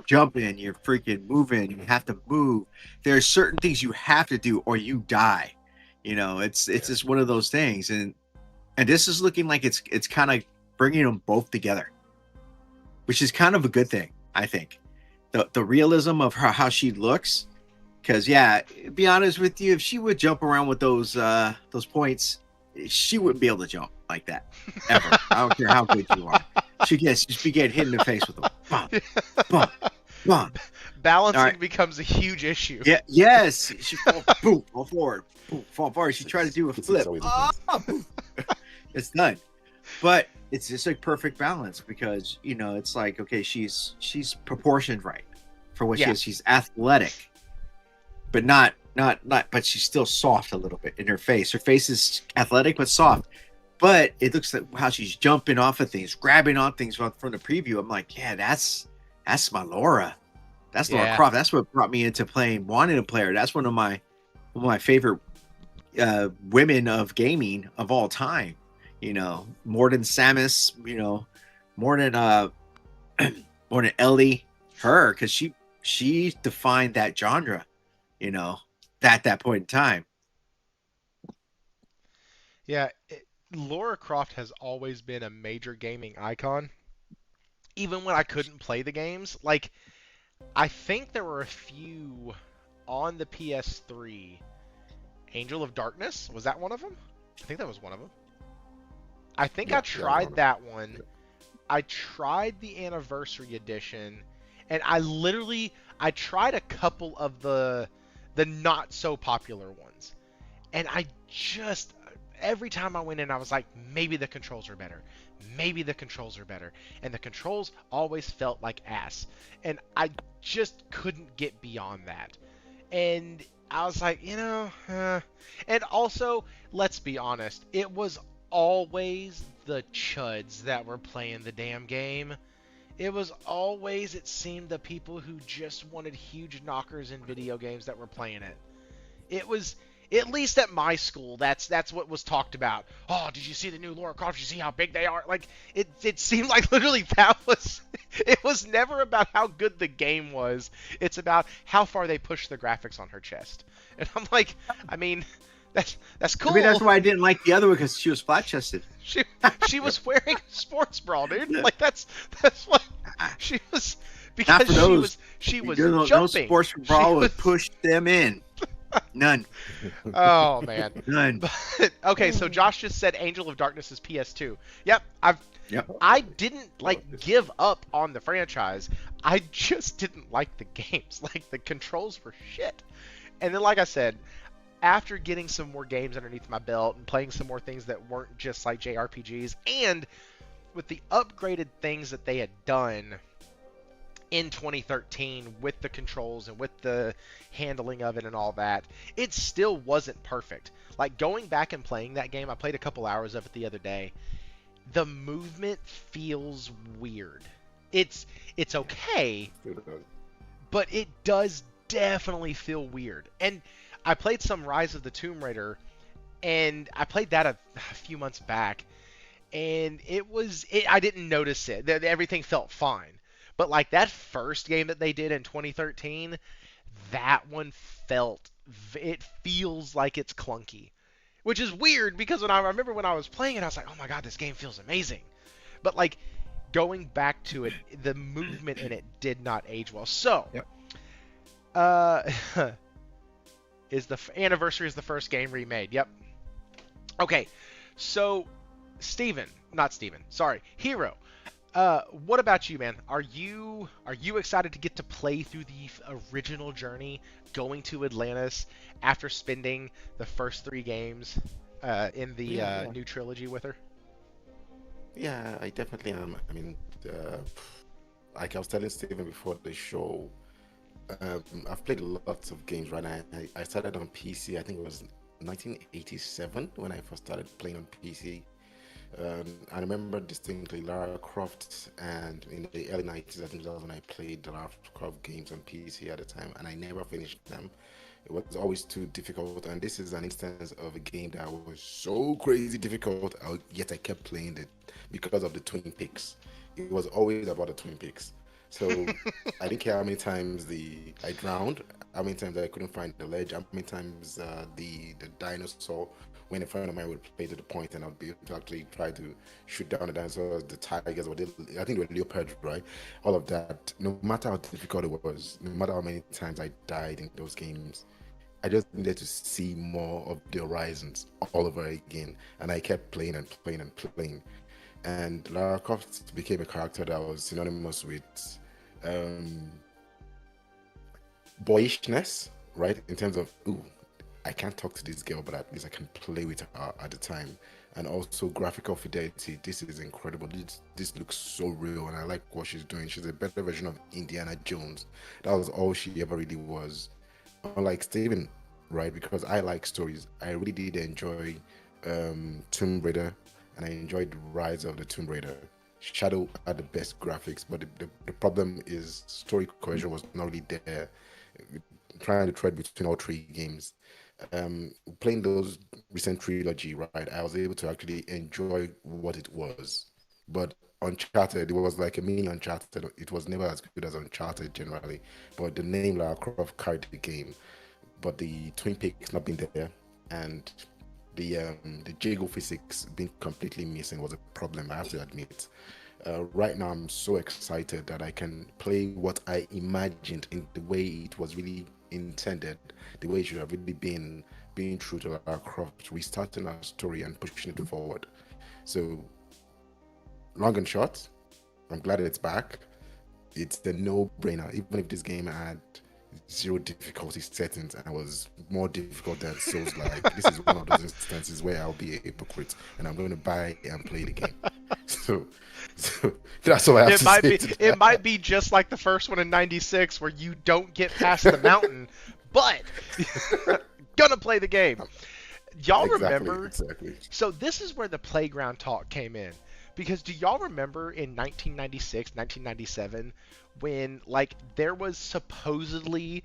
S2: jumping, you're freaking moving, you have to move. There's certain things you have to do or you die. It's just one of those things. And this is looking like it's kind of bringing them both together, which is kind of a good thing, I think. The realism of how she looks, because be honest with you, if she would jump around with those points, she wouldn't be able to jump like that ever. I don't care how good you are. She just be getting hit in the face with them. Bump, bump.
S1: Balancing becomes a huge issue.
S2: Yeah. Yes. She fall forward. Boom, fall forward. She tried to do a flip. It's done. But it's just a perfect balance because it's like, okay, she's proportioned right for what she is. She's athletic, but not. But she's still soft a little bit in her face. Her face is athletic but soft. But it looks like how she's jumping off of things, grabbing on things from the preview. I'm like, that's my Laura. That's Lara Croft. That's what brought me into wanting to play her. That's one of my favorite women of gaming of all time. More than Samus. More than Ellie. Her, because she defined that genre. At that point in time.
S1: Yeah. Lara Croft has always been a major gaming icon, even when I couldn't play the games. Like, I think there were a few on the PS3. Angel of Darkness, was that one of them? I think that was one of them. I think I tried that one. I tried the Anniversary Edition, and I tried a couple of the not so popular ones, and every time I went in, I was like, maybe the controls are better. Maybe the controls are better. And the controls always felt like ass. And I just couldn't get beyond that. And I was like, And also, let's be honest, it was always the chuds that were playing the damn game. It was always, it seemed, the people who just wanted huge knockers in video games that were playing it. It was... At least at my school, that's what was talked about. Oh, did you see the new Lara Croft? Did you see how big they are? Like, it seemed like literally that was It was never about how good the game was. It's about how far they pushed the graphics on her chest. And I'm like, I mean, that's cool.
S2: Maybe that's why I didn't like the other one, because she was flat chested.
S1: She was wearing a sports bra, dude. Like that's what she was,
S2: Not
S1: because
S2: for those.
S1: she was
S2: No
S1: jumping.
S2: sports bra would push them in. None.
S1: Oh man.
S2: None.
S1: But, okay, so Josh just said Angel of Darkness is PS2. Yep,
S2: Yep.
S1: I didn't like give up on the franchise. I just didn't like the games. Like the controls were shit. And then, like I said, after getting some more games underneath my belt and playing some more things that weren't just like JRPGs, and with the upgraded things that they had done in 2013 with the controls and with the handling of it and all that, it still wasn't perfect. Like going back and playing that game, I played a couple hours of it the other day. The movement feels weird. It's okay, but it does definitely feel weird. And I played some Rise of the Tomb Raider, and I played that a few months back, and I didn't notice it. Everything felt fine. But like that first game that they did in 2013, that one it feels like it's clunky. Which is weird, because I remember when I was playing it, I was like, oh my god, this game feels amazing. But like going back to it, the movement in it did not age well. So,
S2: Yep.
S1: Anniversary is the first game remade. Yep. Okay, so Hero. What about you, man? Are you excited to get to play through the original journey, going to Atlantis after spending the first 3 games in the new trilogy with her?
S3: Yeah, I definitely am. I mean, like I was telling Steven before the show, I've played lots of games, right? I started on PC, I think it was 1987 when I first started playing on PC. I remember distinctly Lara Croft, and in the early 90s, I think that was when I played the Lara Croft games on PC at the time, and I never finished them. It was always too difficult, and this is an instance of a game that was so crazy difficult, yet I kept playing it because of the Twin Peaks. It was always about the Twin Peaks. So I didn't care how many times I drowned, how many times I couldn't find the ledge, how many times the dinosaur, when a friend of mine would play to the point, and I'd be able to actually try to shoot down the dinosaurs, the tigers, I think they were leopards, right? All of that. No matter how difficult it was, no matter how many times I died in those games, I just needed to see more of the horizons all over again. And I kept playing and playing and playing. And Lara Croft became a character that was synonymous with boyishness, right? In terms of, ooh, I can't talk to this girl, but at least I can play with her at the time. And also graphical fidelity. This is incredible. This looks so real, and I like what she's doing. She's a better version of Indiana Jones. That was all she ever really was. Unlike Steven, right? Because I like stories. I really did enjoy Tomb Raider, and I enjoyed Rise of the Tomb Raider. Shadow had the best graphics, but the problem is story cohesion was not really there. Trying to tread between all 3 games. Playing those recent trilogy, right, I was able to actually enjoy what it was. But Uncharted, it was like a mini Uncharted. It was never as good as Uncharted generally, but the name Lara Croft carried the game. But the Twin Peaks not being there, and the jiggle physics being completely missing was a problem, I have to admit. Right now, I'm so excited that I can play what I imagined in the way it was really intended, the way it should have really been, being true to Lara Croft, restarting our story and pushing it forward. So, long and short, I'm glad it's back. It's the no-brainer. Even if this game had 0 difficulty settings and was more difficult than Souls-like, this is one of those instances where I'll be a hypocrite and I'm going to buy and play the game. So that's all I have to say.
S1: It might be just like the first one in '96, where you don't get past the mountain, but gonna play the game. Y'all remember?
S3: Exactly.
S1: So this is where the playground talk came in, because do y'all remember in 1996, 1997, when like there was supposedly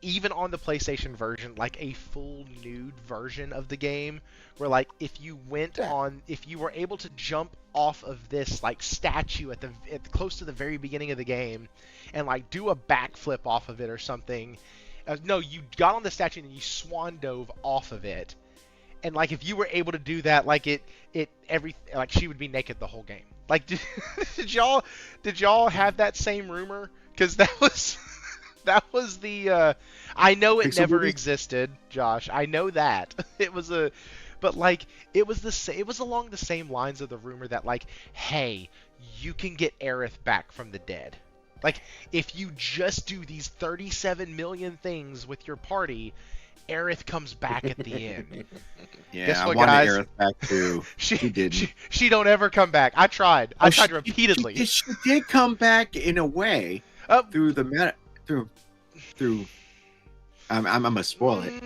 S1: even on the PlayStation version, like a full nude version of the game, where like if you were able to jump off of this like statue at close to the very beginning of the game, and like do a backflip off of it or something. No, you got on the statue and you swan dove off of it, and like if you were able to do that, like she would be naked the whole game. Like, did y'all have that same rumor? Because that was the. I know it never existed, Josh. I know that it was but like it was along the same lines of the rumor that like, hey, you can get Aerith back from the dead. Like, if you just do these 37 million things with your party, Aerith comes back at the end.
S2: Yeah,
S1: guess what,
S2: I wanted
S1: guys?
S2: Aerith back too. She didn't.
S1: She don't ever come back. I tried. I tried repeatedly.
S2: She did come back in a way through the meta. Through. I'm gonna spoil it.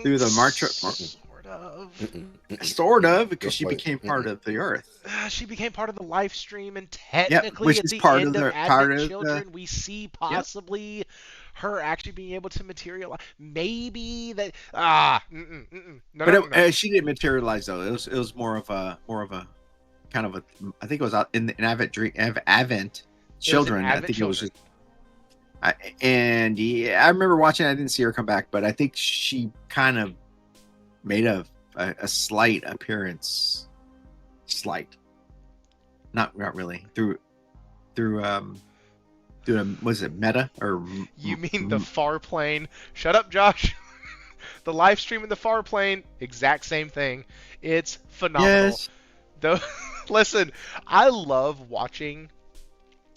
S2: Through the March. Sort of, because she became part of the Earth.
S1: She became part of the live stream, and technically
S2: which
S1: at
S2: is
S1: the
S2: part
S1: end
S2: of
S1: of
S2: the part
S1: Advent
S2: of
S1: Children, we see possibly her actually being able to materialize. Maybe that. No.
S2: She didn't materialize though. It was more of a kind of a. I think it was out in Advent Children. I think it was just. And I remember watching. I didn't see her come back, but I think she kind of made a slight appearance. Not really through was it meta or
S1: you mean the far plane? Shut up, Josh. The live stream in the far plane, exact same thing. It's phenomenal.
S2: Yes.
S1: Though, listen, I love watching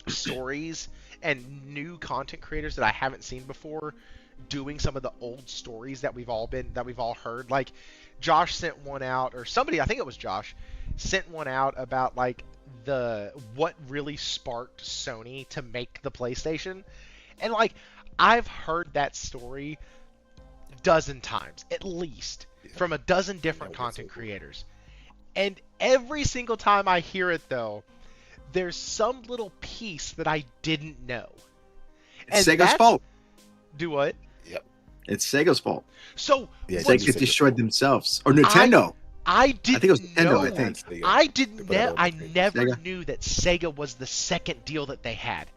S1: stories and new content creators that I haven't seen before doing some of the old stories that we've all heard. Like Josh sent one out, or somebody, I think it was Josh, sent one out about like what really sparked Sony to make the PlayStation. And like I've heard that story a dozen times at least from a dozen different content creators. And every single time I hear it though, there's some little piece that I didn't know.
S2: It's Sega's fault.
S1: Do what?
S3: Yep.
S2: It's Sega's fault.
S1: So
S2: Sega destroyed themselves, or Nintendo.
S1: I think it was Nintendo. I never
S2: Sega.
S1: knew that Sega was the second deal that they had.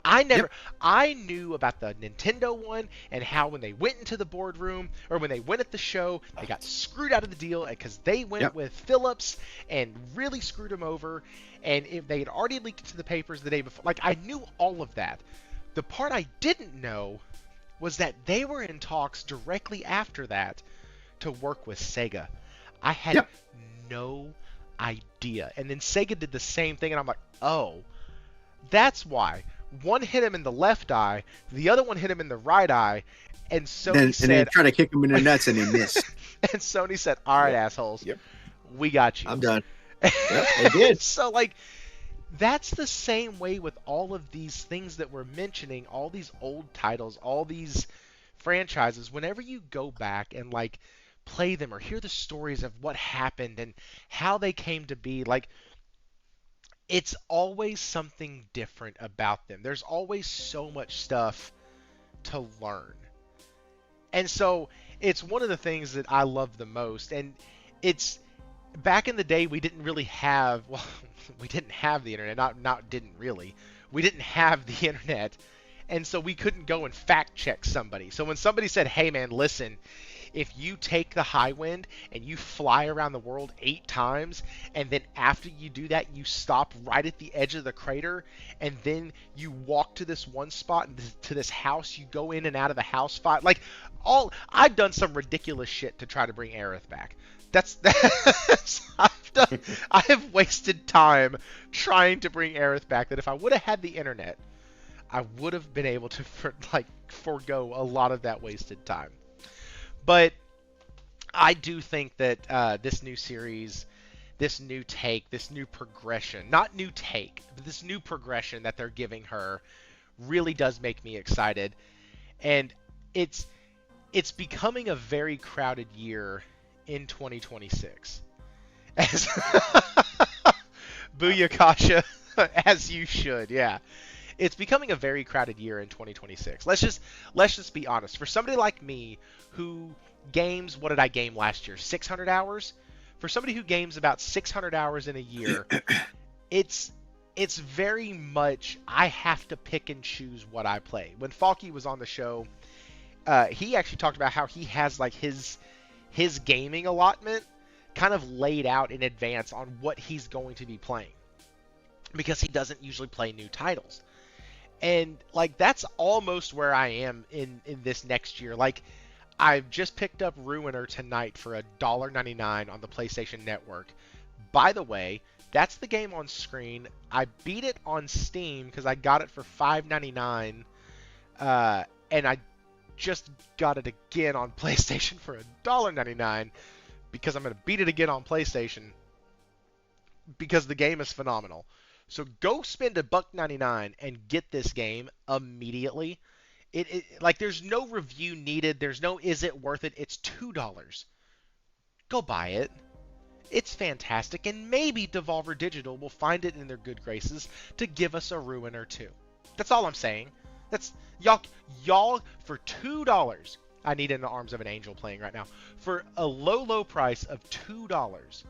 S1: I knew about the Nintendo one and how when they went into the boardroom or when they went at the show, they got screwed out of the deal because they went with Philips and really screwed them over. And they had already leaked it to the papers the day before. Like, I knew all of that. The part I didn't know was that they were in talks directly after that to work with Sega. I had no idea. And then Sega did the same thing, and I'm like, oh, that's why. One hit him in the left eye, the other one hit him in the right eye, and Sony said... And
S2: they tried to kick him in the nuts, and he missed.
S1: And Sony said, all right, assholes, we got you.
S2: I'm done. They did.
S1: So, like, that's the same way with all of these things that we're mentioning, all these old titles, all these franchises. Whenever you go back and, like, play them or hear the stories of what happened and how they came to be, like, it's always something different about them. There's always so much stuff to learn. And so it's one of the things that I love the most. And it's back in the day, we didn't really have, well, we didn't have the internet. We didn't have the internet. And so we couldn't go and fact check somebody. So when somebody said, hey man, listen, if you take the high wind and you fly around the world 8 times, and then after you do that, you stop right at the edge of the crater, and then you walk to this one spot and to this house, you go in and out of the house fight. Like, I've done some ridiculous shit to try to bring Aerith back. I have wasted time trying to bring Aerith back that if I would have had the internet, I would have been able to forego a lot of that wasted time. But I do think that this new series, this new take, this new progression, not new take, but this new progression that they're giving her really does make me excited. And it's becoming a very crowded year in 2026. Booyakasha, as you should, yeah. it's becoming a very crowded year in 2026. Let's just be honest. For somebody like me who games, what did I game last year? 600 hours? For somebody who games about 600 hours in a year, it's very much I have to pick and choose what I play. When Falky was on the show, he actually talked about how he has like his gaming allotment kind of laid out in advance on what he's going to be playing, because he doesn't usually play new titles. And like that's almost where I am in this next year. Like I've just picked up Ruiner tonight for $1.99 on the PlayStation Network. By the way, that's the game on screen. I beat it on Steam because I got it for $5.99, and I just got it again on PlayStation for $1.99 because I'm going to beat it again on PlayStation because the game is phenomenal. So go spend $1.99 and get this game immediately. It like there's no review needed. There's no is it worth it. It's $2. Go buy it. It's fantastic, and maybe Devolver Digital will find it in their good graces to give us a Ruiner too. That's all I'm saying. That's y'all for $2. I need In the Arms of an Angel playing right now. For a low price of $2,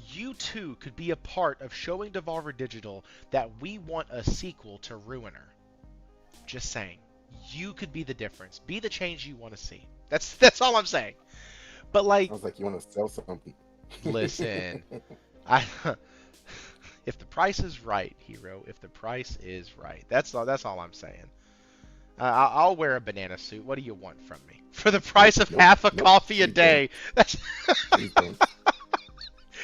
S1: you too could be a part of showing Devolver Digital that we want a sequel to Ruiner. Just saying. You could be the difference. Be the change you want to see. That's all I'm saying. But like,
S3: Sounds like you want to sell something.
S1: Listen, if the price is right, Hero. If the price is right, that's all I'm saying. I'll wear a banana suit. What do you want from me for the price of half a coffee a day? That's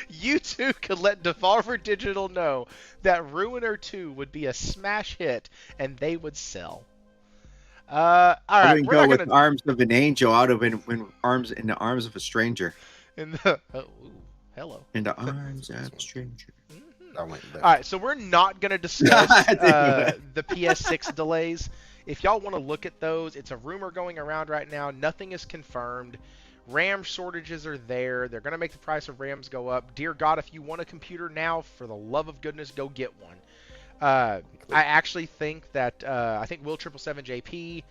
S1: you two could let Devolver Digital know that Ruiner 2 would be a smash hit and they would sell. All right,
S2: I wouldn't
S1: we're
S2: go
S1: not
S2: with
S1: gonna
S2: Arms of an Angel. Out of in the arms of a stranger.
S1: in the hello.
S2: In the arms of a stranger.
S3: I went there.
S1: All right, so we're not going to discuss the PS6 delays. If y'all want to look at those, it's a rumor going around right now. Nothing is confirmed. RAM shortages are there. They're going to make the price of RAMs go up. Dear God, if you want a computer now, for the love of goodness, go get one. I actually think that I think Will777JP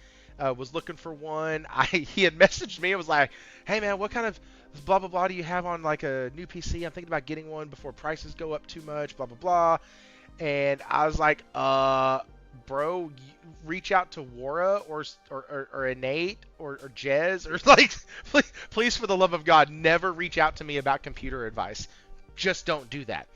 S1: was looking for one. He had messaged me. It was like, hey man, what kind of blah blah blah do you have on like a new PC? I'm thinking about getting one before prices go up too much. Blah blah blah. And I was like, bro, reach out to Wara or Innate or Jez or like, please for the love of God, never reach out to me about computer advice. Just don't do that.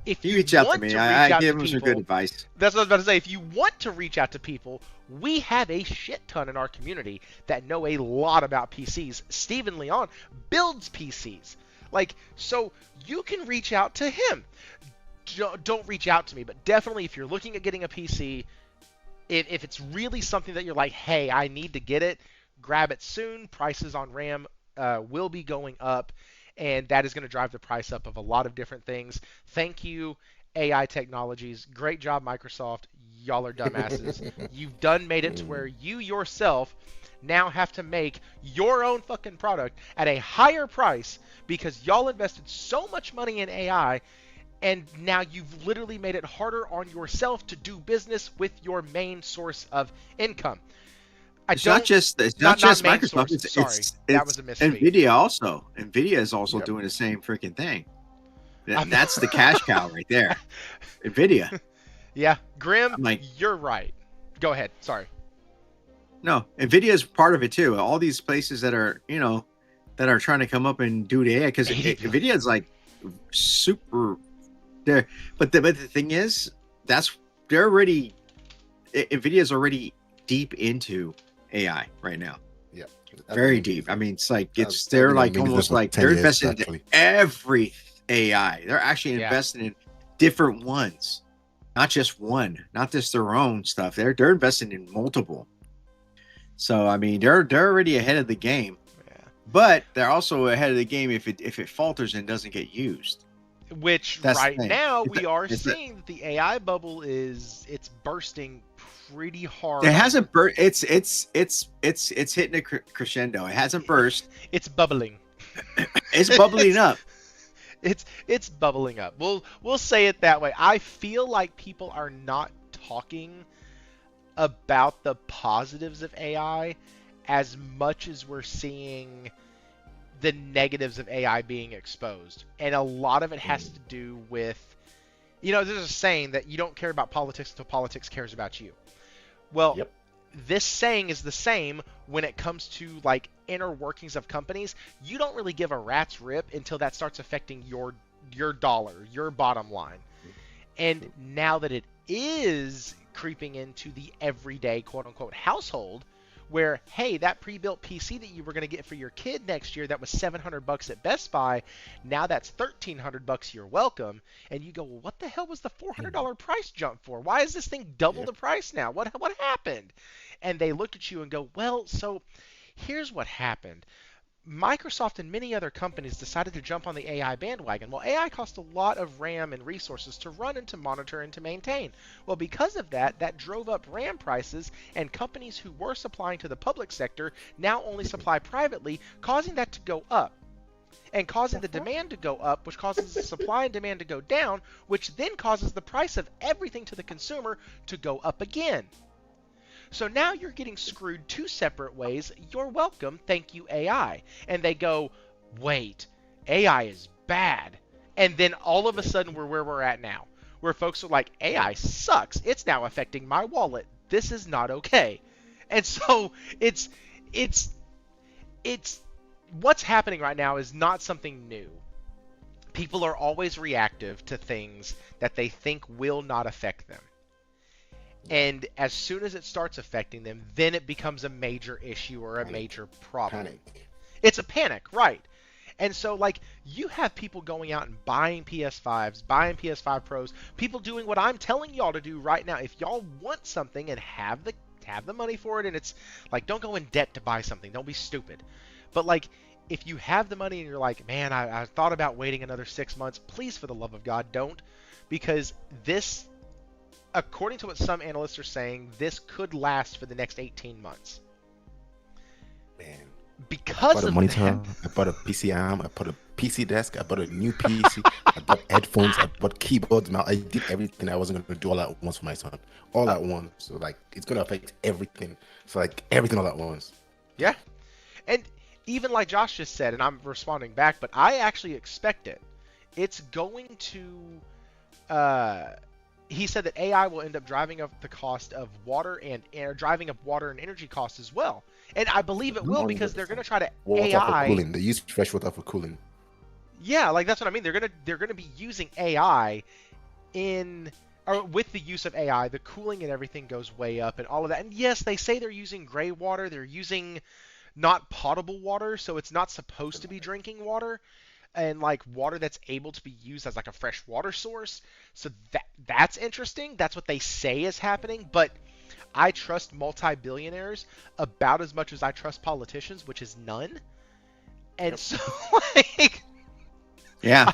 S1: If you
S2: reach out to
S1: want
S2: me,
S1: to
S2: I
S1: reach out
S2: give
S1: to
S2: him some
S1: people,
S2: good advice.
S1: that's what I was about to say. If you want to reach out to people, we have a shit ton in our community that know a lot about PCs. Steven Leon builds PCs. Like, so you can reach out to him. Don't reach out to me, but definitely if you're looking at getting a PC, if it's really something that you're like, hey, I need to get it, grab it soon. Prices on RAM will be going up, and that is going to drive the price up of a lot of different things. Thank you, AI Technologies. Great job, Microsoft. Y'all are dumbasses. You've made it to where you yourself now have to make your own fucking product at a higher price because y'all invested so much money in AI, and now you've literally made it harder on yourself to do business with your main source of income.
S2: It's not just Microsoft. It's
S1: that was a misspeak.
S2: NVIDIA also. NVIDIA is also
S1: Yep.
S2: doing the same freaking thing. That's the cash cow right there. NVIDIA.
S1: Yeah, Grim,
S2: like,
S1: you're right. Go ahead. Sorry.
S2: No, NVIDIA is part of it too. All these places that are, that are trying to come up and do the AI, because NVIDIA is like super there. But the thing is, NVIDIA is already deep into AI right now.
S3: Yeah,
S2: very deep. I mean, it's like they're like almost like they're investing in every AI. They're actually investing in different ones, not just one, not just their own stuff. They're investing in multiple. So I mean, they're already ahead of the game.
S1: Yeah.
S2: But they're also ahead of the game if it falters and doesn't get used.
S1: Which right now we are seeing that the AI bubble it's bursting pretty hard.
S2: It hasn't burst. It's hitting a crescendo. It hasn't burst.
S1: It's bubbling.
S2: It's bubbling up.
S1: It's bubbling up. We'll say it that way. I feel like people are not talking about the positives of AI as much as we're seeing the negatives of AI being exposed. And a lot of it has to do with, there's a saying that you don't care about politics until politics cares about you. Well,
S3: Yep.
S1: this saying is the same when it comes to like inner workings of companies. You don't really give a rat's rip until that starts affecting your dollar, your bottom line. And now that it is creeping into the everyday quote unquote household, where, hey, that pre-built PC that you were going to get for your kid next year that was $700 at Best Buy, now that's $1,300, you're welcome. And you go, well, what the hell was the $400 price jump for? Why is this thing double the price now? What happened? And they look at you and go, well, so here's what happened. Microsoft and many other companies decided to jump on the AI bandwagon. Well, AI costs a lot of RAM and resources to run and to monitor and to maintain. Well, because of that, that drove up RAM prices, and companies who were supplying to the public sector now only supply privately, causing that to go up. And causing the demand to go up, which causes the supply and demand to go down, which then causes the price of everything to the consumer to go up again. So now you're getting screwed two separate ways. You're welcome. Thank you, AI. And they go, wait, AI is bad. And then all of a sudden we're where we're at now, where folks are like, AI sucks. It's now affecting my wallet. This is not okay. And so it's what's happening right now is not something new. People are always reactive to things that they think will not affect them. And as soon as it starts affecting them, then it becomes a major issue or a major problem.
S3: Panic.
S1: It's a panic, right? And so, like, you have people going out and buying PS5s, buying PS5 Pros, people doing what I'm telling y'all to do right now. If y'all want something and have the money for it, and it's like, don't go in debt to buy something. Don't be stupid. But, like, if you have the money and you're like, man, I thought about waiting another 6 months, please, for the love of God, don't. Because this, according to what some analysts are saying, this could last for the next 18 months.
S3: Man.
S1: Because
S3: I bought a monitor, I bought a PC arm, I bought a PC desk, I bought a new PC, I bought headphones, I bought keyboards. Now I did everything I wasn't going to do all at once for my son. All at once. So, like, it's going to affect everything. So, like, everything all at once.
S1: Yeah. And even like Josh just said, and I'm responding back, but I actually expect it. It's going to... he said that AI will end up driving up the cost of water and driving up water and energy costs as well. And I believe it will, because they're going to try to
S3: water
S1: AI.
S3: For cooling. They use fresh water for cooling.
S1: Yeah, like that's what I mean. They're gonna be using AI with the use of AI, the cooling and everything goes way up and all of that. And yes, they say they're using gray water. They're using not potable water, so it's not supposed to be drinking water, and like water that's able to be used as like a fresh water source. So that's interesting. That's what they say is happening, but I trust multi-billionaires about as much as I trust politicians, which is none. And so, like,
S2: Yeah.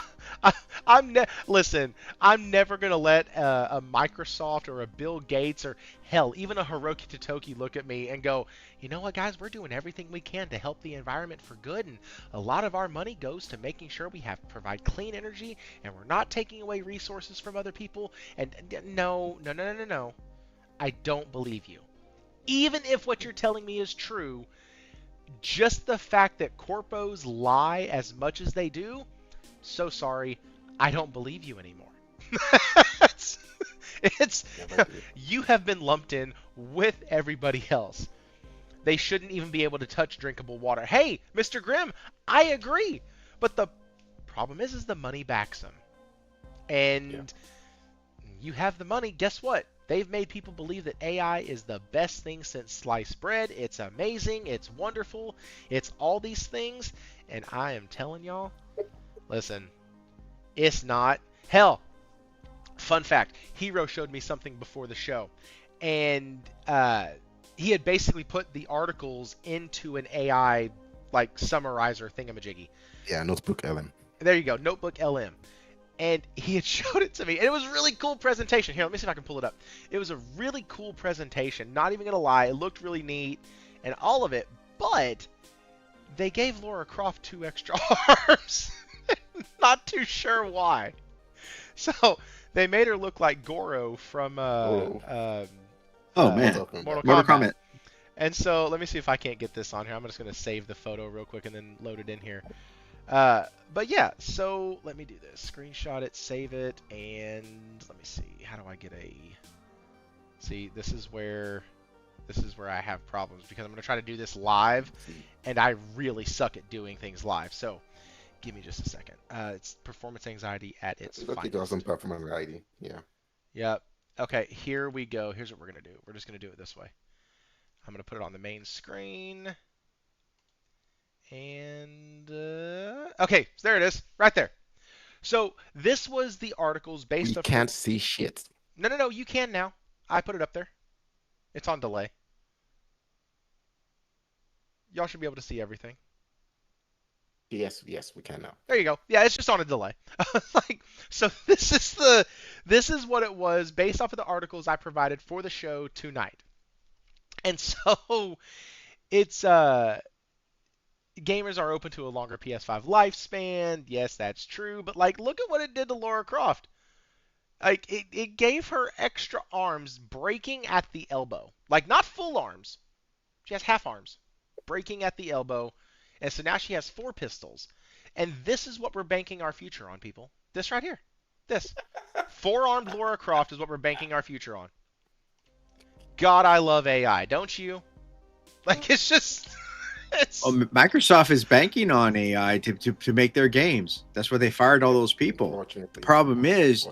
S1: Listen, I'm never going to let a Microsoft or a Bill Gates or, hell, even a Hiroki Totoki look at me and go, you know what, guys, we're doing everything we can to help the environment for good, and a lot of our money goes to making sure we provide clean energy, and we're not taking away resources from other people. And no. I don't believe you. Even if what you're telling me is true, just the fact that corpos lie as much as they do, so sorry, I don't believe you anymore. it's you have been lumped in with everybody else. They shouldn't even be able to touch drinkable water. Hey, Mr. Grimm, I agree. But the problem is the money backs them. And you have the money, guess what? They've made people believe that AI is the best thing since sliced bread. It's amazing. It's wonderful. It's all these things. And I am telling y'all, listen, it's not. Hell, fun fact, Hero showed me something before the show. And he had basically put the articles into an AI, like, summarizer thingamajiggy.
S3: Yeah, Notebook LM.
S1: There you go, Notebook LM. And he had showed it to me, and it was a really cool presentation. Here, let me see if I can pull it up. It was a really cool presentation, not even going to lie. It looked really neat and all of it, but they gave Lara Croft 2 extra arms. Not too sure why. So they made her look like Goro from
S2: Oh man,
S1: Mortal
S2: Mortal
S1: Kombat.
S2: Kombat.
S1: And so let me see if I can't get this on here. I'm just going to save the photo real quick and then load it in here. But yeah, so let me do this. Screenshot it, save it, and let me see. How do I get a... See, this is where I have problems because I'm going to try to do this live, and I really suck at doing things live. So give me just a second. It's performance anxiety at its
S3: Look, it
S1: finest.
S3: doesn't perform anxiety. Yeah.
S1: Yep. Okay, here we go. Here's what we're going to do. We're just going to do it this way. I'm going to put it on the main screen. And, okay, so there it is, right there. So this was the articles based
S3: We
S1: off...
S3: can't see shit.
S1: No, you can now. I put it up there. It's on delay. Y'all should be able to see everything.
S3: Yes, we can now.
S1: There you go. Yeah, it's just on a delay. Like, so this is what it was based off of the articles I provided for the show tonight. And so it's gamers are open to a longer PS5 lifespan. Yes, that's true. But like, look at what it did to Lara Croft. Like, it gave her extra arms breaking at the elbow. Like, not full arms. She has half arms breaking at the elbow. And so now she has 4 pistols. And this is what we're banking our future on, people. This right here. This. 4-armed Lara Croft is what we're banking our future on. God, I love AI, don't you? Like, it's just...
S2: Microsoft is banking on AI to make their games. That's why they fired all those people. The problem is,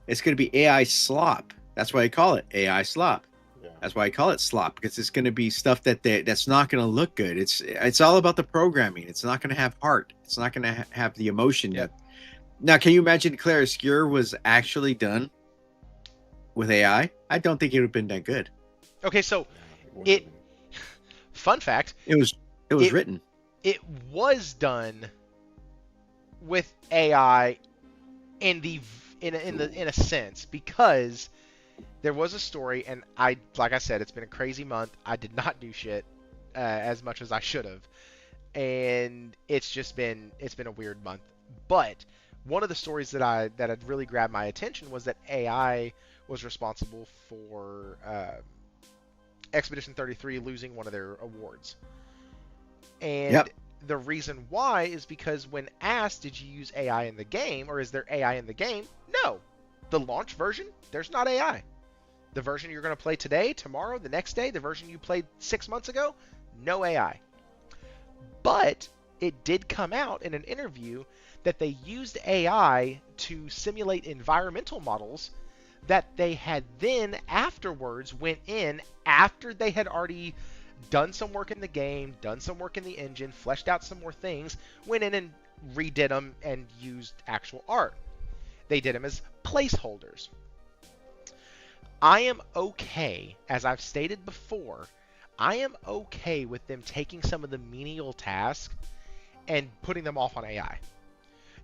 S2: it's going to be AI slop. That's why I call it AI slop.
S3: Yeah.
S2: That's why I call it slop, because it's going to be stuff that's not going to look good. It's all about the programming. It's not going to have heart. It's not going to have the emotion.
S1: Yep.
S2: Now, can you imagine Claire Obscure was actually done with AI? I don't think it would have been that good.
S1: Okay, so fun fact.
S2: It was written.
S1: It was done with AI in a sense, because there was a story, and like I said, it's been a crazy month. I did not do shit as much as I should have, and it's been a weird month. But one of the stories that had really grabbed my attention was that AI was responsible for Expedition 33 losing one of their awards. And the reason why is because when asked, did you use AI in the game, or is there AI in the game? No. The launch version, there's not AI. The version you're going to play today, tomorrow, the next day, the version you played 6 months ago, no AI. But it did come out in an interview that they used AI to simulate environmental models that they had then afterwards went in after they had already done some work in the game, done some work in the engine, fleshed out some more things, went in and redid them and used actual art. They did them as placeholders. I am okay, as I've stated before, I am okay with them taking some of the menial tasks and putting them off on AI.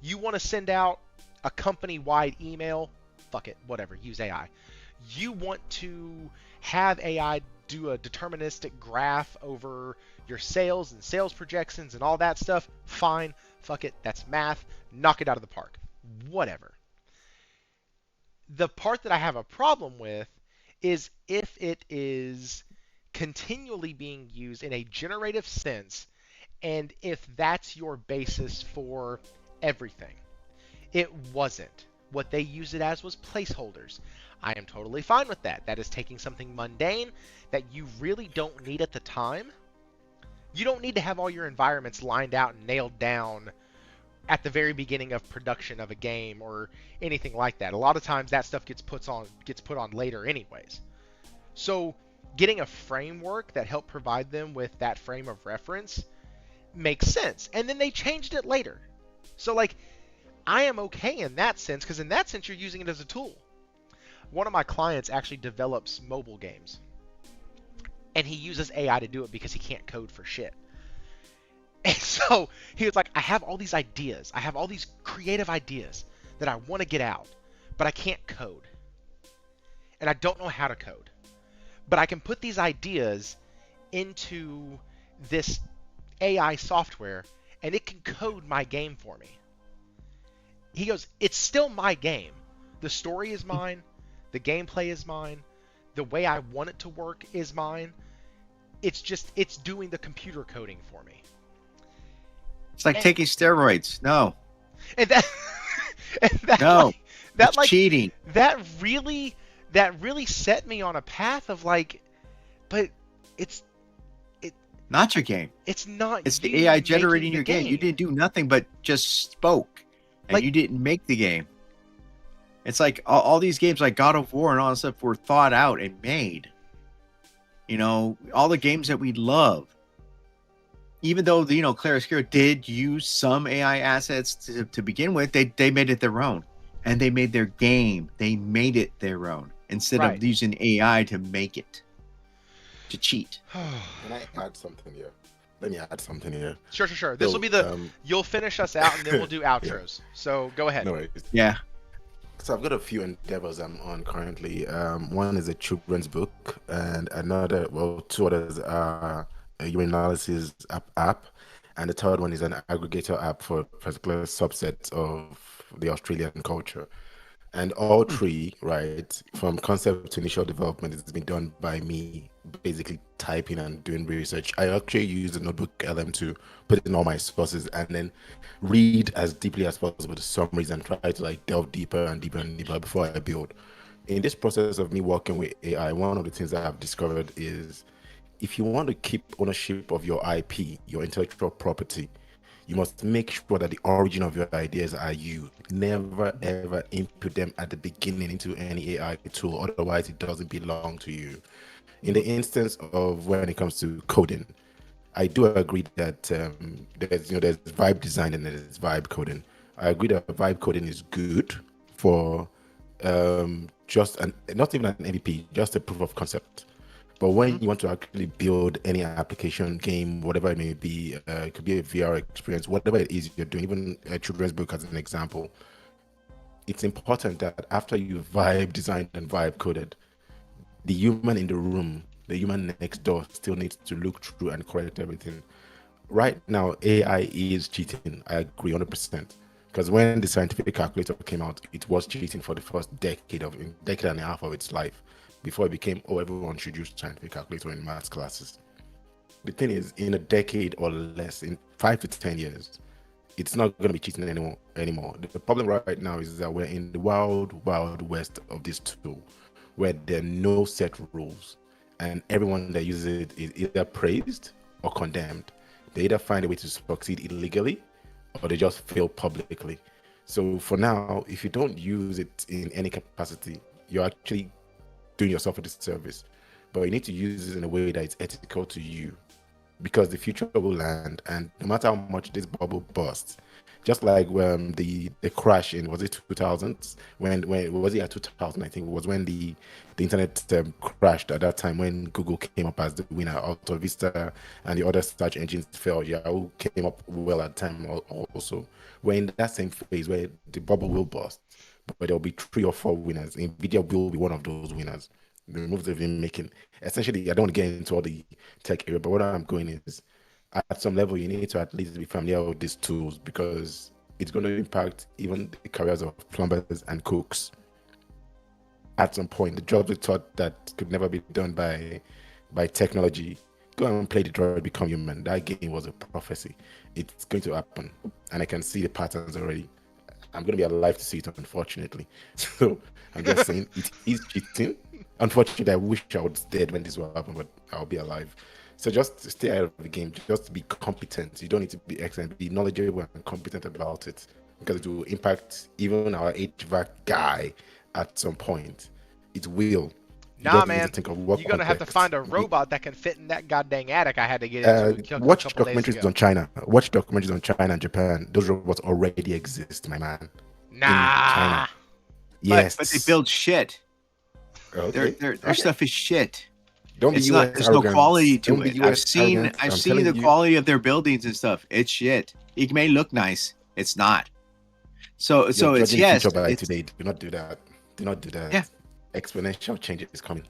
S1: You want to send out a company-wide email? Fuck it, whatever, use AI. You want to have AI do a deterministic graph over your sales and sales projections and all that stuff? Fine, fuck it, that's math, knock it out of the park. Whatever. The part that I have a problem with is if it is continually being used in a generative sense, and if that's your basis for everything. It wasn't. What they used it as was placeholders. I am totally fine with that. That is taking something mundane that you really don't need at the time. You don't need to have all your environments lined out and nailed down at the very beginning of production of a game or anything like that. A lot of times that stuff gets put on later anyways. So getting a framework that helped provide them with that frame of reference makes sense. And then they changed it later. So like, I am okay in that sense, because in that sense you're using it as a tool. One of my clients actually develops mobile games, and he uses AI to do it because he can't code for shit. And so he was like, I have all these ideas. I have all these creative ideas that I want to get out, but I can't code. And I don't know how to code. But I can put these ideas into this AI software, and it can code my game for me. He goes, it's still my game. The story is mine. The gameplay is mine. the way I want it to work is mine. It's doing the computer coding for me.
S2: It's like taking steroids. No.
S1: And that and that
S2: No.
S1: that
S2: It's cheating.
S1: that really set me on a path of like, but it's
S2: Not your game.
S1: it's not.
S2: It's
S1: you
S2: the AI
S1: making
S2: generating
S1: the
S2: your game. You didn't do nothing but just spoke, and
S1: Like-
S2: you didn't make the game. It's like all these games like God of War and all that stuff were thought out and made. You know, all the games that we love. Even though, you know, Clariscure did use some AI assets to begin with, they made it their own. And they made their game. They made it their own. Instead
S1: Right.
S2: of using AI to make it. To cheat.
S3: Can I add something here? Let me add something here.
S1: Sure. This will be the you'll finish us out and then we'll do outros. So go ahead.
S3: No worries.
S2: Yeah.
S3: So I've got a few endeavors I'm on currently. One is a children's book, and two others are a urinalysis app, and the third one is an aggregator app for particular subsets of the Australian culture. And all three, right, from concept to initial development, it's been done by me, basically typing and doing research. I actually use the notebook LM to put in all my sources and then read as deeply as possible the summaries and try to like delve deeper and deeper and deeper before I build. In this process of me working with AI, one of the things that I've discovered is if you want to keep ownership of your IP, your intellectual property, you must make sure that the origin of your ideas are you. Never ever input them at the beginning into any AI tool, otherwise it doesn't belong to you. In the instance of when it comes to coding, I do agree that there's vibe design and there's vibe coding. I agree that vibe coding is good for not even an MVP, just a proof of concept. But when you want to actually build any application, game, whatever it may be, it could be a VR experience, whatever it is you're doing, even a children's book as an example, it's important that after you vibe designed and vibe coded, the human in the room, the human next door still needs to look through and correct everything. Right now, AI is cheating. I agree 100%. Because when the scientific calculator came out, it was cheating for the first decade and a half of its life, before it became, everyone should use scientific calculator in maths classes. The thing is, in a decade or less, in 5 to 10 years, it's not going to be cheating anymore. The problem right now is that we're in the wild west of this tool, where there are no set rules, and everyone that uses it is either praised or condemned. They either find a way to succeed illegally, or they just fail publicly. So for now, if you don't use it in any capacity, you're actually doing yourself a disservice. But you need to use it in a way that is ethical to you, because the future will land, and no matter how much this bubble bursts, just like when the crash in, was it 2000s, when was it at 2000, I think it was when the internet crashed at that time, when Google came up as the winner, Alta Vista and the other search engines fell. Yahoo came up well at the time also. We're in that same phase where the bubble will burst, but there'll be 3 or 4 winners. Nvidia will be one of those winners. The moves they've been making. Essentially, I don't want to get into all the tech area, but what I'm going is, at some level, you need to at least be familiar with these tools, because it's going to impact even the careers of plumbers and cooks. At some point, the jobs we thought that could never be done by technology, go and play Detroit Become Human. That game was a prophecy. It's going to happen, and I can see the patterns already. I'm going to be alive to see it, unfortunately. So I'm just saying, it is cheating. Unfortunately, I wish I was dead when this will happen, but I'll be alive. So just stay out of the game. Just be competent. You don't need to be excellent. Be knowledgeable and competent about it, because it will impact even our HVAC guy at some point. It will.
S1: Nah, man. You're gonna have to find a robot that can fit in that goddamn attic I had to get into.
S3: Watch documentaries on China. Watch documentaries on China and Japan. Those robots already exist, my man.
S1: Nah.
S3: In China. Yes.
S2: But they build shit.
S3: Okay.
S2: Their stuff is shit.
S3: Don't be
S2: It's
S3: US
S2: not. There's no
S3: arrogant.
S2: quality to
S3: Don't be
S2: it. I've
S3: US
S2: seen
S3: arrogant. I'm
S2: the
S3: telling you.
S2: quality of their buildings and stuff. It's shit. It may look nice. It's not. So
S3: You're
S2: it's
S3: judging
S2: yes.
S3: future by
S2: It's,
S3: today. Do not do that. Do not do that.
S2: Yeah.
S3: Exponential change is coming.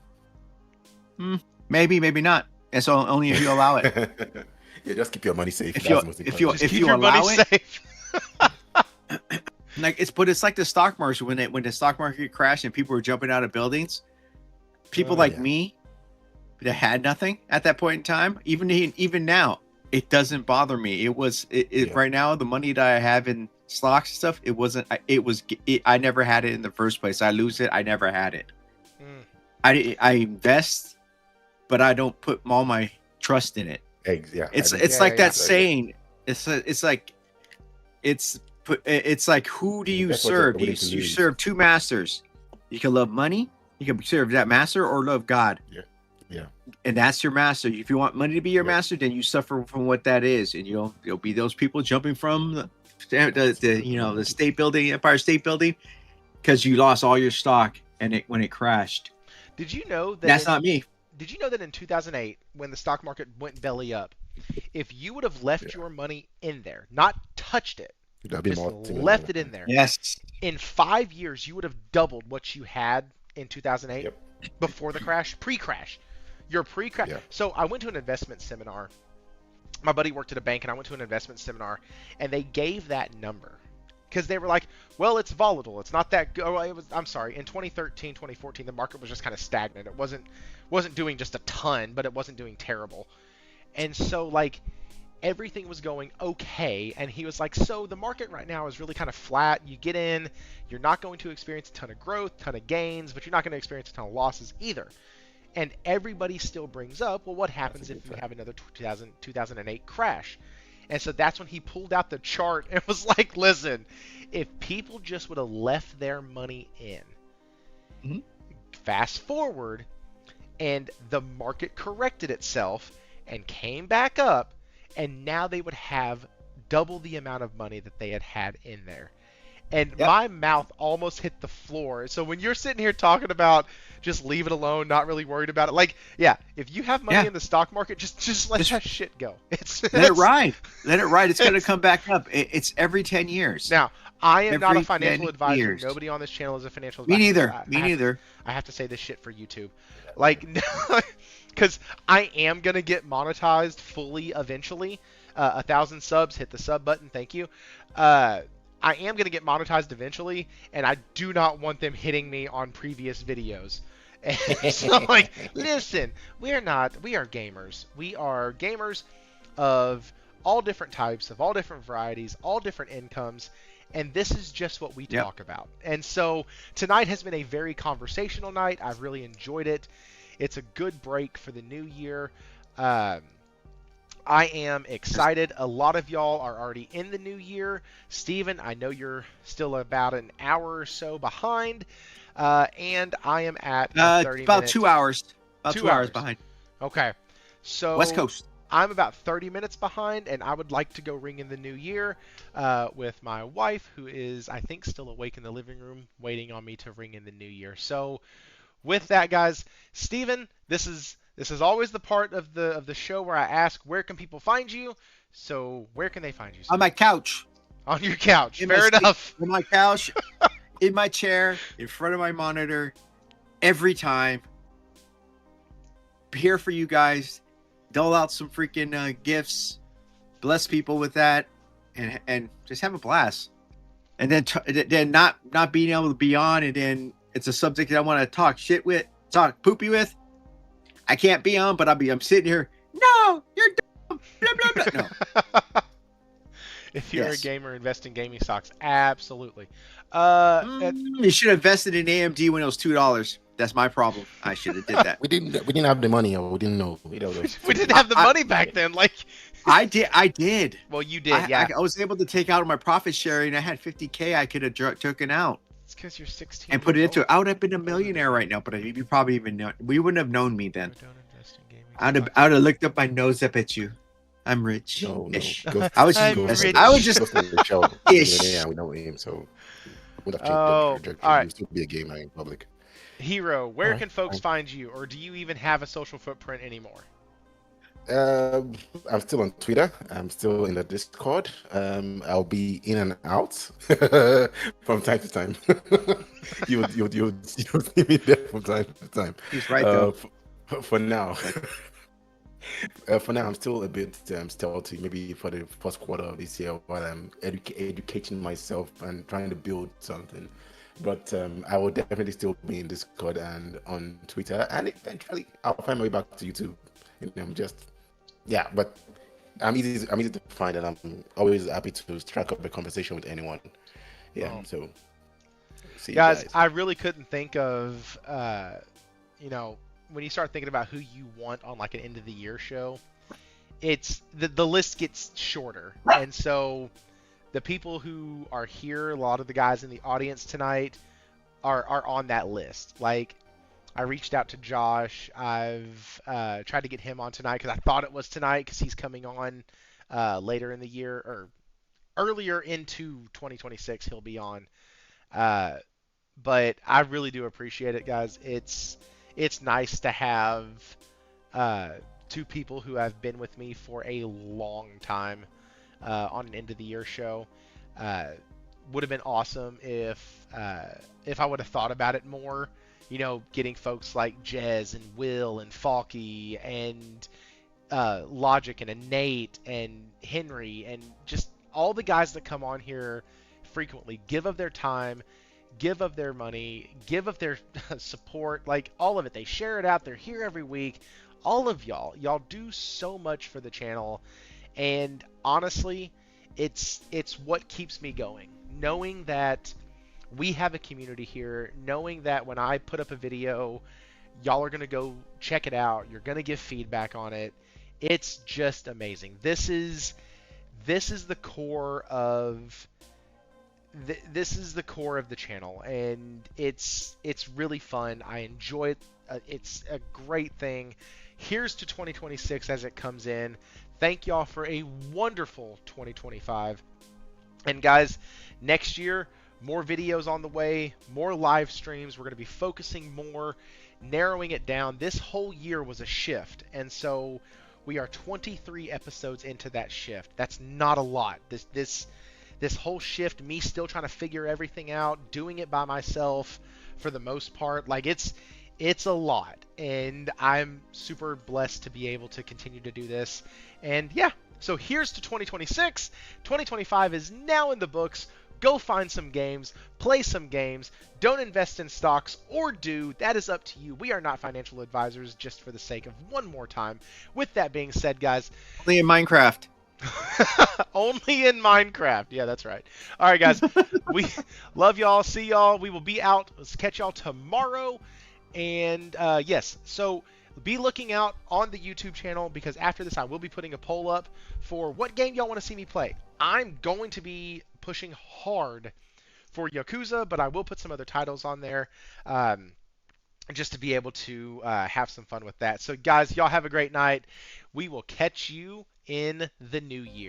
S2: maybe not. It's only if you allow it.
S3: Yeah, just keep your money safe.
S2: If
S3: That's
S2: you
S3: the most
S2: if
S3: important.
S2: you
S1: Just
S2: if
S1: keep
S2: you
S1: your
S2: allow
S1: money
S2: it,
S1: safe.
S2: it's like the stock market when the stock market crashed and people were jumping out of buildings. people like me that had nothing at that point in time, even now, it doesn't bother me. Right now, the money that I have in stocks and stuff, I never had it in the first place. I lose it. I never had it. I invest, but I don't put all my trust in it. It's like that saying. It's like, who do you serve? You serve two masters. You can love money. You can serve that master, or love God.
S3: Yeah.
S2: And that's your master. If you want money to be your master, then you suffer from what that is, and you'll be those people jumping from the state building, Empire State Building, because you lost all your stock when it crashed.
S1: Did you know that?
S2: That's not me.
S1: Did you know that in 2008, when the stock market went belly up, if you would have left your money in there, not touched it, just left it in there, in 5 years you would have doubled what you had in 2008 before the crash, pre-crash. Your pre-crash. So I went to an investment seminar. My buddy worked at a bank, and I went to an investment seminar, and they gave that number because they were like, well, it's volatile. It's not that good. I'm sorry. In 2013, 2014, the market was just kind of stagnant. It wasn't doing just a ton, but it wasn't doing terrible. And so, like, everything was going okay. And he was like, so the market right now is really kind of flat. You get in, you're not going to experience a ton of growth, ton of gains, but you're not going to experience a ton of losses either. And everybody still brings up, well, what happens if we have another 2008 crash? And so that's when he pulled out the chart and was like, listen, if people just would have left their money in, fast forward, and the market corrected itself and came back up, and now they would have double the amount of money that they had in there. And my mouth almost hit the floor. So when you're sitting here talking about just leave it alone, not really worried about it, like, if you have money in the stock market, just let that shit go.
S2: Let it ride. Let it ride. It's going to come back up. It's every 10 years.
S1: Now, I am not a financial advisor. Nobody on this channel is a financial advisor.
S2: Me neither.
S1: I have to say this shit for YouTube. Like, because I am going to get monetized fully eventually. 1,000 subs, hit the sub button. Thank you. I am going to get monetized eventually, and I do not want them hitting me on previous videos. And so, like, listen, we are gamers. We are gamers of all different types, of all different varieties, all different incomes, and this is just what we talk about. And so tonight has been a very conversational night. I've really enjoyed it. It's a good break for the new year. I am excited. A lot of y'all are already in the new year. Steven, I know you're still about an hour or so behind. And I am at 30
S2: about
S1: minutes.
S2: 2 hours. About 2 hours behind.
S1: Okay. So
S2: West Coast.
S1: I'm about 30 minutes behind, and I would like to go ring in the new year with my wife, who is, I think, still awake in the living room, waiting on me to ring in the new year. So with that, guys, Steven, this is always the part of the show where I ask, where can people find you? So where can they find you, Steven?
S2: On my couch.
S1: On your couch. Fair enough.
S2: On my couch, in my chair, in front of my monitor, every time. Here for you guys. Dole out some freaking gifts. Bless people with that. And just have a blast. And then not being able to be on, and then it's a subject that I want to talk poopy with. I can't be on, but I'm sitting here. No, you're dumb. Blah, blah, blah. No.
S1: If you're a gamer, invest in gaming stocks. Absolutely.
S2: You should have invested in AMD when it was $2. That's my problem. I should have did that.
S3: we didn't have the money, or we didn't know.
S1: We didn't have the money back then. Like
S2: I did.
S1: Well, you did. I
S2: was able to take out of my profit sharing. I had $50K I could have taken out.
S1: It's because you're 16.
S2: And put it into it. I would have been a millionaire right now, but you probably even know. We wouldn't have known me then. I would have looked up my nose up at you. I'm rich.
S3: No.
S2: I was just
S3: ish. Yeah, we know him, so would have changed
S1: all right.
S3: You still be a gamer in public.
S1: Hero, where can folks find you, or do you even have a social footprint anymore?
S3: I'm still on Twitter. I'm still in the Discord. I'll be in and out from time to time. You'll see me there from time to time.
S2: He's right though.
S3: For now. For now, I'm still a bit stealthy. Maybe for the first quarter of this year, while I'm educating myself and trying to build something. But I will definitely still be in Discord and on Twitter, and eventually I'll find my way back to YouTube. Just yeah, but I'm easy to find, and I'm always happy to strike up a conversation with anyone. Yeah,
S1: Well,
S3: so see you
S1: guys,
S3: guys.
S1: I really couldn't think of, you know, when you start thinking about who you want on like an end of the year show, it's the list gets shorter, and so the people who are here, a lot of the guys in the audience tonight are on that list. Like I reached out to Josh. I've tried to get him on tonight because I thought it was tonight because he's coming on later in the year or earlier into 2026. He'll be on. Uh, but I really do appreciate it, guys. It's nice to have uh, two people who have been with me for a long time on an end of the year show. Uh, would have been awesome if I would have thought about it more. You know, getting folks like Jez and Will and Falky and Logic and Nate and Henry and just all the guys that come on here frequently give of their time, give of their money, give of their support, like all of it. They share it out. They're here every week. All of y'all do so much for the channel, and honestly, it's what keeps me going. Knowing that we have a community here, knowing that when I put up a video, y'all are gonna go check it out. You're gonna give feedback on it. It's just amazing. This is the core of this is the core of the channel, and it's really fun. I enjoy it. It's a great thing. Here's to 2026 as it comes in. Thank y'all for a wonderful 2025. And guys, next year, more videos on the way, more live streams. We're going to be focusing more, narrowing it down. This whole year was a shift, and so we are 23 episodes into that shift. That's not a lot. This whole shift, me still trying to figure everything out, doing it by myself for the most part, like it's a lot, and I'm super blessed to be able to continue to do this. And yeah, so here's to 2026. 2025 is now in the books. Go find some games, play some games, don't invest in stocks, or do. That is up to you. We are not financial advisors, just for the sake of one more time. With that being said, guys,
S2: Only in Minecraft.
S1: only in Minecraft. Yeah, that's right. All right, guys. We love y'all. See y'all. We will be out. Let's catch y'all tomorrow. And yes, so be looking out on the YouTube channel because after this I will be putting a poll up for what game y'all want to see me play. I'm going to be pushing hard for Yakuza, but I will put some other titles on there just to be able to have some fun with that. So guys, y'all have a great night. We will catch you in the new year.